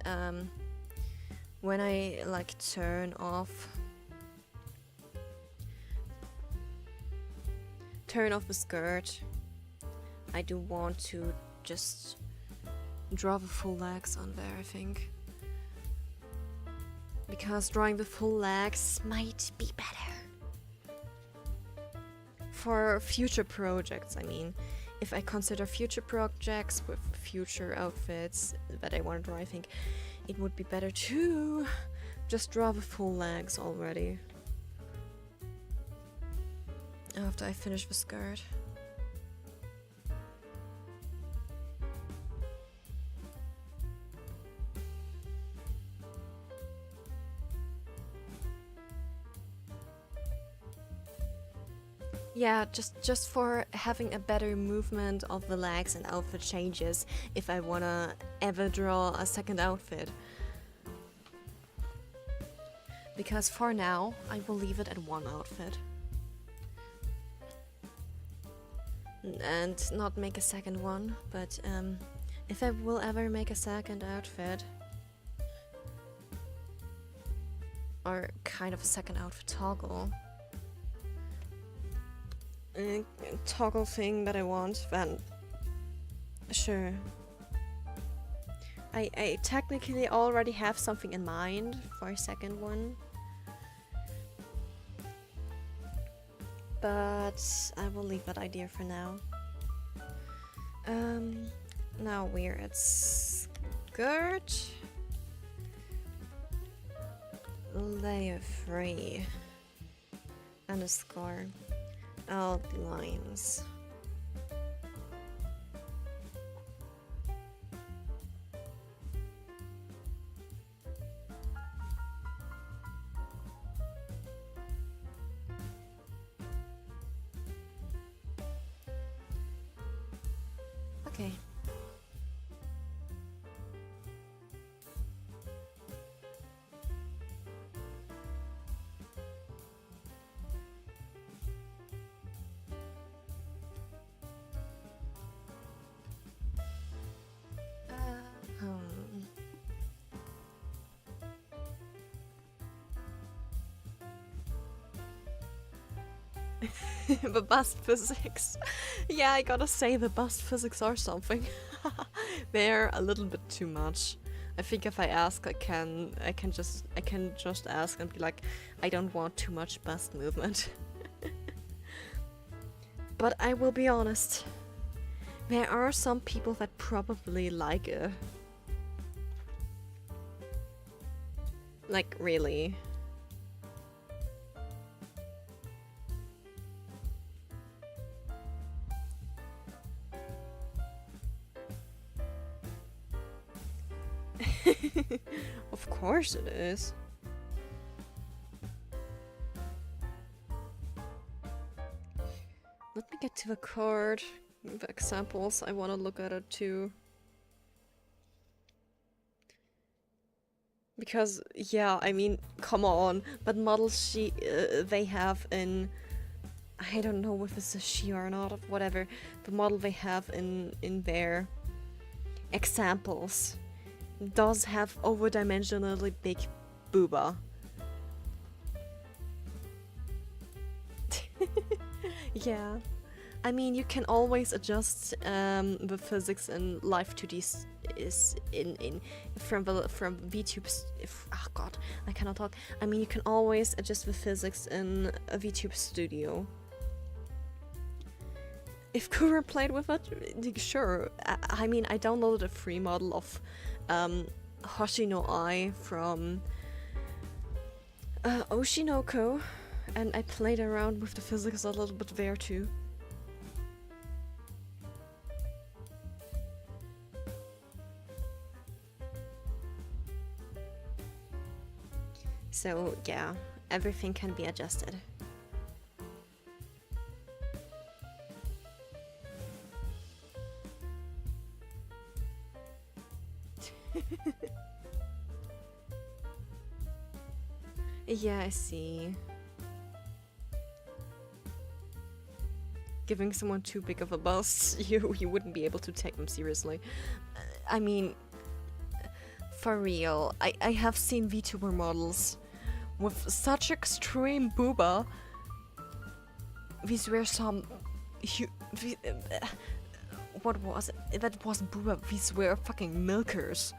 when I like turn off the skirt, I do want to just draw the full legs on there, I think. Because drawing the full legs might be better. For future projects, I mean. If I consider future projects with future outfits that I want to draw, I think it would be better to just draw the full legs already. After I finish the skirt. Yeah, just for having a better movement of the legs and outfit changes if I wanna ever draw a second outfit. Because for now, I will leave it at one outfit. And not make a second one, but if I will ever make a second outfit, or kind of a second outfit toggle, toggle thing that I want, then sure. I technically already have something in mind for a second one, but I will leave that idea for now. Now we're at skirt, layer 3, underscore, outlines. Okay. The bust physics. Yeah, I gotta say the bust physics are something. They're a little bit too much. I think if I ask, I can just ask and be like, I don't want too much bust movement. But I will be honest, there are some people that probably like it. Like, really. Of course it is. Let me get to the card, the examples. I want to look at it too. Because, yeah, I mean, come on, but models they have in, I don't know if it's a she or not, whatever, the model they have in their examples does have overdimensionally big booba. Yeah. I mean, you can always adjust the physics in Live2D from VTuber. Oh god, I cannot talk. I mean, you can always adjust the physics in a VTuber Studio. If Kura played with it, sure. I mean, I downloaded a free model of Hoshino Ai from Oshinoko, and I played around with the physics a little bit there too. So yeah, everything can be adjusted. Yeah, I see. Giving someone too big of a bust, you wouldn't be able to take them seriously. I mean, for real, I have seen VTuber models with such extreme booba. These were some... what was it? That was booba. These were fucking milkers.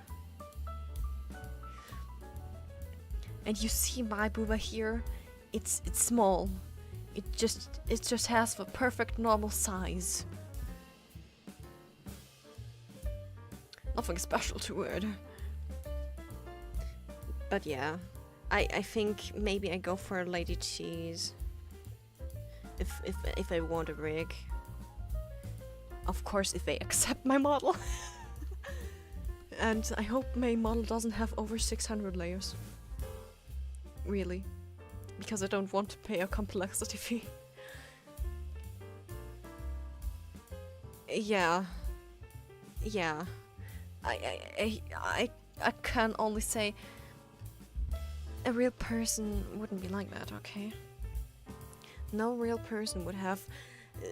And you see my booba here? It's small. It just has the perfect normal size. Nothing special to it. But yeah, I think maybe I go for a Lady Cheese. If I want a rig. Of course, if they accept my model. And I hope my model doesn't have over 600 layers. Really. Because I don't want to pay a complexity fee. Yeah. Yeah. I can only say a real person wouldn't be like that, okay? No real person would have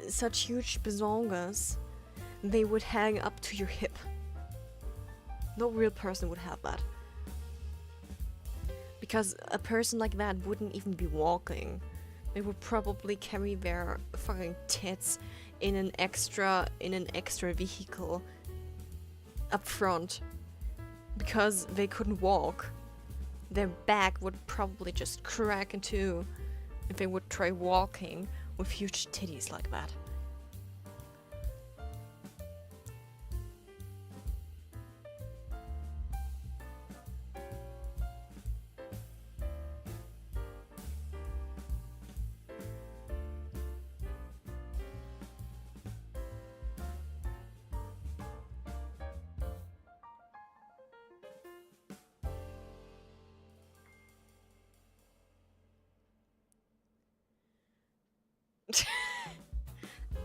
such huge bazongas. They would hang up to your hip. No real person would have that. Because a person like that wouldn't even be walking. They would probably carry their fucking tits in an extra vehicle up front. Because they couldn't walk. Their back would probably just crack in two if they would try walking with huge titties like that.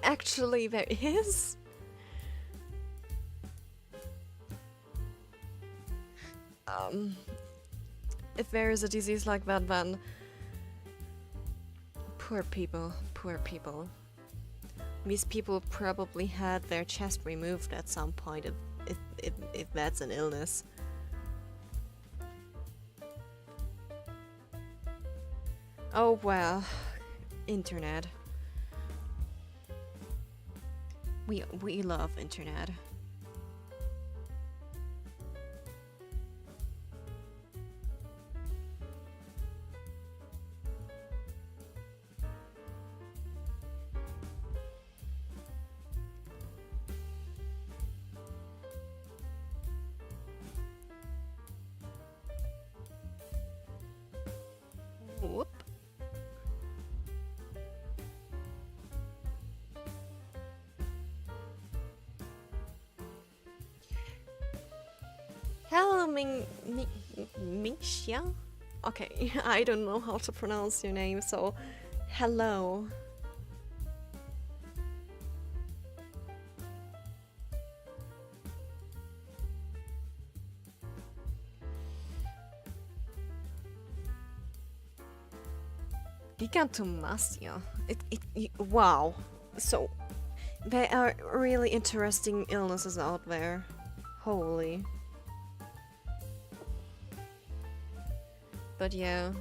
Actually, there is. If there is a disease like that, then poor people, poor people. These people probably had their chest removed at some point if that's an illness. Oh well, internet. We love internet. Whoop. Hello, Mingxia? Okay, I don't know how to pronounce your name, so hello. Gigantomastia. Wow. So, there are really interesting illnesses out there. Holy. But yeah.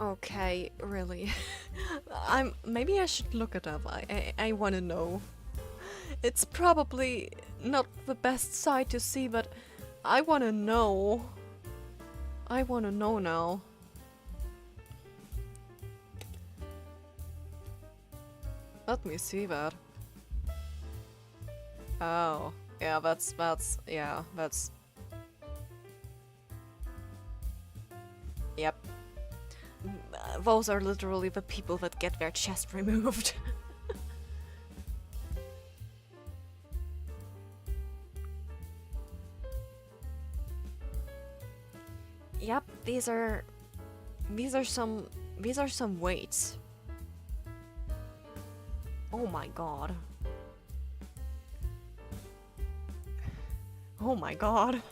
Okay, really. Maybe I should look it up. I wanna know. It's probably not the best sight to see, but I wanna know. I wanna know now. Let me see that. Oh, yeah, that's, yeah, that's... Yep. Those are literally the people that get their chest removed. Yep, these are some weights. Oh my god. Oh my god.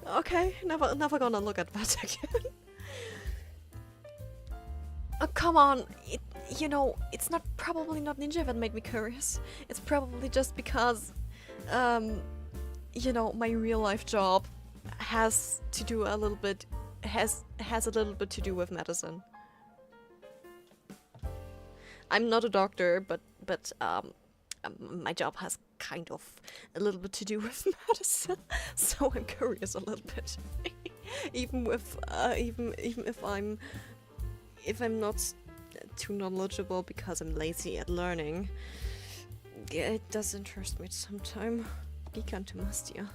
Okay, never gonna look at that again. Oh, come on, you know, it's probably not Ninja that made me curious. It's probably just because, you know, my real life job has a little bit to do with medicine. I'm not a doctor, but my job has kind of a little bit to do with medicine, so I'm curious a little bit. even if I'm not too knowledgeable because I'm lazy at learning, Yeah, it does interest me sometime. LilCatUwU.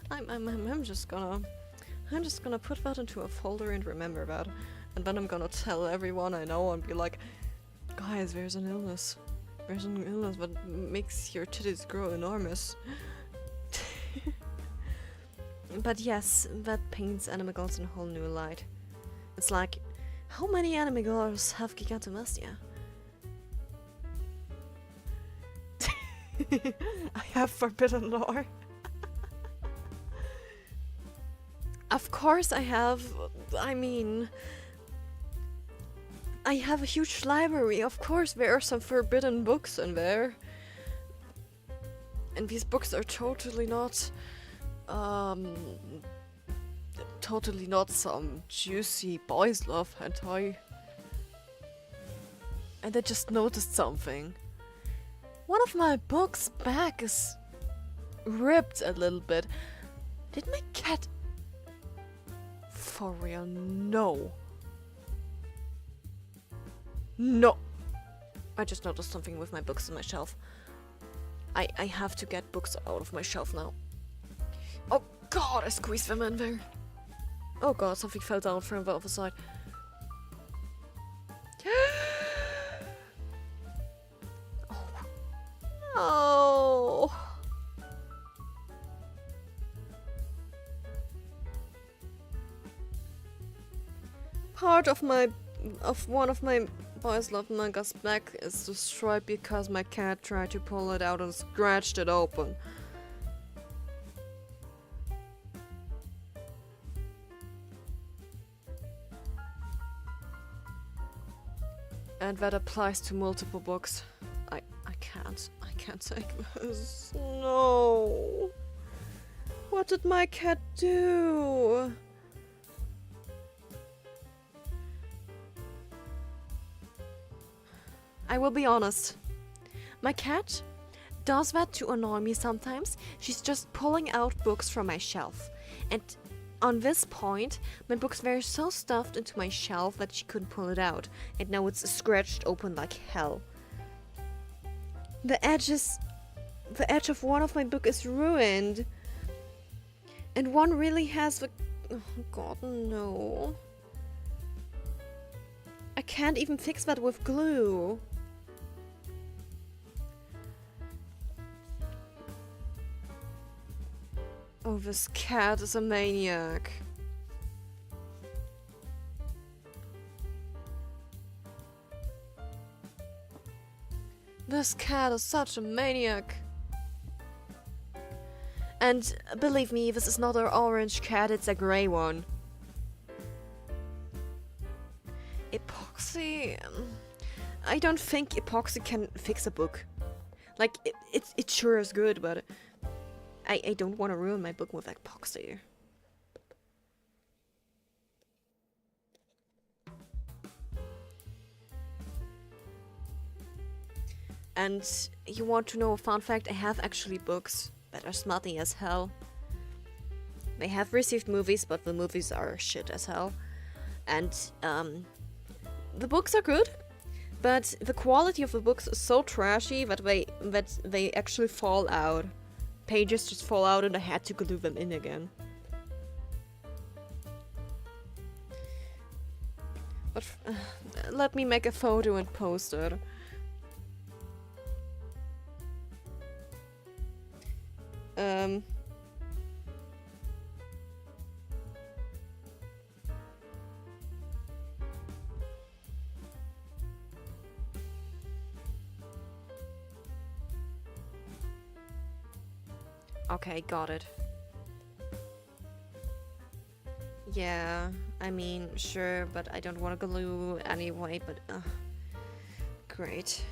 I'm just gonna put that into a folder and remember that. And then I'm gonna tell everyone I know and be like, guys, there's an illness. There's an illness that makes your titties grow enormous. But yes, that paints anime girls in a whole new light. It's like, how many anime girls have LilCatUwU? I have forbidden lore. Of course I have. I mean, I have a huge library. Of course there are some forbidden books in there. And these books are totally not some juicy boys love hentai. And I just noticed something. One of my books' back is ripped a little bit. Did my cat... For real, no. No. I just noticed something with my books on my shelf. I have to get books out of my shelf now. Oh god, I squeezed them in there. Oh god, something fell down from the other side. Oh. Part of one of my boys love manga's back is destroyed because my cat tried to pull it out and scratched it open. And that applies to multiple books. I can't take this. No. What did my cat do? I will be honest. My cat does that to annoy me sometimes. She's just pulling out books from my shelf. And on this point, my books were so stuffed into my shelf that she couldn't pull it out. And now it's scratched open like hell. The edge of one of my book is ruined. And one really has the... Oh god, no. I can't even fix that with glue. Oh, this cat is a maniac. This cat is such a maniac. And believe me, this is not an orange cat, it's a grey one. Epoxy... I don't think epoxy can fix a book. Like, it sure is good, but... I don't want to ruin my book with epoxy. And you want to know a fun fact? I have actually books that are smutty as hell. They have received movies, but the movies are shit as hell. And the books are good, but the quality of the books is so trashy that they actually fall out. Pages just fall out and I had to glue them in again. But let me make a photo and post it. Okay, got it. Yeah, I mean, sure, but I don't want to glue anyway, but great.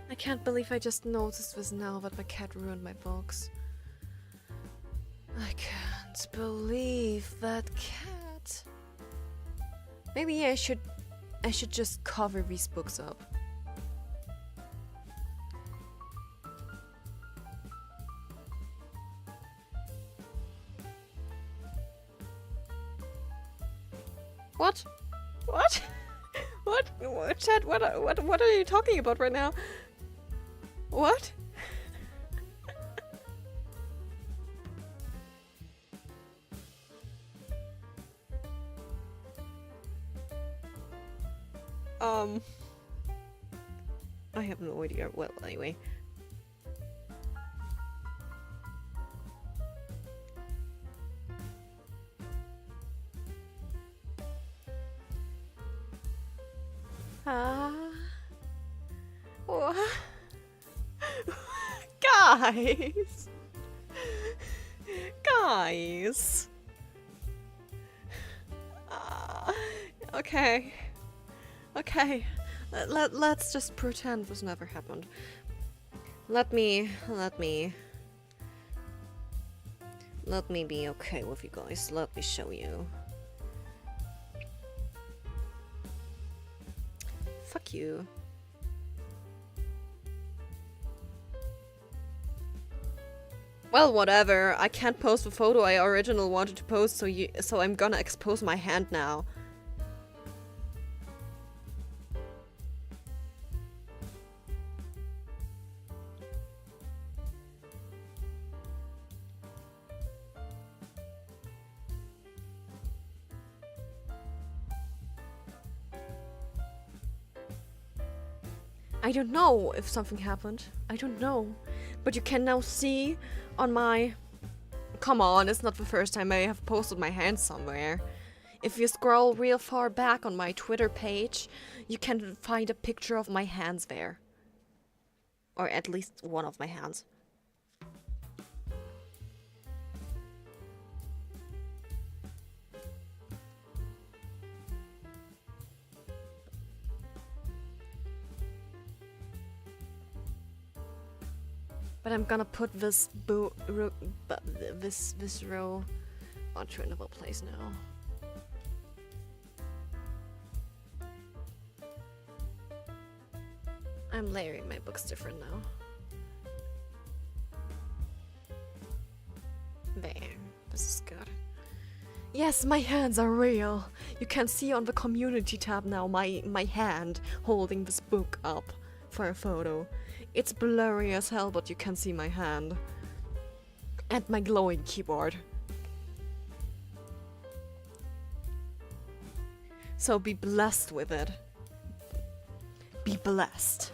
I can't believe I just noticed this now that my cat ruined my box. I can't believe that cat. Maybe I should just cover these books up. What? What? What? Chat, what are you talking about right now? What? I have no idea. Well, anyway. What? Guys! Guys! Okay. Okay. Let's just pretend this never happened. Let me be okay with you guys. Let me show you. Fuck you. Well, whatever. I can't post the photo I originally wanted to post, so I'm gonna expose my hand now. I don't know if something happened. I don't know. But you can now see on my... Come on, it's not the first time I have posted my hand somewhere. If you scroll real far back on my Twitter page, you can find a picture of my hands there. Or at least one of my hands. But I'm gonna put this row onto another place now. I'm layering my books different now. There, this is good. Yes, my hands are real. You can see on the community tab now my hand holding this book up for a photo. It's blurry as hell, but you can see my hand. And my glowing keyboard. So be blessed with it. Be blessed.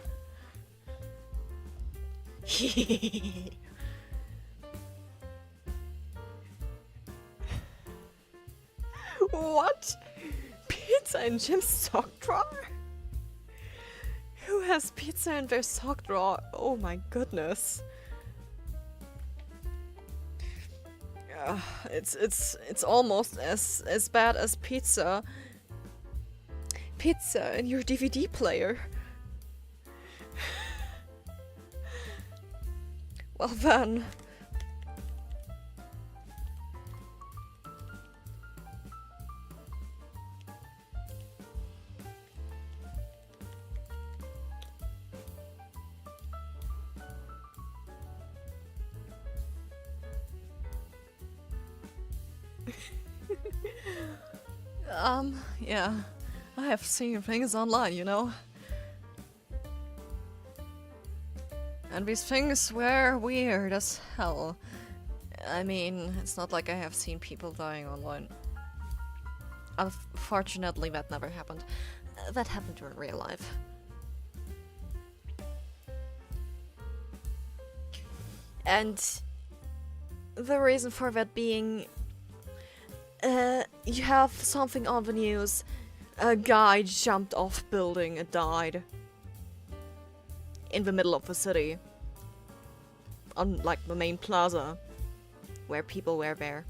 What? Pizza in Jim's sock drawer? Who has pizza in their sock drawer? Oh my goodness. It's almost as bad as pizza. Pizza in your DVD player. Well then. Yeah, I have seen things online, you know. And these things were weird as hell. I mean, it's not like I have seen people dying online. Unfortunately, that never happened. That happened in real life. And the reason for that being... you have something on the news. A guy jumped off building and died. In the middle of the city. On, like, the main plaza. Where people were there.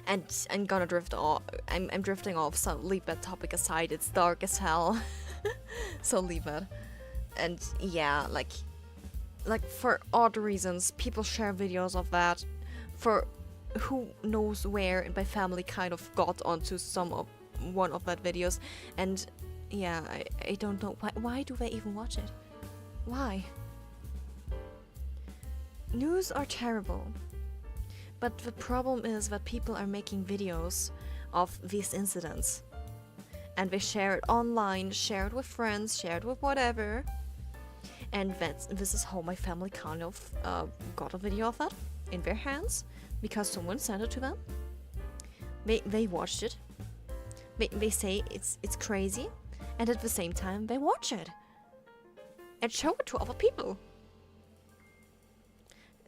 And I'm gonna drift off. I'm drifting off, so leave that topic aside. It's dark as hell. So leave it. And yeah, like for odd reasons, people share videos of that. For who knows where, and my family kind of got onto one of that videos, and yeah, I don't know why do they even watch it? Why? News are terrible, but the problem is that people are making videos of these incidents. And they share it online, share it with friends, share it with whatever. And this is how my family kind of got a video of that in their hands, because someone sent it to them. They watched it. They say it's crazy, and at the same time they watch it and show it to other people.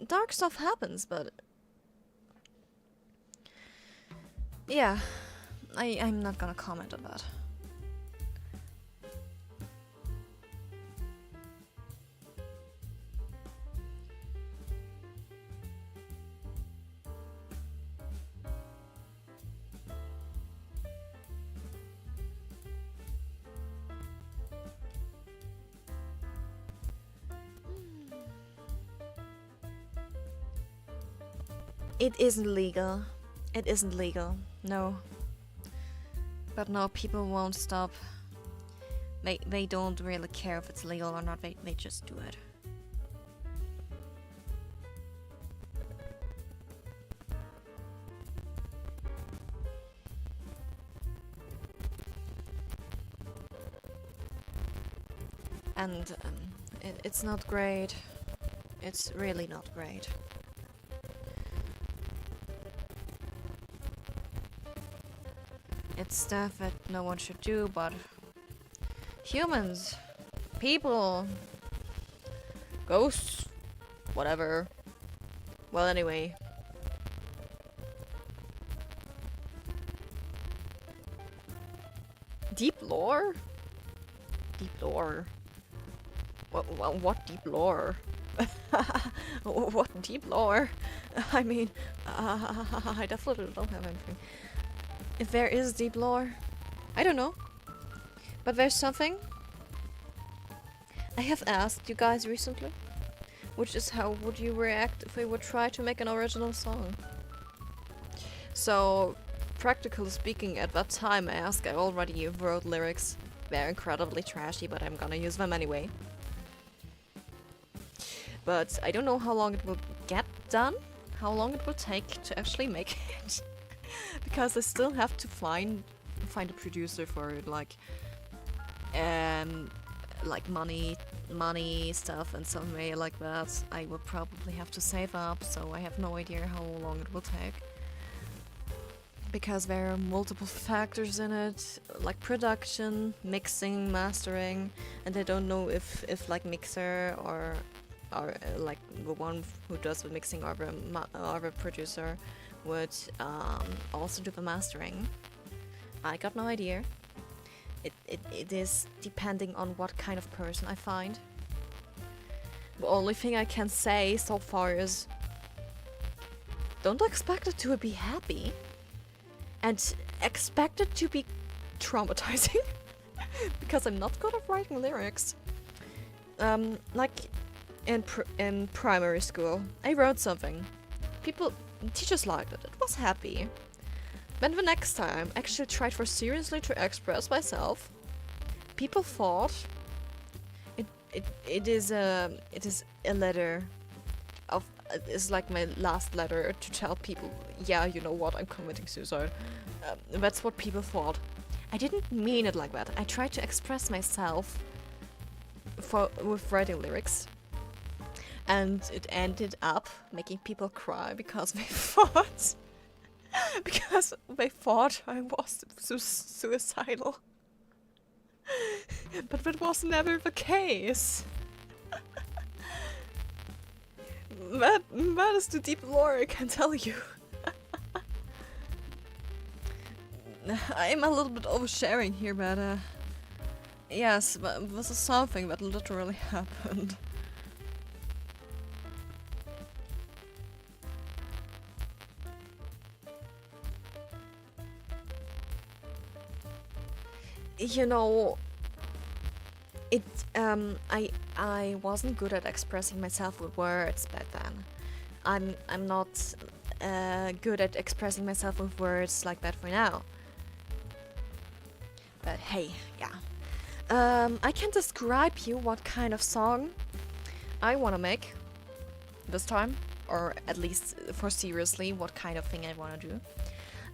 Dark stuff happens, but yeah, I'm not gonna comment on that. It isn't legal. It isn't legal. No. But no, people won't stop. They don't really care if it's legal or not. They just do it. And it's not great. It's really not great. It's stuff that no one should do, but humans, people, ghosts, whatever. Well, anyway. Deep lore? Deep lore. What deep lore? What deep lore? I mean, I definitely don't have anything. If there is deep lore, I don't know. But there's something I have asked you guys recently, which is how would you react if we would try to make an original song? So, practically speaking, at that time I already wrote lyrics. They're incredibly trashy, but I'm gonna use them anyway. But I don't know how long it will get done, how long it will take to actually make it. Because I still have to find a producer for it, like money stuff and some way like that. I will probably have to save up, so I have no idea how long it will take. Because there are multiple factors in it, like production, mixing, mastering, and I don't know if like mixer or like the one who does the mixing or the producer would also do the mastering. I got no idea. It is depending on what kind of person I find. The only thing I can say so far is don't expect it to be happy, and expect it to be traumatizing. Because I'm not good at writing lyrics. Like in primary school, I wrote something. Teachers liked it. It was happy. Then the next time, I actually tried for seriously to express myself. People thought it is a letter of it's like my last letter to tell people, yeah, you know what, I'm committing suicide. That's what people thought. I didn't mean it like that. I tried to express myself with writing lyrics. And it ended up making people cry because they thought I was suicidal. But that was never the case. That is the deep lore, I can tell you. I'm a little bit oversharing here, but yes, but this is something that literally happened. You know, I wasn't good at expressing myself with words back then. I'm not good at expressing myself with words like that for now. But hey, yeah. I can describe you what kind of song I wanna make this time, or at least for seriously what kind of thing I wanna do.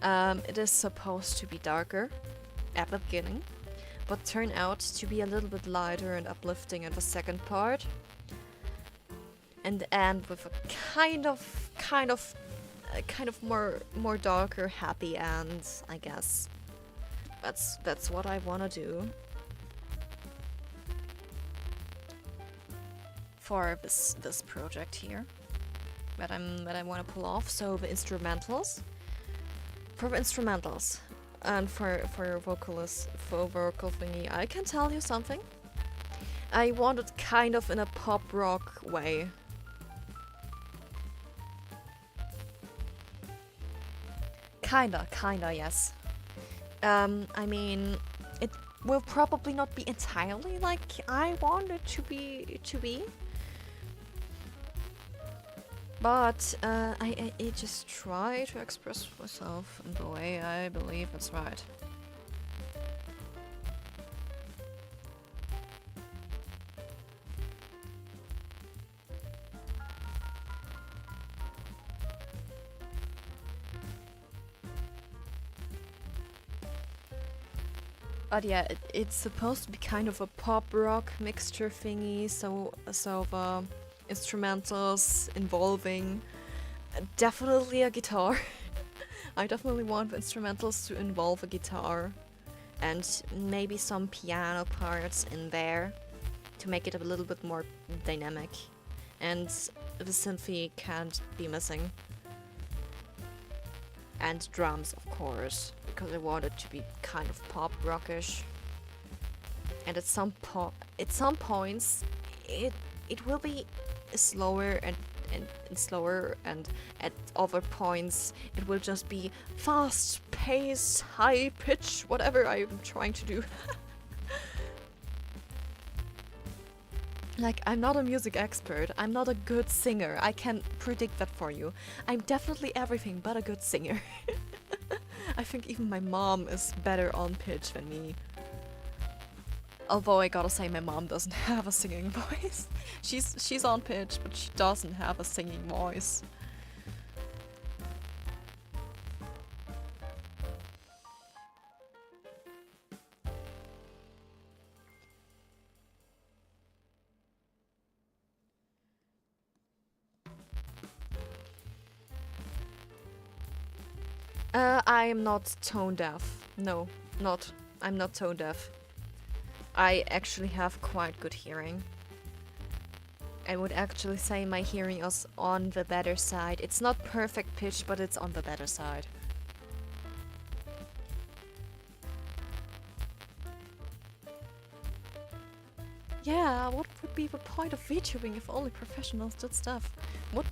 It is supposed to be darker at the beginning, but turn out to be a little bit lighter and uplifting in the second part, and end with a kind of more darker, happy end, I guess. That's what I wanna do for this project here that I wanna pull off. So the instrumentals. For the instrumentals and for vocal thingy, I can tell you something. I want it kind of in a pop rock way. Kinda, yes. I mean, it will probably not be entirely like I want it to be. But I just try to express myself in the way I believe it's right. But yeah, it's supposed to be kind of a pop rock mixture thingy, so the instrumentals involving definitely a guitar. I definitely want the instrumentals to involve a guitar and maybe some piano parts in there to make it a little bit more dynamic, and the synthy can't be missing. And drums, of course, because I want it to be kind of pop rockish. And at some points, it will be slower and slower, and at other points it will just be fast pace, high pitch, whatever I'm trying to do. Like, I'm not a music expert, I'm not a good singer, I can predict that for you. I'm definitely everything but a good singer. I think even my mom is better on pitch than me. Although I gotta say, my mom doesn't have a singing voice. She's on pitch, but she doesn't have a singing voice. I am not tone deaf. No, I'm not tone deaf. I actually have quite good hearing. I would actually say my hearing is on the better side. It's not perfect pitch, but it's on the better side. Yeah, what would be the point of VTubing if only professionals did stuff? What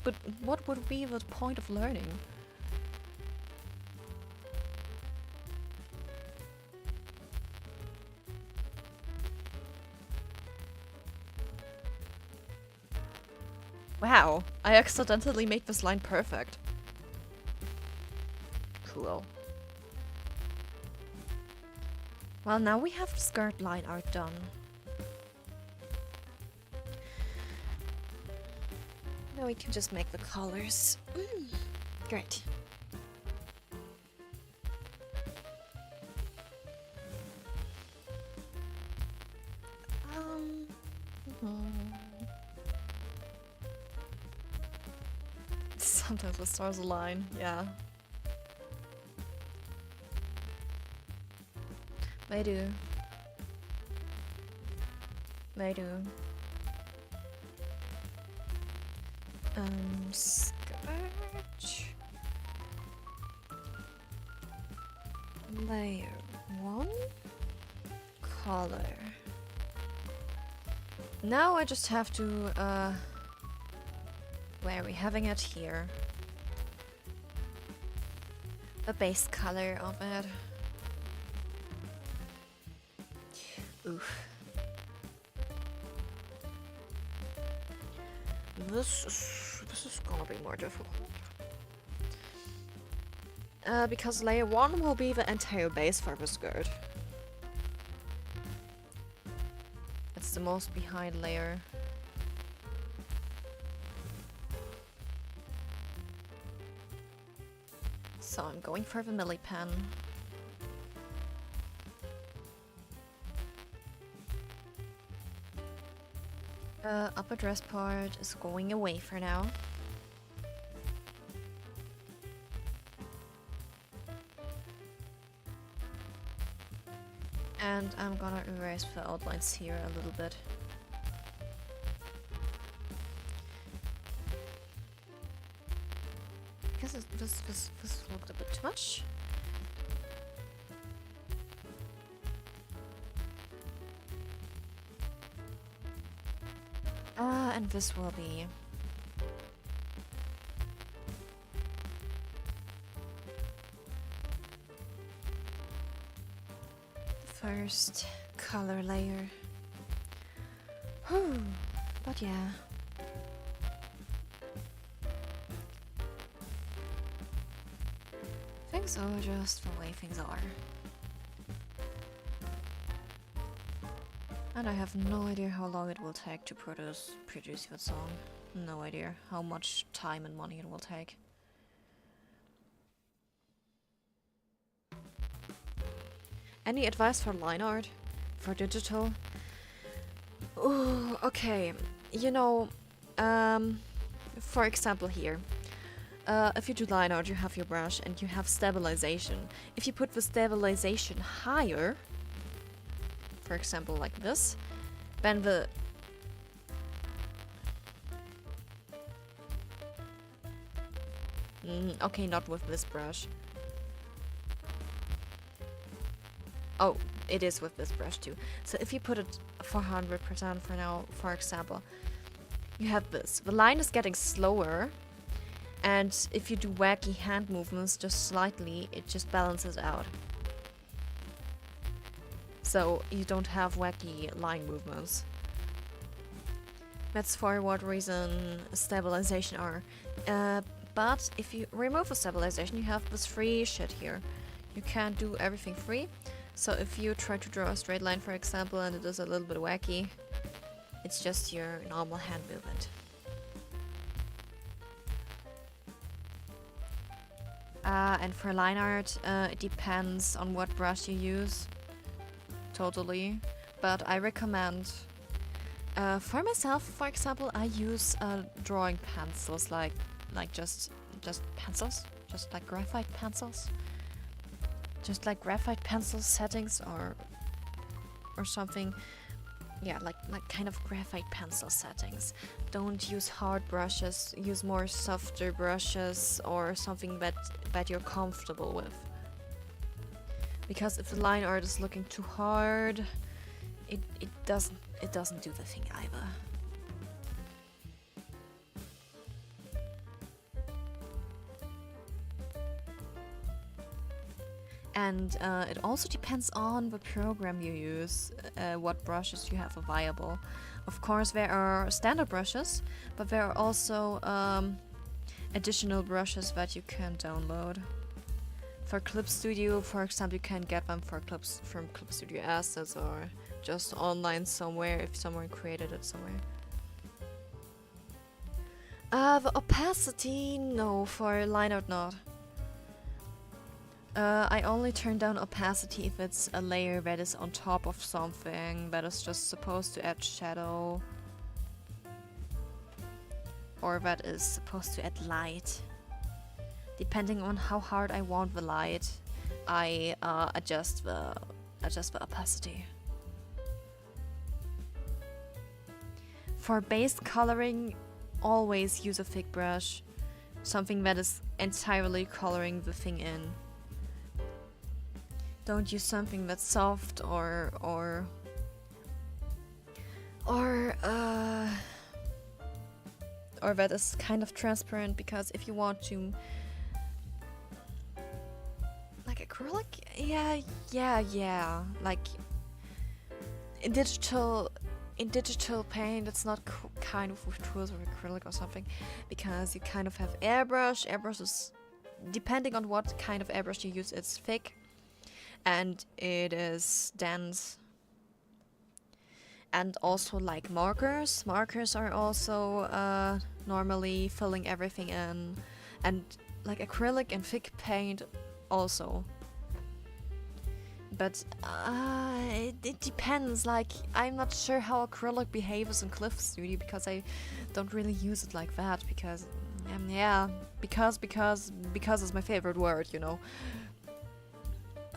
would be the point of learning? Wow, I accidentally made this line perfect. Cool. Well, now we have the skirt line art done. Now we can just make the colors. Great. Sometimes the stars align, yeah. They do. They do. Skirt. Layer 1. Color. Now I just have to, where are we having it? Here. The base color of it. Oof. This is gonna be more difficult. Because layer 1 will be the entire base for the skirt. It's the most behind layer. So I'm going for the Milli pen. Upper dress part is going away for now. And I'm gonna erase the outlines here a little bit. I guess this looked a bit too much. And this will be the first color layer. Whew. But yeah. Things are just the way things are. And I have no idea how long it will take to produce that song. No idea how much time and money it will take. Any advice for line art? For digital? Oh, okay. You know, for example here. If you do line art, you have your brush and you have stabilization. If you put the stabilization higher, for example like this, then the okay, not with this brush. Oh, it is with this brush too. So if you put it 400% for now, for example, you have this. The line is getting slower, and if you do wacky hand movements just slightly, it just balances out. So you don't have wacky line movements. That's for what reason stabilization are. But if you remove the stabilization, you have this free shit here. You can't do everything free. So if you try to draw a straight line, for example, and it is a little bit wacky, it's just your normal hand movement. And for line art, it depends on what brush you use. Totally. But I recommend, for myself, for example, I use drawing pencils, like just pencils, just like graphite pencils, just like graphite pencil settings or something. Yeah, like kind of graphite pencil settings. Don't use hard brushes. Use more softer brushes or something that you're comfortable with. Because if the line art is looking too hard, it doesn't do the thing either. And it also depends on the program you use, what brushes you have available. Of course, there are standard brushes, but there are also additional brushes that you can download. For Clip Studio, for example, you can get them from Clip Studio Assets or just online somewhere if someone created it somewhere. The opacity, no, for line art not. I only turn down opacity if it's a layer that is on top of something that is just supposed to add shadow, or that is supposed to add light. Depending on how hard I want the light, I adjust the opacity. For base coloring, always use a thick brush, something that is entirely coloring the thing in. Don't use something that's soft or that is kind of transparent, because if you want to, like acrylic, yeah, like in digital paint, it's not kind of with tools or acrylic or something, because you kind of have airbrush. Airbrush is, depending on what kind of airbrush you use, it's thick and it is dense. And also like markers. Markers are also normally filling everything in. And like acrylic and thick paint also. But it depends. Like, I'm not sure how acrylic behaves in Cliff Studio because I don't really use it like that. Because, yeah, because is my favorite word, you know.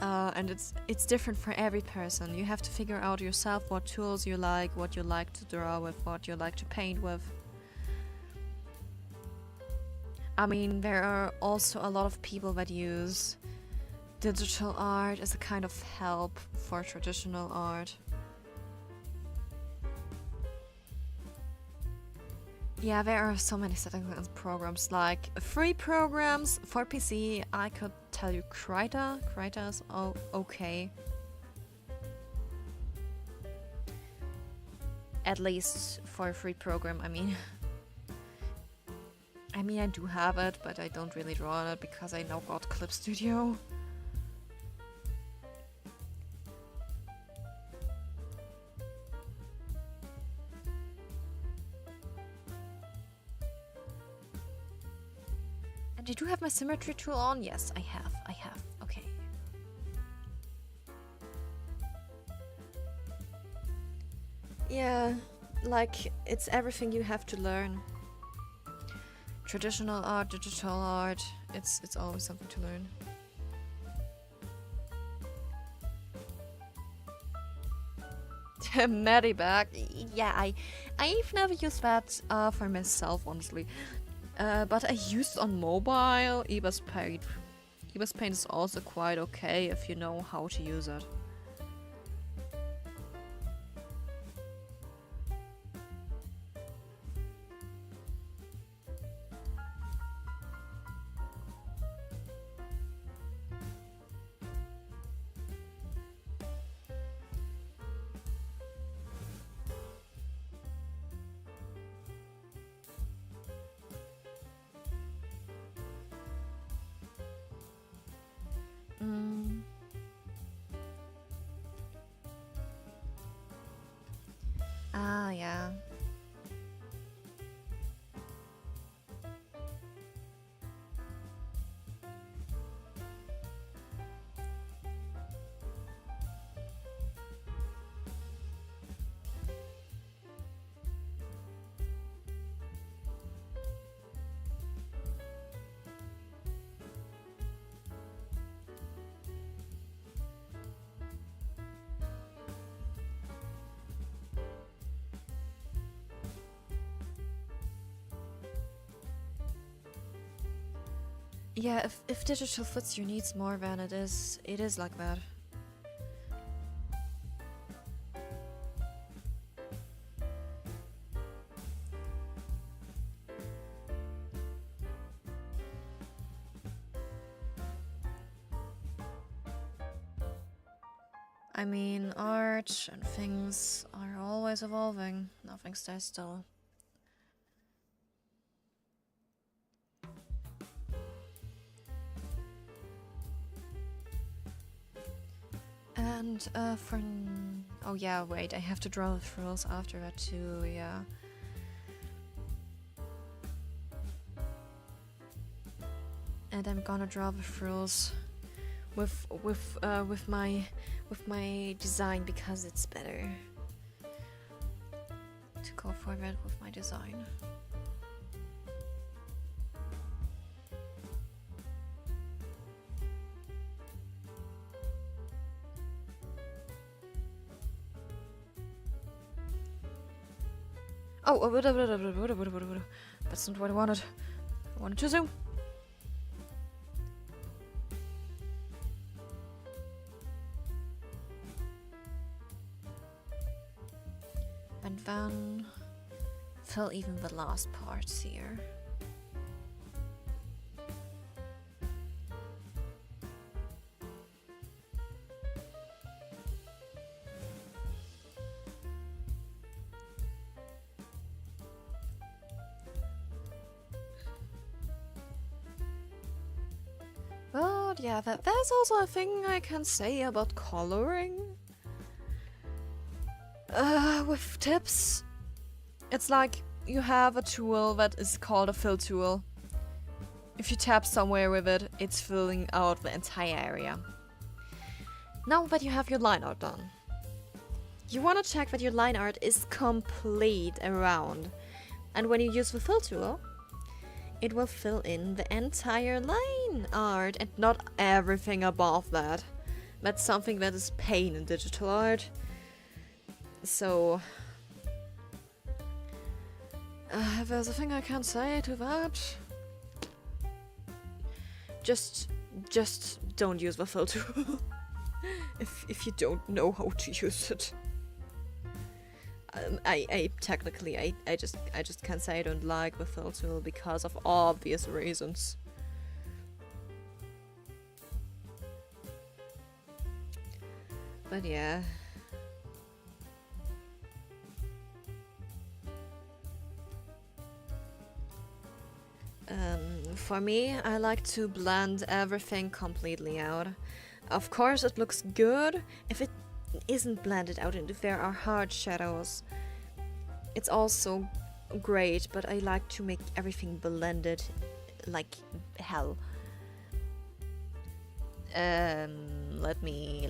And it's different for every person. You have to figure out yourself what tools you like, what you like to draw with, what you like to paint with. I mean, there are also a lot of people that use digital art as a kind of help for traditional art. Yeah, there are so many settings and programs, like free programs for PC. I could tell you Krita. Krita is okay. At least for a free program, I mean. I do have it, but I don't really draw on it because I now got Clip Studio. And you do have my symmetry tool on? Yes, I have. Okay. Yeah, like, it's everything you have to learn. Traditional art, digital art, it's always something to learn. Medibag, yeah, I've never used that for myself, honestly. But I used on mobile Eba's Paint. Eba's Paint is also quite okay if you know how to use it. Ah, yeah. Yeah, if digital fits your needs more than it is like that. I mean, art and things are always evolving. Nothing stays still. And oh yeah, wait, I have to draw the frills after that too, yeah. And I'm gonna draw the frills with my design because it's better to go forward with my design. Oh, that's not what I wanted. I wanted to zoom. And then fill even the last parts here. But yeah, there's also a thing I can say about coloring. With tips, it's like you have a tool that is called a fill tool. If you tap somewhere with it, it's filling out the entire area. Now that you have your line art done, you want to check that your line art is complete around. And when you use the fill tool, it will fill in the entire line art and not everything above that. That's something that is pain in digital art. So, if there's a thing I can say to that, just don't use the fill tool if you don't know how to use it. I technically just can't say I don't like the fill tool because of obvious reasons. But yeah. For me, I like to blend everything completely out. Of course, it looks good if it isn't blended out and if there are hard shadows. It's also great, but I like to make everything blended like hell. Let me,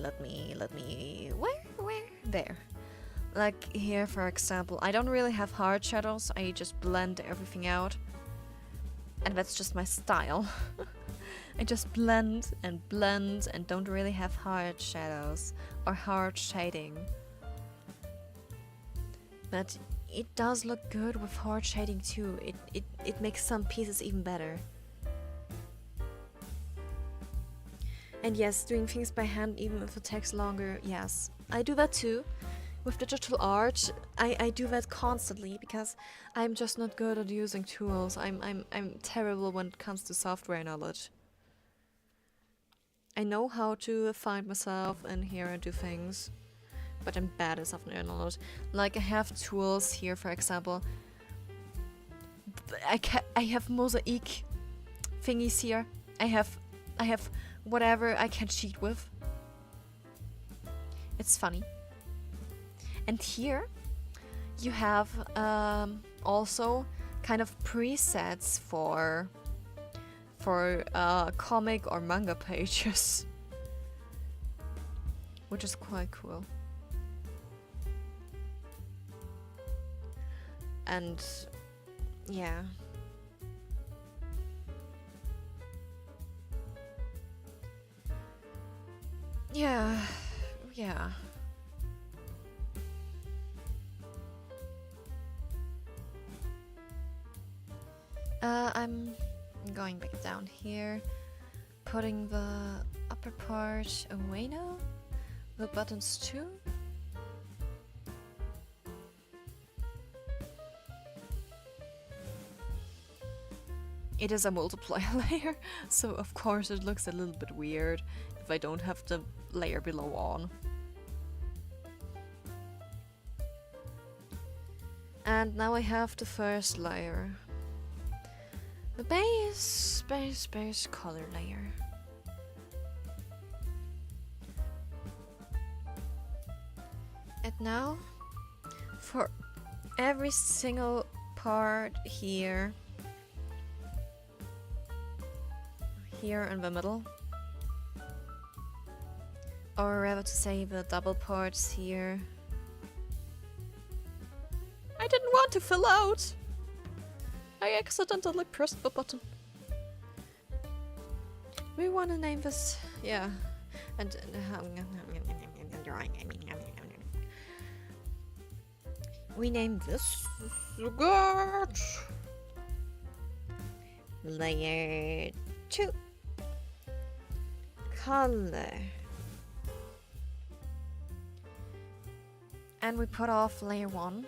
where? There. Like here, for example, I don't really have hard shadows, I just blend everything out. And that's just my style. I just blend and don't really have hard shadows or hard shading. But it does look good with hard shading too. It makes some pieces even better. And yes, doing things by hand even if it takes longer, yes. I do that too. With digital art, I do that constantly because I'm just not good at using tools. I'm terrible when it comes to software knowledge. I know how to find myself in here and do things, but I'm bad at software knowledge. Like I have tools here, for example. I have mosaic thingies here. I have whatever I can cheat with. It's funny. And here you have also kind of presets for comic or manga pages, which is quite cool. And yeah. Yeah. I'm going back down here, putting the upper part away now, the buttons too. It is a multiplier layer, so of course it looks a little bit weird if I don't have the layer below on. And now I have the first layer. The base color layer. And now, for every single part here in the middle, or rather to say the double parts here. I didn't want to fill out! I accidentally pressed the button. We want to name this, yeah, and we name this layer 2 color, and we put off layer 1.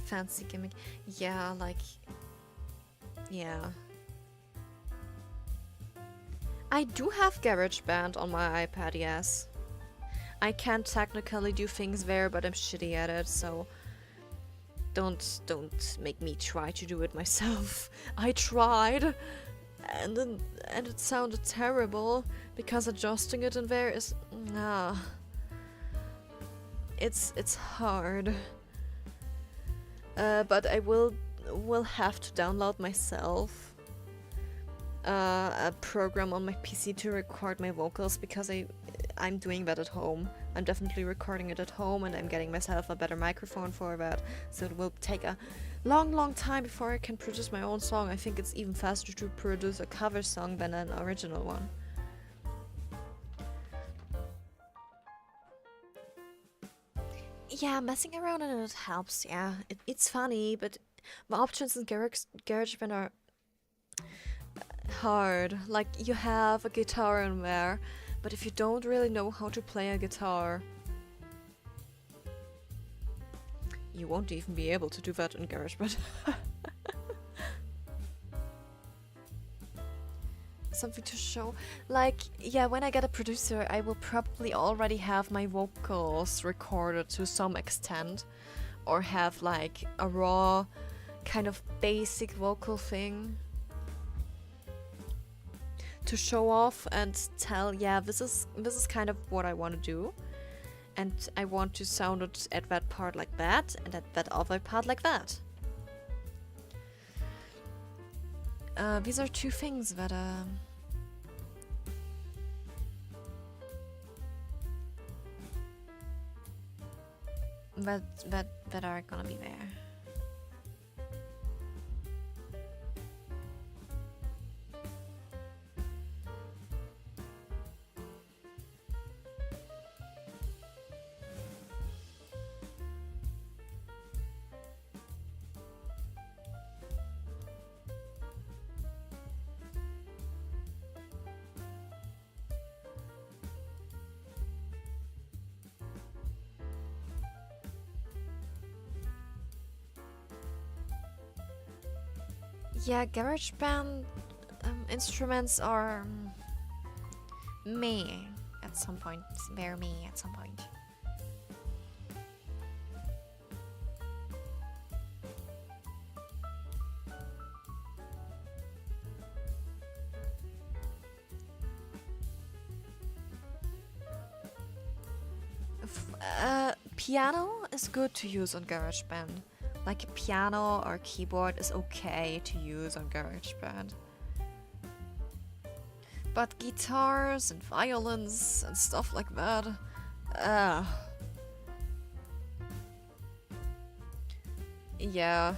Fancy gimmick. Yeah, like... yeah. I do have GarageBand on my iPad, yes. I can technically do things there, but I'm shitty at it, so... Don't make me try to do it myself. I tried! and it sounded terrible because adjusting it in there is it's hard. But I will have to download myself a program on my PC to record my vocals, because I'm doing that at home. I'm definitely recording it at home, and I'm getting myself a better microphone for that, so it will take a long time before I can produce my own song. I think it's even faster to produce a cover song than an original one. Yeah, messing around in it helps, yeah. It's funny, but the options in GarageBand are hard. Like, you have a guitar in there, but if you don't really know how to play a guitar, you won't even be able to do that in GarageBand. Something to show. Like, yeah, when I get a producer, I will probably already have my vocals recorded to some extent, or have like a raw kind of basic vocal thing to show off and tell, yeah, this is kind of what I want to do, and I want to sound it at that part like that, and at that other part like that. These are two things that that are gonna be there. Yeah, GarageBand instruments are me at some point. They're me at some point. Piano is good to use on GarageBand. Like, a piano or keyboard is okay to use on GarageBand. But guitars and violins and stuff like that, yeah.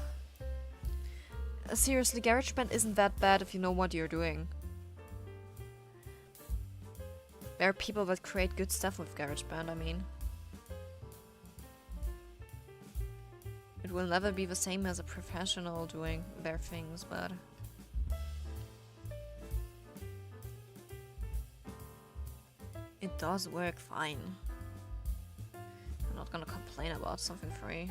Seriously, GarageBand isn't that bad if you know what you're doing. There are people that create good stuff with GarageBand, I mean. It will never be the same as a professional doing their things, but it does work fine. I'm not gonna complain about something free.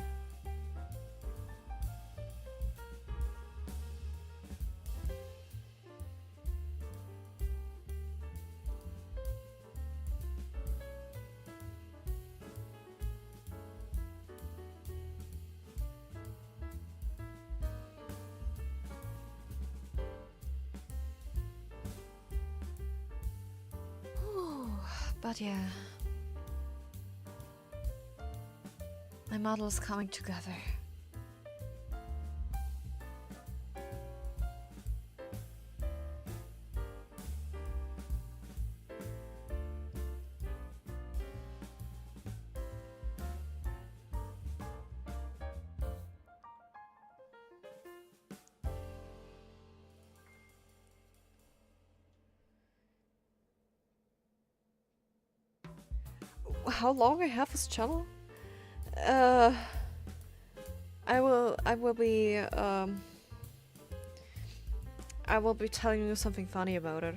But yeah, my model is coming together. How long I have this channel? I will be telling you something funny about it.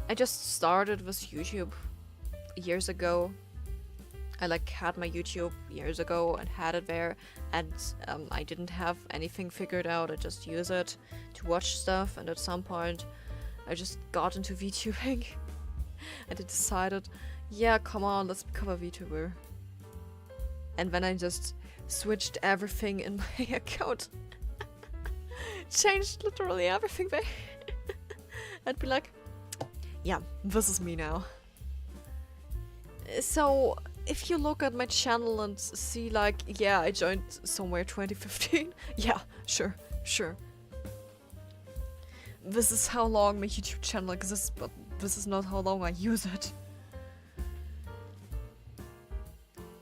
I just started with YouTube years ago. I had my YouTube years ago and had it there, and I didn't have anything figured out. I just use it to watch stuff, and at some point I just got into VTubing. And I decided, yeah, come on, let's become a VTuber. And then I just switched everything in my account changed literally everything there. I'd be like, yeah, this is me now. So, if you look at my channel and see like, yeah, I joined somewhere 2015, yeah, sure. This is how long my YouTube channel exists, but this is not how long I use it.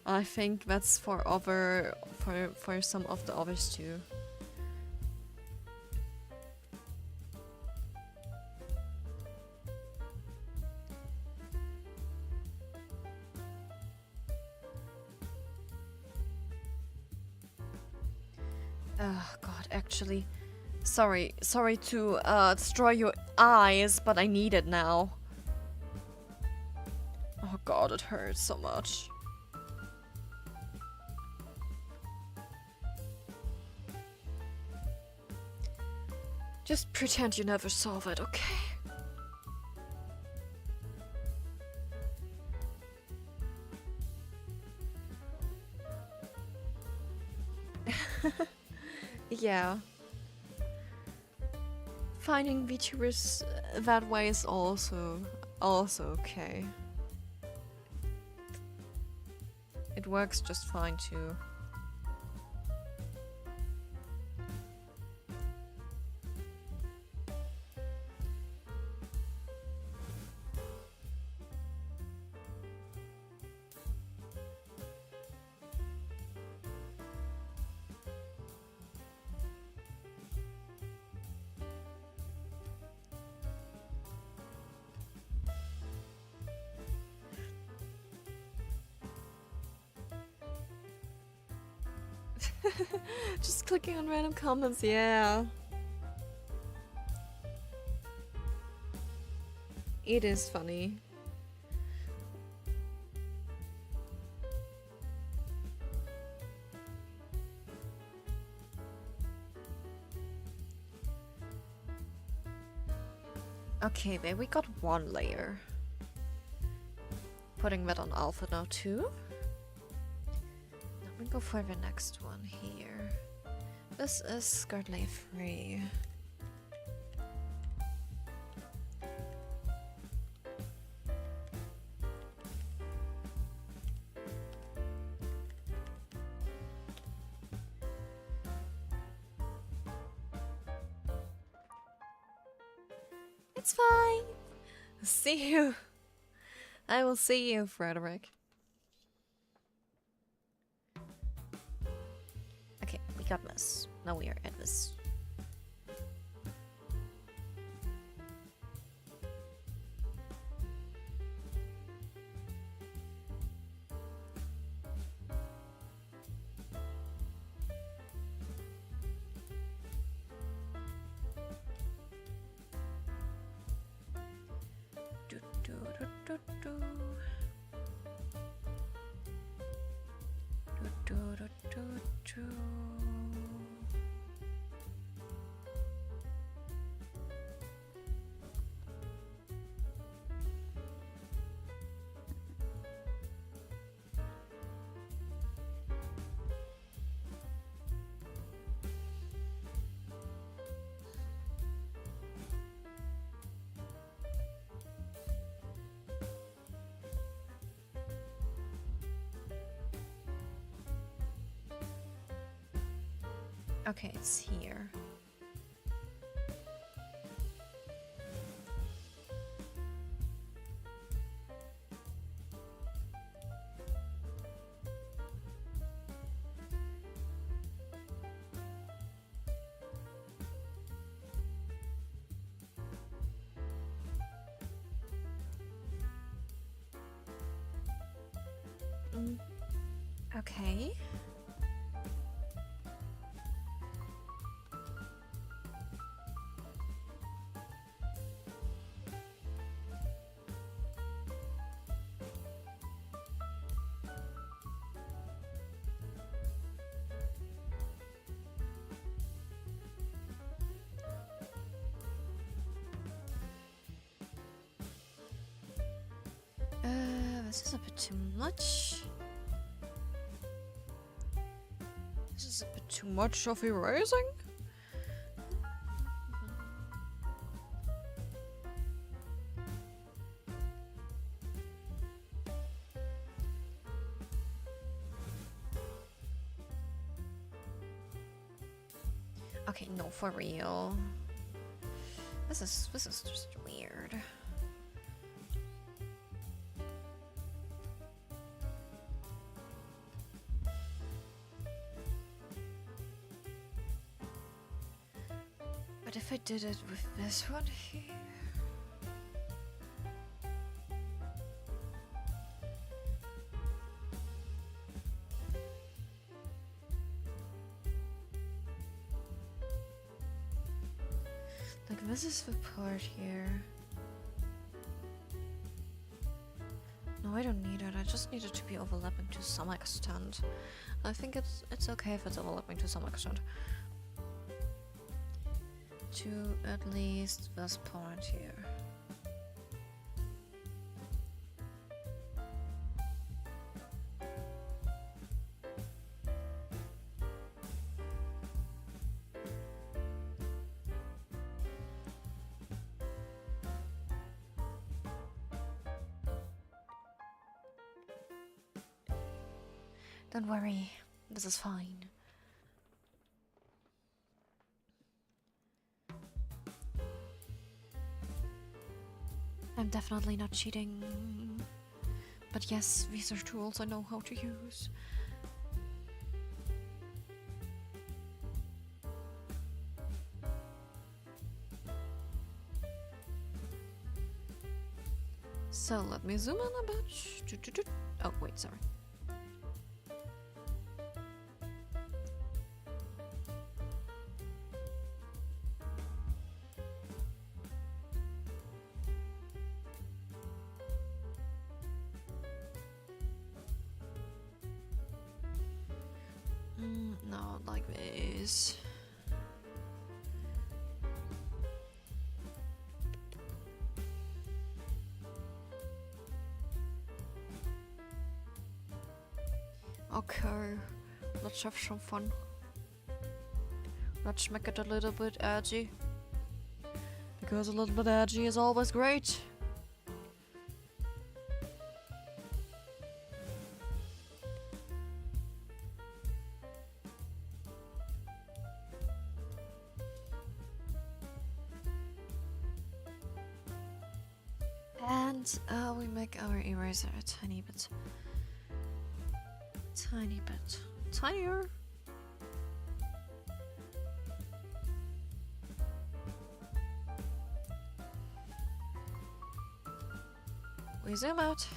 I think that's for some of the others too. Oh god, actually, sorry to destroy your eyes, but I need it now. Oh god, it hurts so much. Just pretend you never saw that, okay? Yeah. Finding VTubers that way is also okay. It works just fine too. Just clicking on random comments, yeah. It is funny. Okay, there we got one layer. Putting that on alpha now too. We go for the next one here. This is skirt layer 3. It's fine. See you. I will see you, Frederick. Got this. Now we are at this. Okay, it's here. Okay. This is a bit too much. This is a bit too much of erasing. Okay, no, for real. This is just weird. But if I did it with this one here. Like, this is the part here. No, I don't need it. I just need it to be overlapping to some extent. I think it's okay if it's overlapping to some extent. To at least this part here. Don't worry, this is fine. I'm definitely not cheating. But yes, these are tools I know how to use. So let me zoom in a bit. Oh, wait, sorry. No, like this. Okay, let's have some fun. Let's make it a little bit edgy. Because a little bit edgy is always great. And we make our eraser a tiny bit. Tiny bit. Tinier. We zoom out.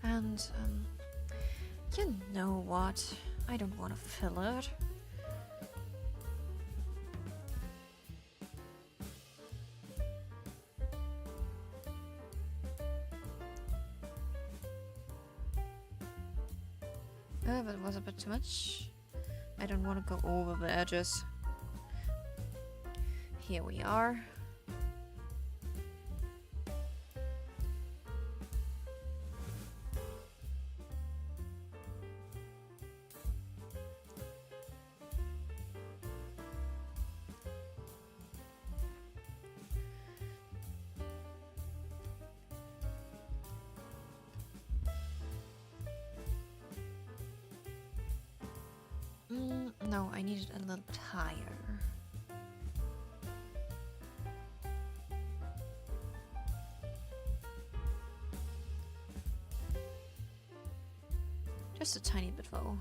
And, you know what? I don't want to fill it. That was a bit too much. I don't want to go over the edges. Here we are. No, I need it a little higher. Just a tiny bit though.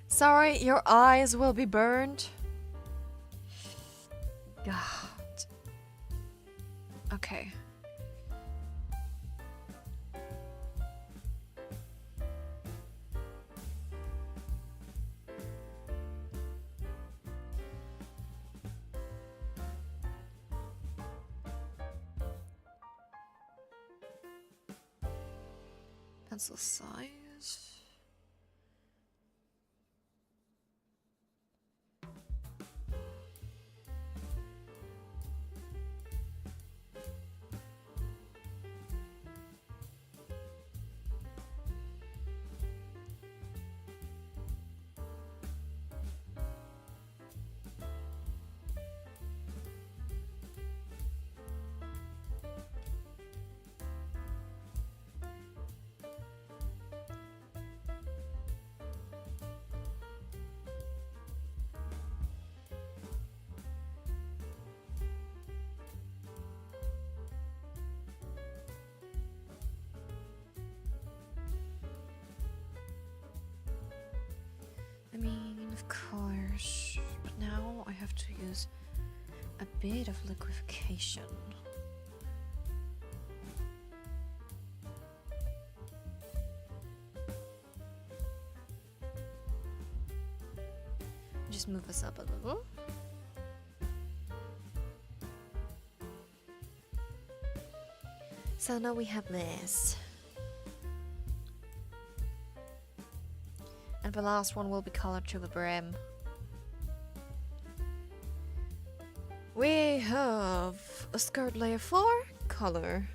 Sorry, your eyes will be burned. God. Okay. Pencil size. a bit of liquefaction. Just move this up a little. So now we have this. And the last one will be colored to the brim. We have a skirt layer 4 color.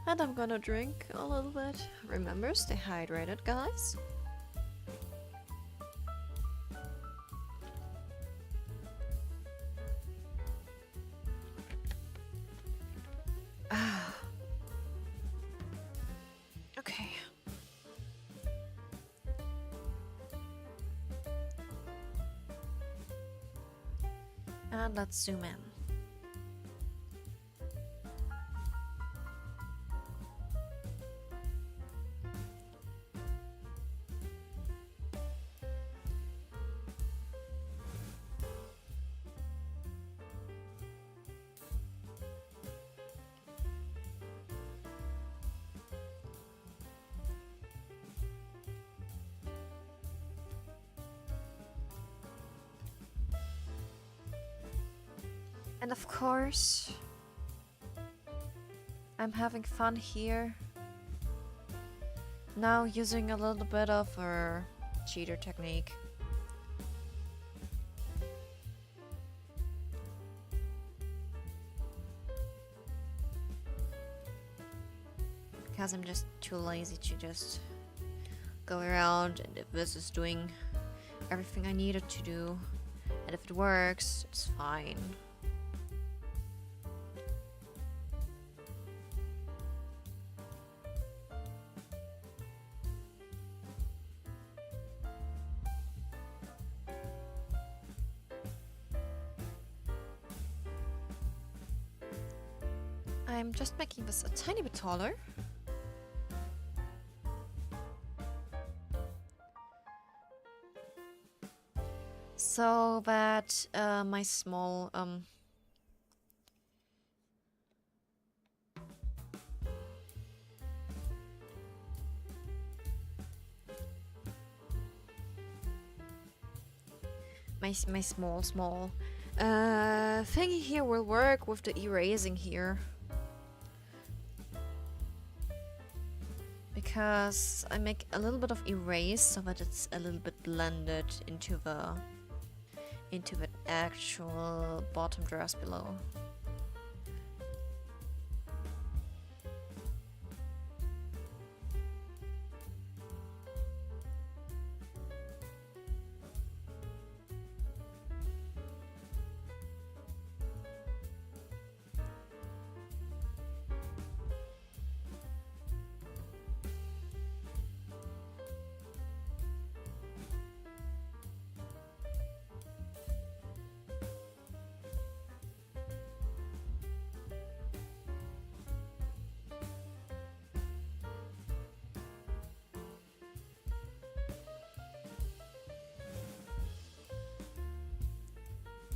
And I'm gonna drink a little bit. Remember, stay hydrated, guys. Okay. And let's zoom in. And of course, I'm having fun here. Now using a little bit of a cheater technique. Because I'm just too lazy to just go around, and if this is doing everything I needed to do, and if it works, it's fine. I'm just making this a tiny bit taller. So that my small my small thingy here will work with the erasing here. Because I make a little bit of erase so that it's a little bit blended into the actual bottom dress below.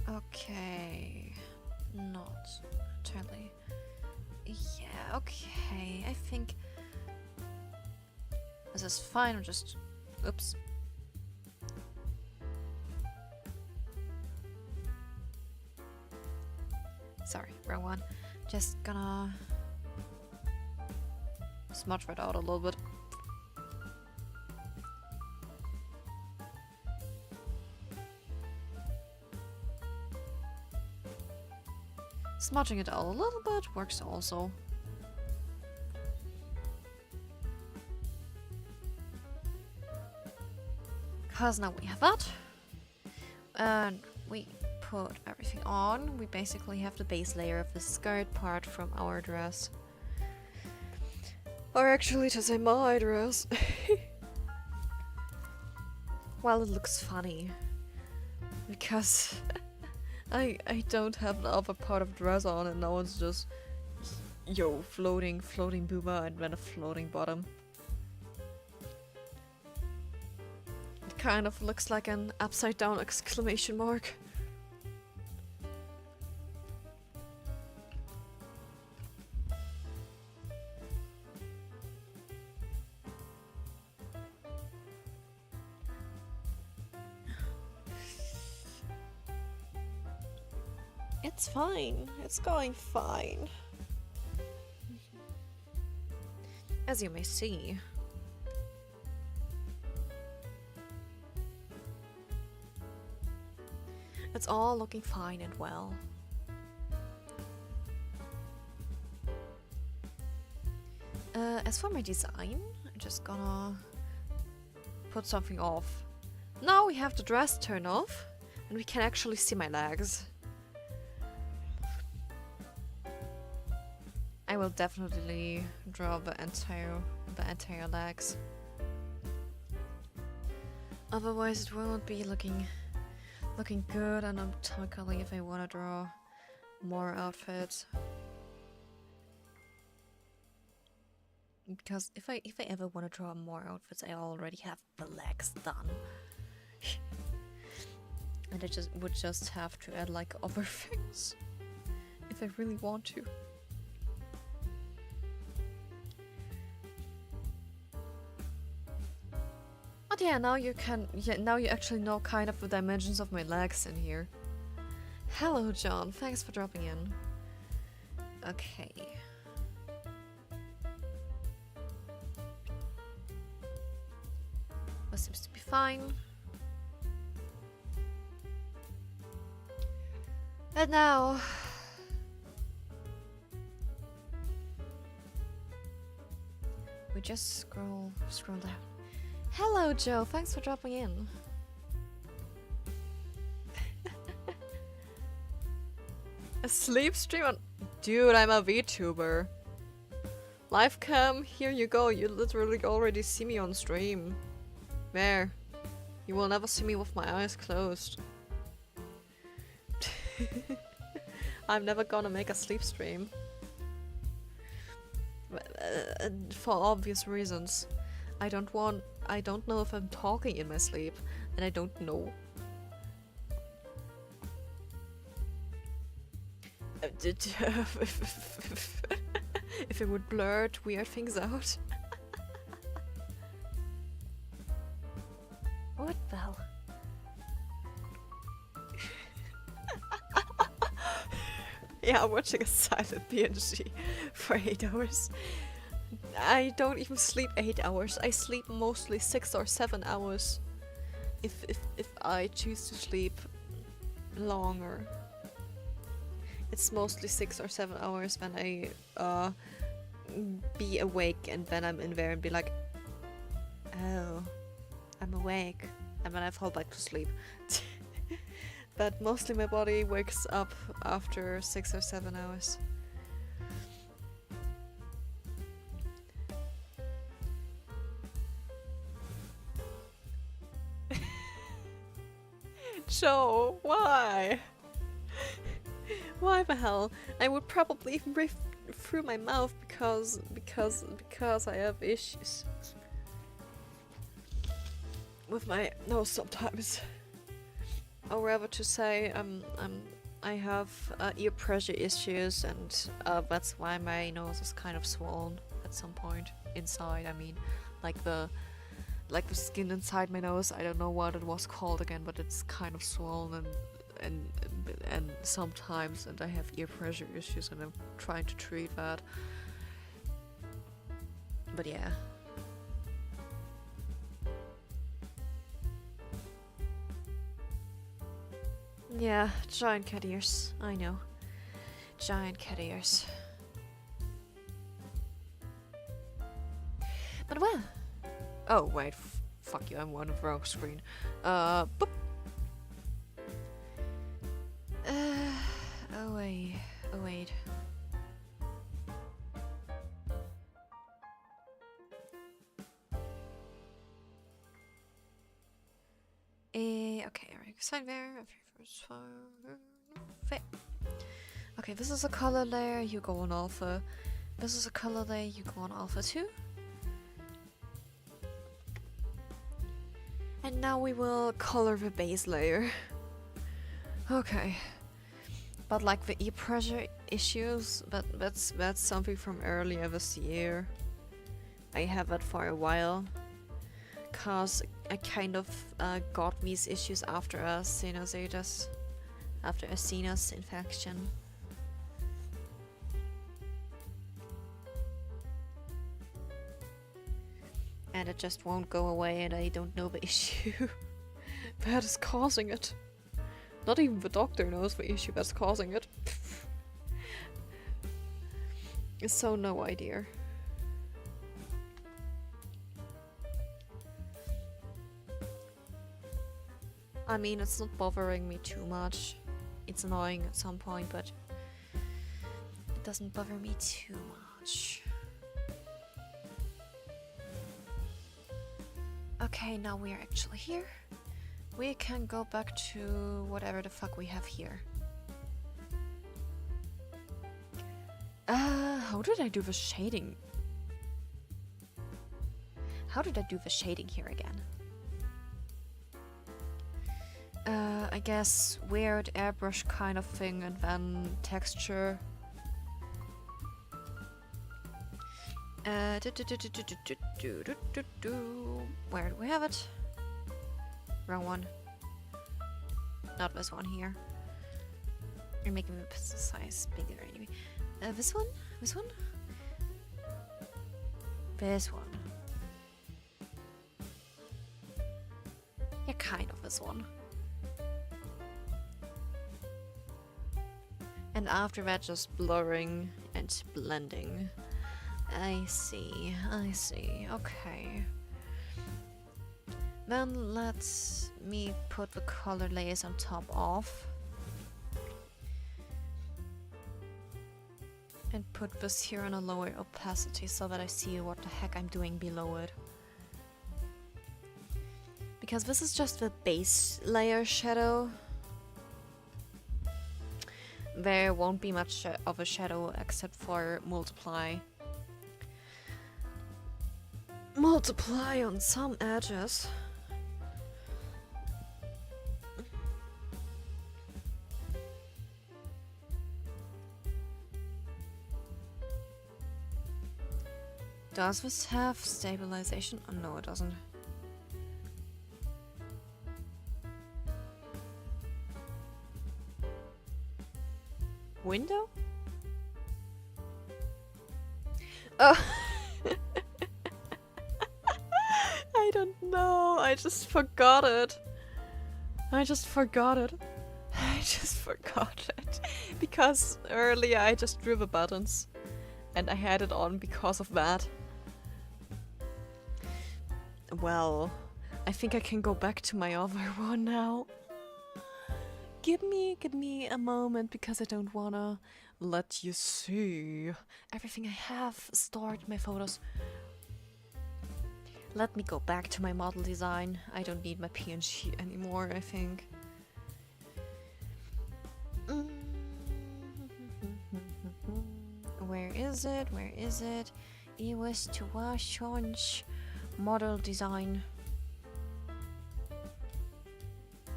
Okay, not entirely. Yeah, okay, I think this is fine. I'm just, oops. Sorry, wrong one. Just gonna smudge that out a little bit. Smudging it out a little bit works also. Because now we have that. And we put everything on. We basically have the base layer of the skirt part from our dress. Or actually to say my dress. Well, it looks funny. Because I don't have the upper part of the dress on, and now it's just floating booba and then a floating bottom. It kind of looks like an upside down exclamation mark. It's fine. It's going fine. As you may see. It's all looking fine and well. As for my design, I'm just gonna put something off. Now we have the dress turned off, and we can actually see my legs. I will definitely draw the entire legs. Otherwise, it won't be looking good, and I'm calculating if I want to draw more outfits. Because if I ever want to draw more outfits, I already have the legs done. And I would just have to add like other things if I really want to. But yeah, now you actually know kind of the dimensions of my legs in here. Hello, John. Thanks for dropping in. Okay. That seems to be fine. And now we just scroll down. Hello, Joe. Thanks for dropping in. A sleep stream on... Dude, I'm a VTuber. Live cam, here you go. You literally already see me on stream. There. You will never see me with my eyes closed. I'm never gonna make a sleep stream. For obvious reasons. I don't know if I'm talking in my sleep, and I don't know. If it would blurt weird things out. What the hell? Yeah, I'm watching a silent PNG for 8 hours. I don't even sleep 8 hours. I sleep mostly 6 or 7 hours. If I choose to sleep longer. It's mostly 6 or 7 hours when I be awake, and then I'm in there and be like, oh, I'm awake, and then I fall back to sleep. But mostly my body wakes up after 6 or 7 hours. Joe, why? Why the hell? I would probably even breathe through my mouth because I have issues with my nose sometimes. Or rather to say, I have ear pressure issues, and that's why my nose is kind of swollen at some point inside. I mean, like the skin inside my nose. I don't know what it was called again, but it's kind of swollen and sometimes, and I have ear pressure issues, and I'm trying to treat that. But yeah. Yeah, giant cat ears. I know. Giant cat ears. But well. Oh, wait. Fuck you, I'm on the wrong screen. Boop. Oh wait. Oh wait. Okay, alright. Side there. First fire. Okay, this is a color layer, you go on alpha. This is a color layer, you go on alpha too. And now we will color the base layer. Okay. But like the e-pressure issues, that's something from earlier this year. I have it for a while. Cause I kind of got these issues after a sinusitis, after a sinus infection. And it just won't go away, and I don't know the issue that is causing it. Not even the doctor knows the issue that's causing it. So no idea. I mean, it's not bothering me too much. It's annoying at some point, but it doesn't bother me too much. Okay, now we are actually here. We can go back to whatever the fuck we have here. How did I do the shading? How did I do the shading here again? I guess weird airbrush kind of thing, and then texture. Where do we have it? Wrong one. Not this one here. You're making the pixel size bigger anyway. This one? This one? This one. Yeah, kind of this one. And after that, just blurring and blending. I see, okay. Then let me put the color layers on top of. And put this here on a lower opacity so that I see what the heck I'm doing below it. Because this is just the base layer shadow. There won't be much of a shadow except for multiply. Multiply on some edges. Does this have stabilization? Oh, no, it doesn't. Window? Oh. I don't know. I just forgot it. Because earlier I just drew the buttons. And I had it on because of that. Well, I think I can go back to my other one now. Give me a moment, because I don't wanna let you see everything I have stored in my photos. Let me go back to my model design. I don't need my PNG anymore, I think. Where is it? Where is it? It was to change model design.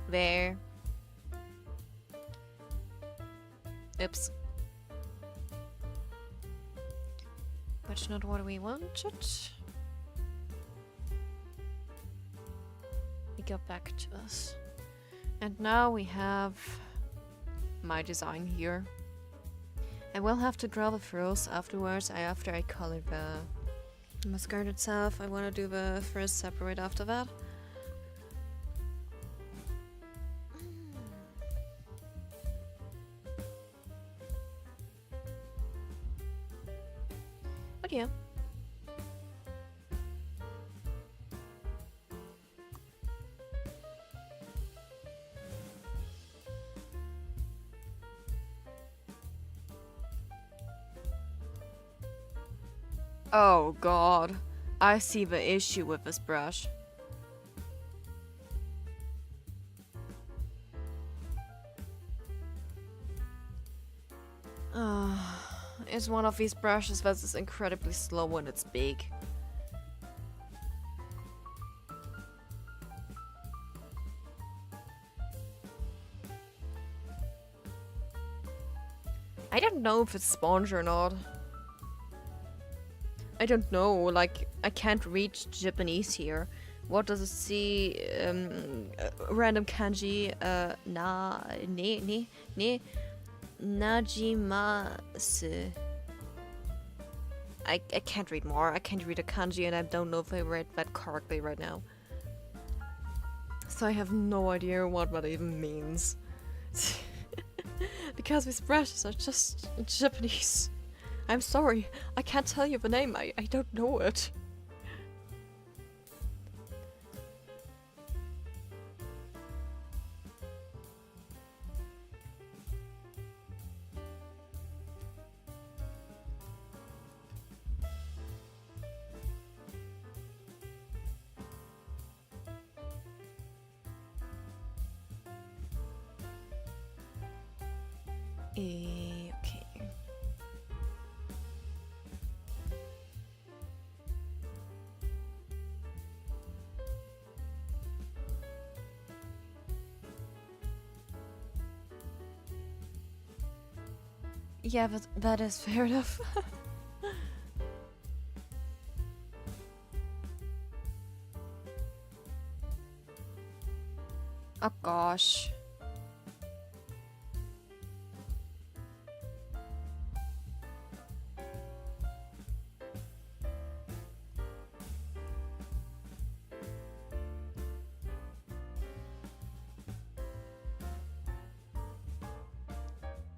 There. Oops. That's not what we wanted. We go back to this. And now we have my design here. I will have to draw the frills afterwards, after I color the skirt itself. I want to do the first separate after that. But yeah. Oh god, I see the issue with this brush. is one of these brushes that is incredibly slow when it's big. I don't know if it's sponge or not. I don't know, like, I can't read Japanese here. What does it see? Random kanji, najimasu. I can't read more. I can't read a kanji and I don't know if I read that correctly right now. So I have no idea what that even means. Because these brushes are just Japanese. I'm sorry, I can't tell you the name, I don't know it. Okay. Yeah, but that is fair enough. Oh gosh.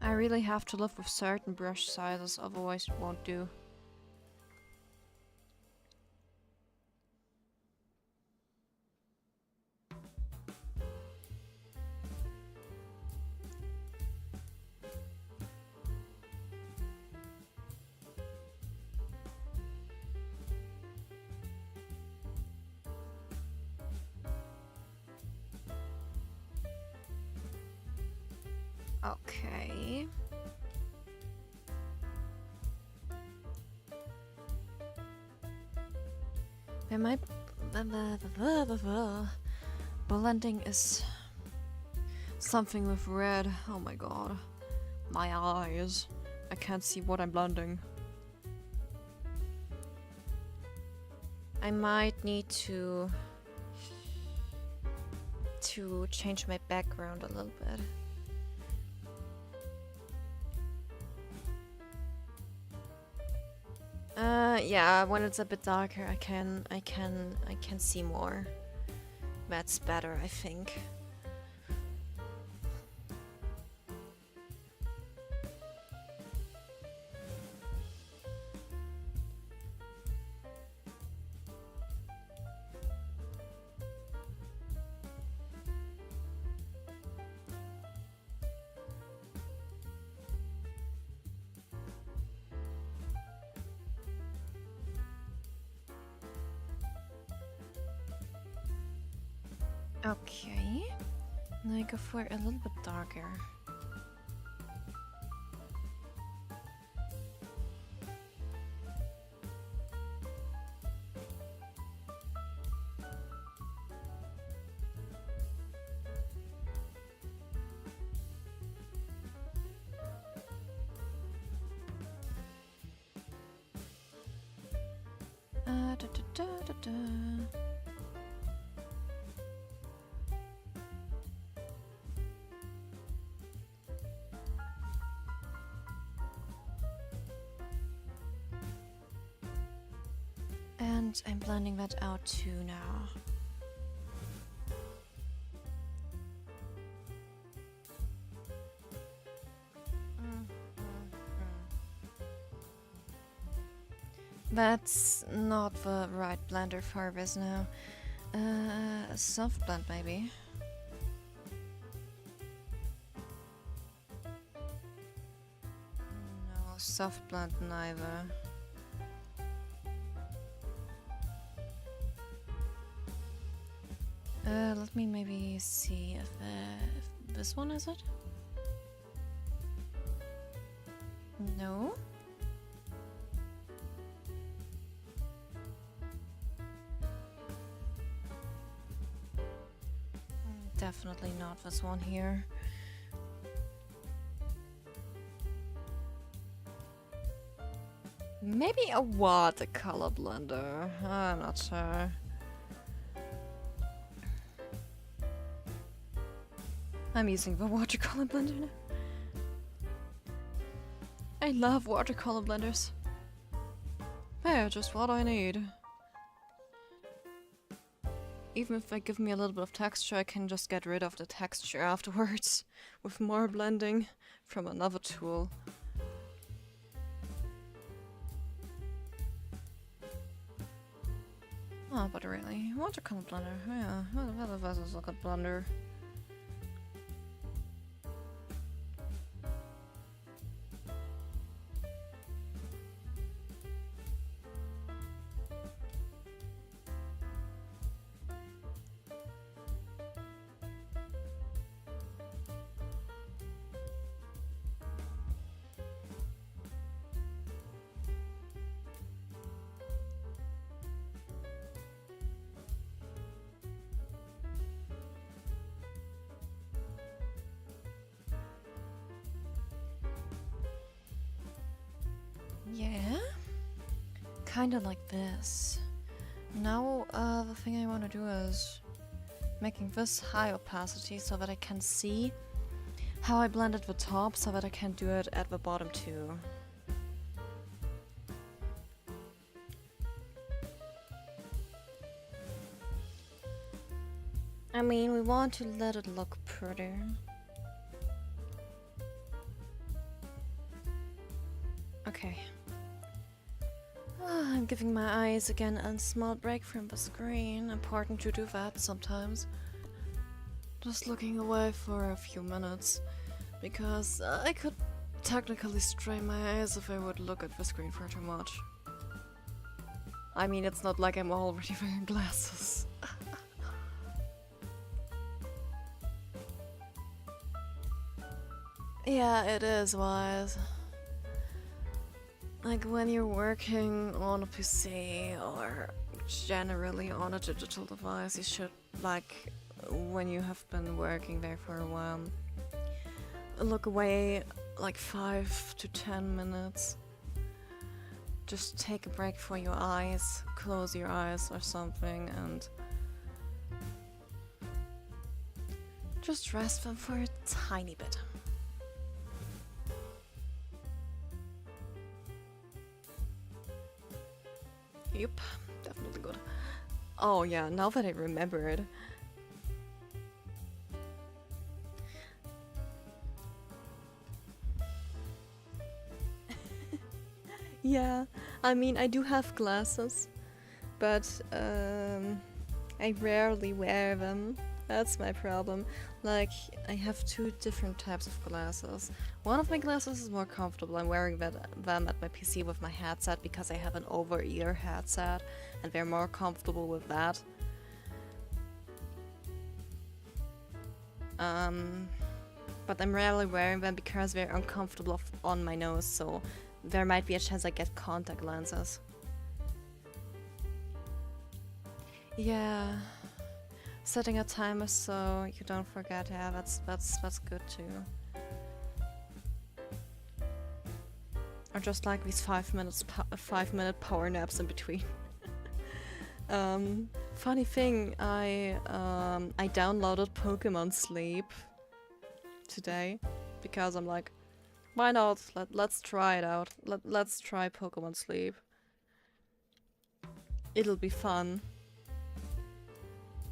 I really have to live with certain brush sizes, otherwise it won't do. Okay. Where my blending is something with red. Oh my god. My eyes. I can't see what I'm blending. I might need to change my background a little bit. Yeah, when it's a bit darker, I can see more. That's better, I think. Okay, now I go for a little bit darker. Da, da, da, da, da. And I'm blending that out too now. That's not the right blender for this now. Soft blend maybe. No, soft blend neither. Let me maybe see if this one is it? No. Definitely not this one here. Maybe a watercolor blender. I'm not sure. I'm using the watercolor blender now. I love watercolor blenders. They're just what I need. Even if they give me a little bit of texture, I can just get rid of the texture afterwards with more blending from another tool. Oh, but really, watercolor blender, yeah, that is a good blender. Yeah, kinda like this. Now, the thing I want to do is making this high opacity so that I can see how I blended the top so that I can do it at the bottom too. I mean, we want to let it look pretty. Okay. I'm giving my eyes again a small break from the screen. Important to do that sometimes. Just looking away for a few minutes. Because I could technically strain my eyes if I would look at the screen for too much. I mean, it's not like I'm already wearing glasses. Yeah, it is wise. Like when you're working on a PC or generally on a digital device, you should, like, when you have been working there for a while, look away like 5 to 10 minutes. Just take a break for your eyes, close your eyes or something, and just rest them for a tiny bit. Yep, definitely good. Oh yeah, now that I remember it. Yeah, I mean, I do have glasses, but I rarely wear them. That's my problem. Like, I have 2 different types of glasses. One of my glasses is more comfortable. I'm wearing them at my PC with my headset because I have an over-ear headset and they're more comfortable with that. But I'm rarely wearing them because they're uncomfortable on my nose, so there might be a chance I get contact lenses. Yeah. Setting a timer so you don't forget, yeah, that's good too. Or just like these 5-minute power naps in between. Funny thing, I downloaded Pokemon Sleep today because I'm like, why not? Let's try it out. Let's try Pokemon Sleep. It'll be fun.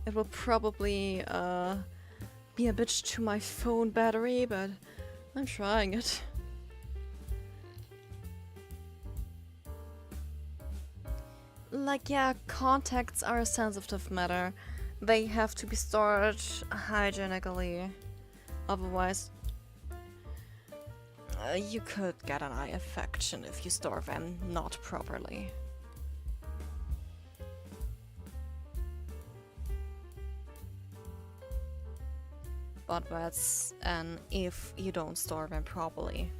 It will probably be a bitch to my phone battery, but I'm trying it. Like, yeah, contacts are a sensitive matter. They have to be stored hygienically. Otherwise, you could get an eye infection if you store them not properly. But that's an if you don't store them properly.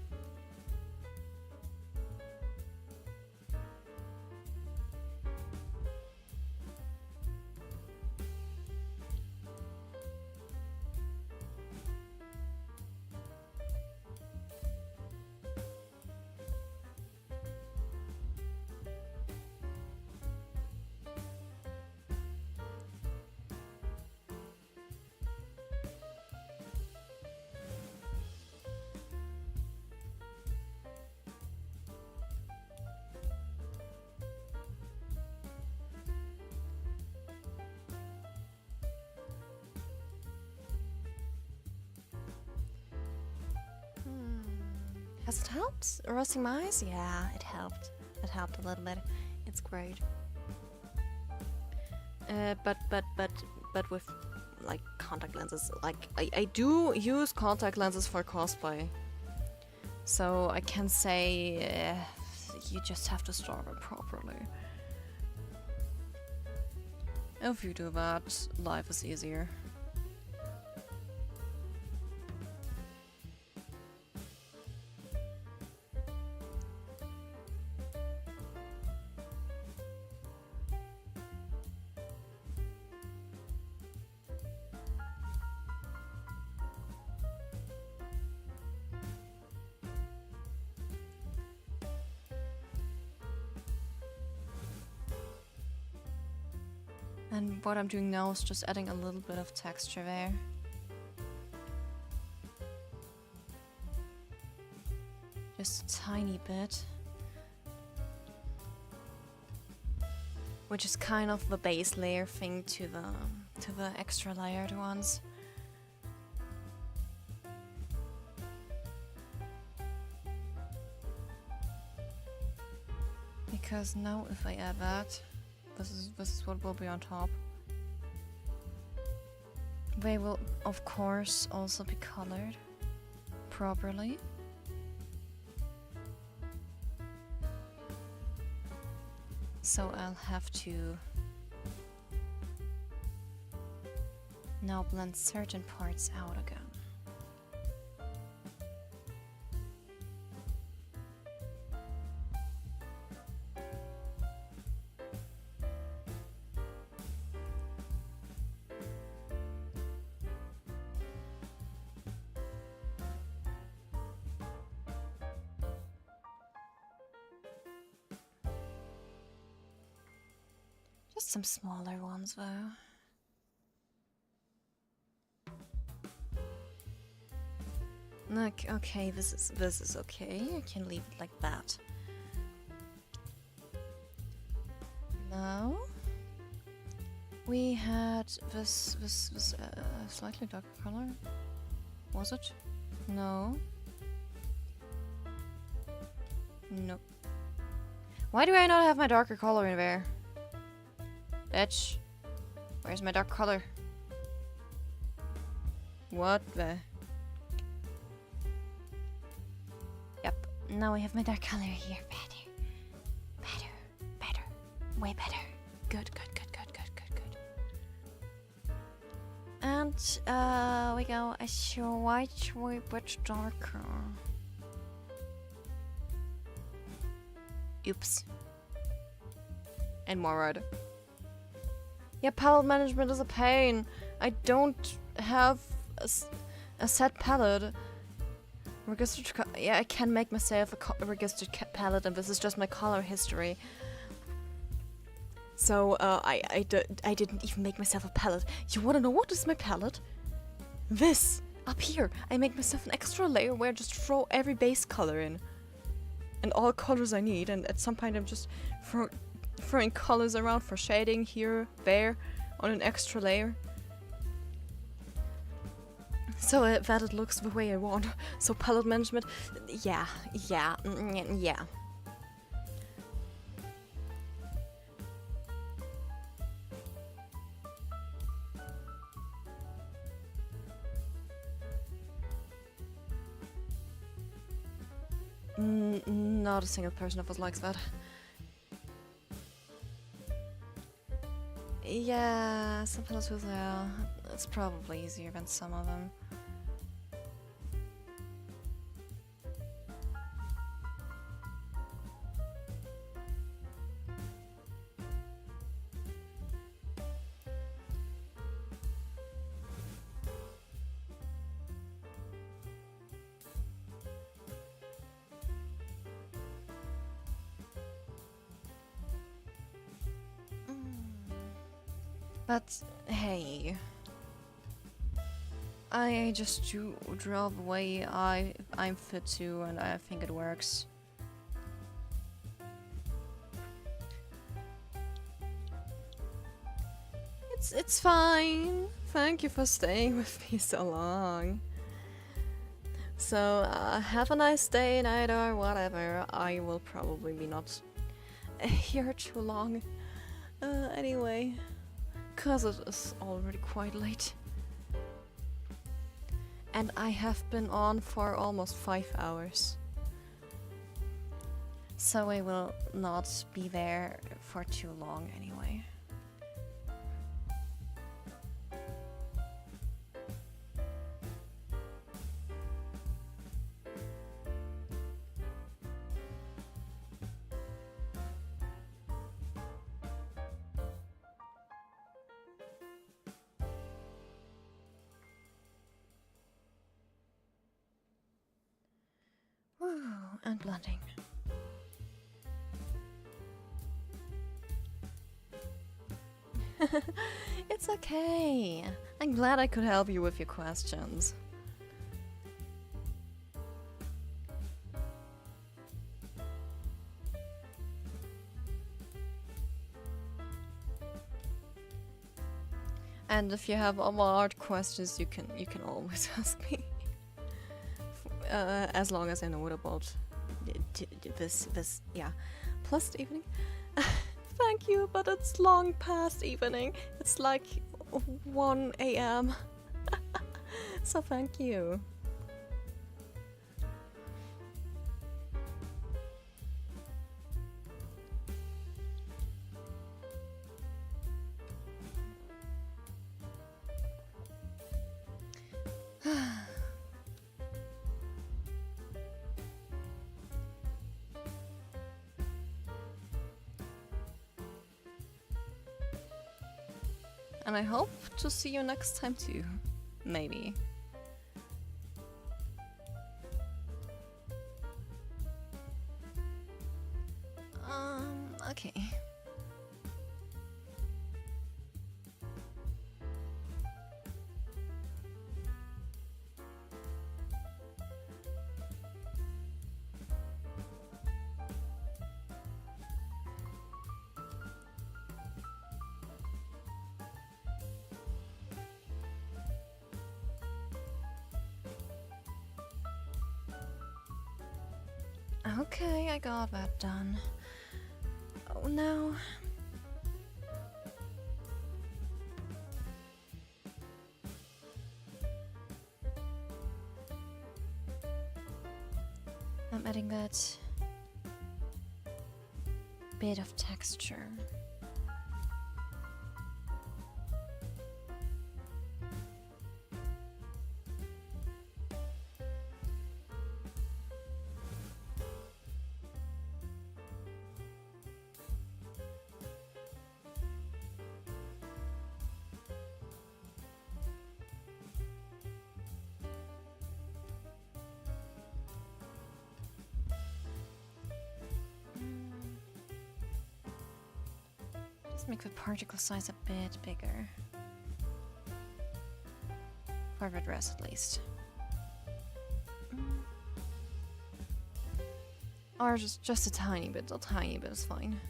Has it helped? Roasting my eyes? Yeah, it helped. It helped a little bit. It's great. But with like contact lenses, like I do use contact lenses for cosplay, so I can say you just have to store them properly. If you do that, life is easier. And what I'm doing now is just adding a little bit of texture there. Just a tiny bit. Which is kind of the base layer thing to the extra layered ones. Because now if I add that, this is what will be on top. They will of course also be colored properly. So I'll have to now blend certain parts out again. Just some smaller ones though. Okay, this is okay. I can leave it like that. Now we had this slightly darker color. Was it? No. Nope. Why do I not have my darker color in there? Bitch. Where's my dark color? What the? Yep. Now I have my dark color here. Better. Way better. Good. And we go a slightly bit darker. Oops. And more red. Yeah, palette management is a pain. I don't have a set palette. Registered yeah, I can make myself a registered palette, and this is just my color history. So I didn't even make myself a palette. You wanna know what is my palette? This up here. I make myself an extra layer where I just throw every base color in, and all colors I need. And at some point I'm just throwing colors around for shading here, there, on an extra layer. So that it looks the way I want. So palette management, yeah. Not a single person of us likes that. Yeah, some palettes with it's probably easier than some of them. But hey, I just draw the way I'm fit to, and I think it works. It's fine. Thank you for staying with me so long. So have a nice day, night, or whatever. I will probably be not here too long. Anyway, cause it is already quite late. And I have been on for almost 5 hours. So I will not be there for too long anyway. And blending. It's okay. I'm glad I could help you with your questions. And if you have other art questions, you can always ask me. As long as I know it about this, yeah. Plus the evening. Thank you, but it's long past evening. It's like 1 AM. So thank you. And I hope to see you next time too. Maybe. Okay. Okay, I got that done. Oh no. I'm adding that bit of texture. Make the particle size a bit bigger. For the dress at least. Or just a tiny bit is fine.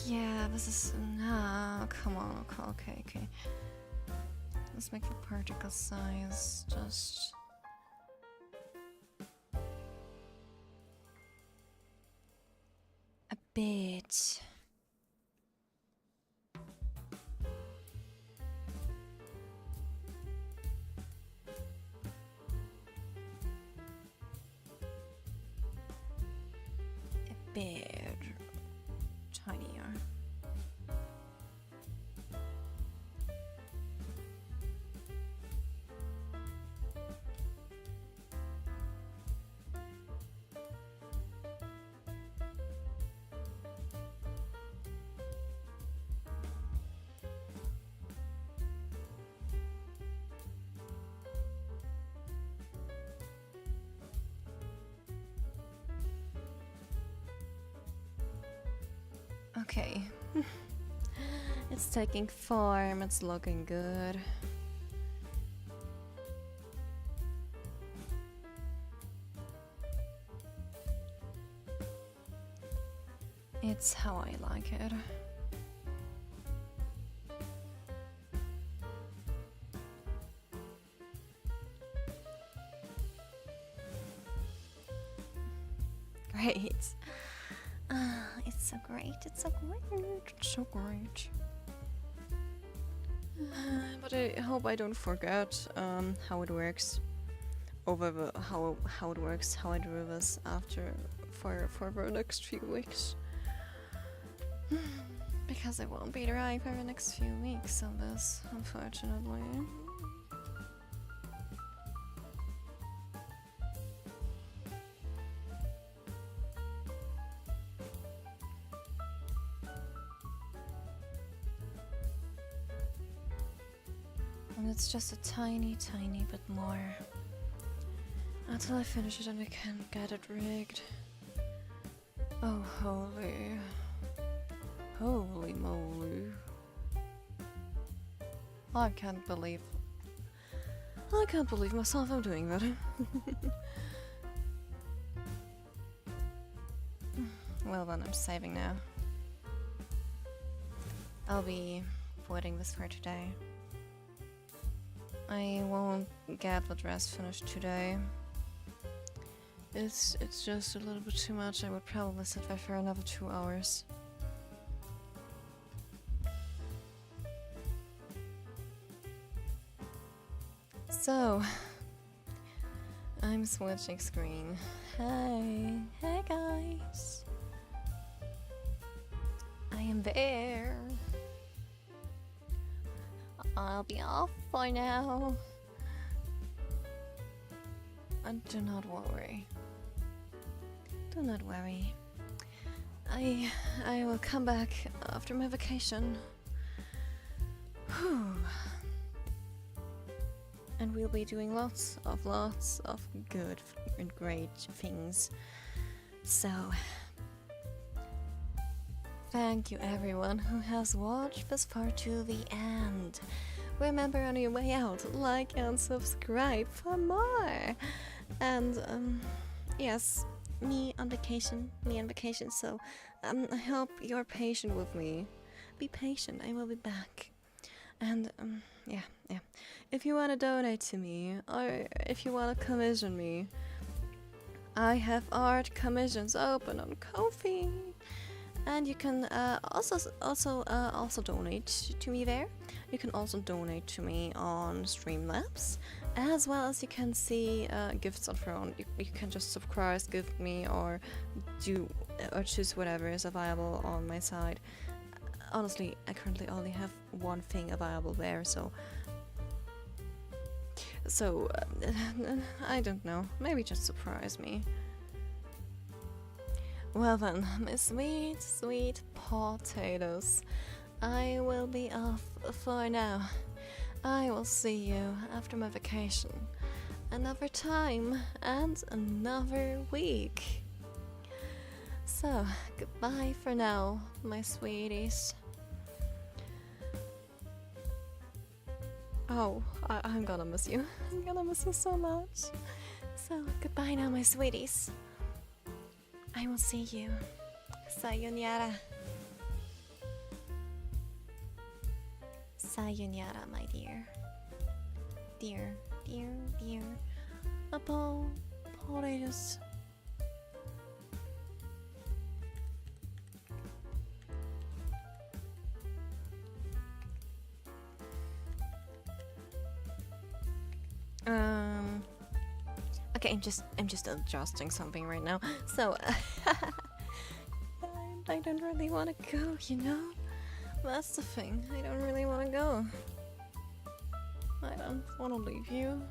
Yeah, this is... no, come on, okay. Let's make the particle size just... a bit... a bit... tinier. Okay. It's taking form, it's looking good. It's how I like it. Great. It's so great, it's so great, it's so great. But I hope I don't forget how it works. How it works, how I do this after for the next few weeks. Because I won't be dry for the next few weeks on this, unfortunately. And it's just a tiny bit more until I finish it and we can get it rigged. Oh, holy moly. I can't believe myself I'm doing that. Well then, I'm saving now. I'll be voiding this for today. I won't get the dress finished today. It's just a little bit too much. I would probably sit there for another 2 hours. So, I'm switching screen. Hey guys. I am there. I'll be off for now. And do not worry. Do not worry. I will come back after my vacation. Whew. And we'll be doing lots of good and great things. So, thank you everyone who has watched this far to the end. Remember, on your way out, like and subscribe for more. And yes, me on vacation, so I hope you're patient with me. Be patient, I will be back. And yeah. If you want to donate to me, or if you want to commission me, I have art commissions open on Ko-fi, and you can also donate to me there. You can also donate to me on Streamlabs, as well as you can see gifts on Throne. You can just subscribe, gift me, or choose whatever is available on my side. Honestly, I currently only have one thing available there, so I don't know. Maybe just surprise me. Well then, my sweet potatoes, I will be off for now. I will see you after my vacation, another time and another week. So, goodbye for now, my sweeties. Oh, I'm gonna miss you. I'm gonna miss you so much. So, goodbye now, my sweeties. I will see you. Sayonara. Sayonara, my dear. Dear. Apologies. Okay, I'm just adjusting something right now. So I don't really want to go, you know? That's the thing. I don't really want to go. I don't want to leave you.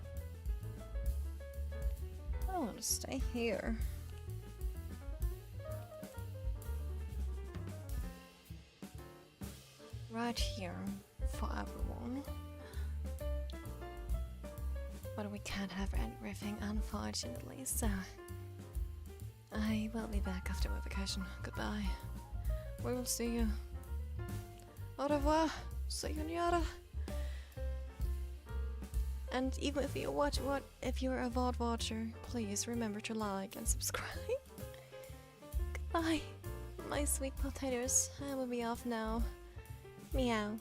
I want to stay here. Right here for everyone. But we can't have everything, unfortunately, so I will be back after my vacation. Goodbye. We will see you. Au revoir. Sayonara. And even if you if you're a VOD watcher, please remember to like and subscribe. Goodbye, my sweet potatoes. I will be off now. Meow.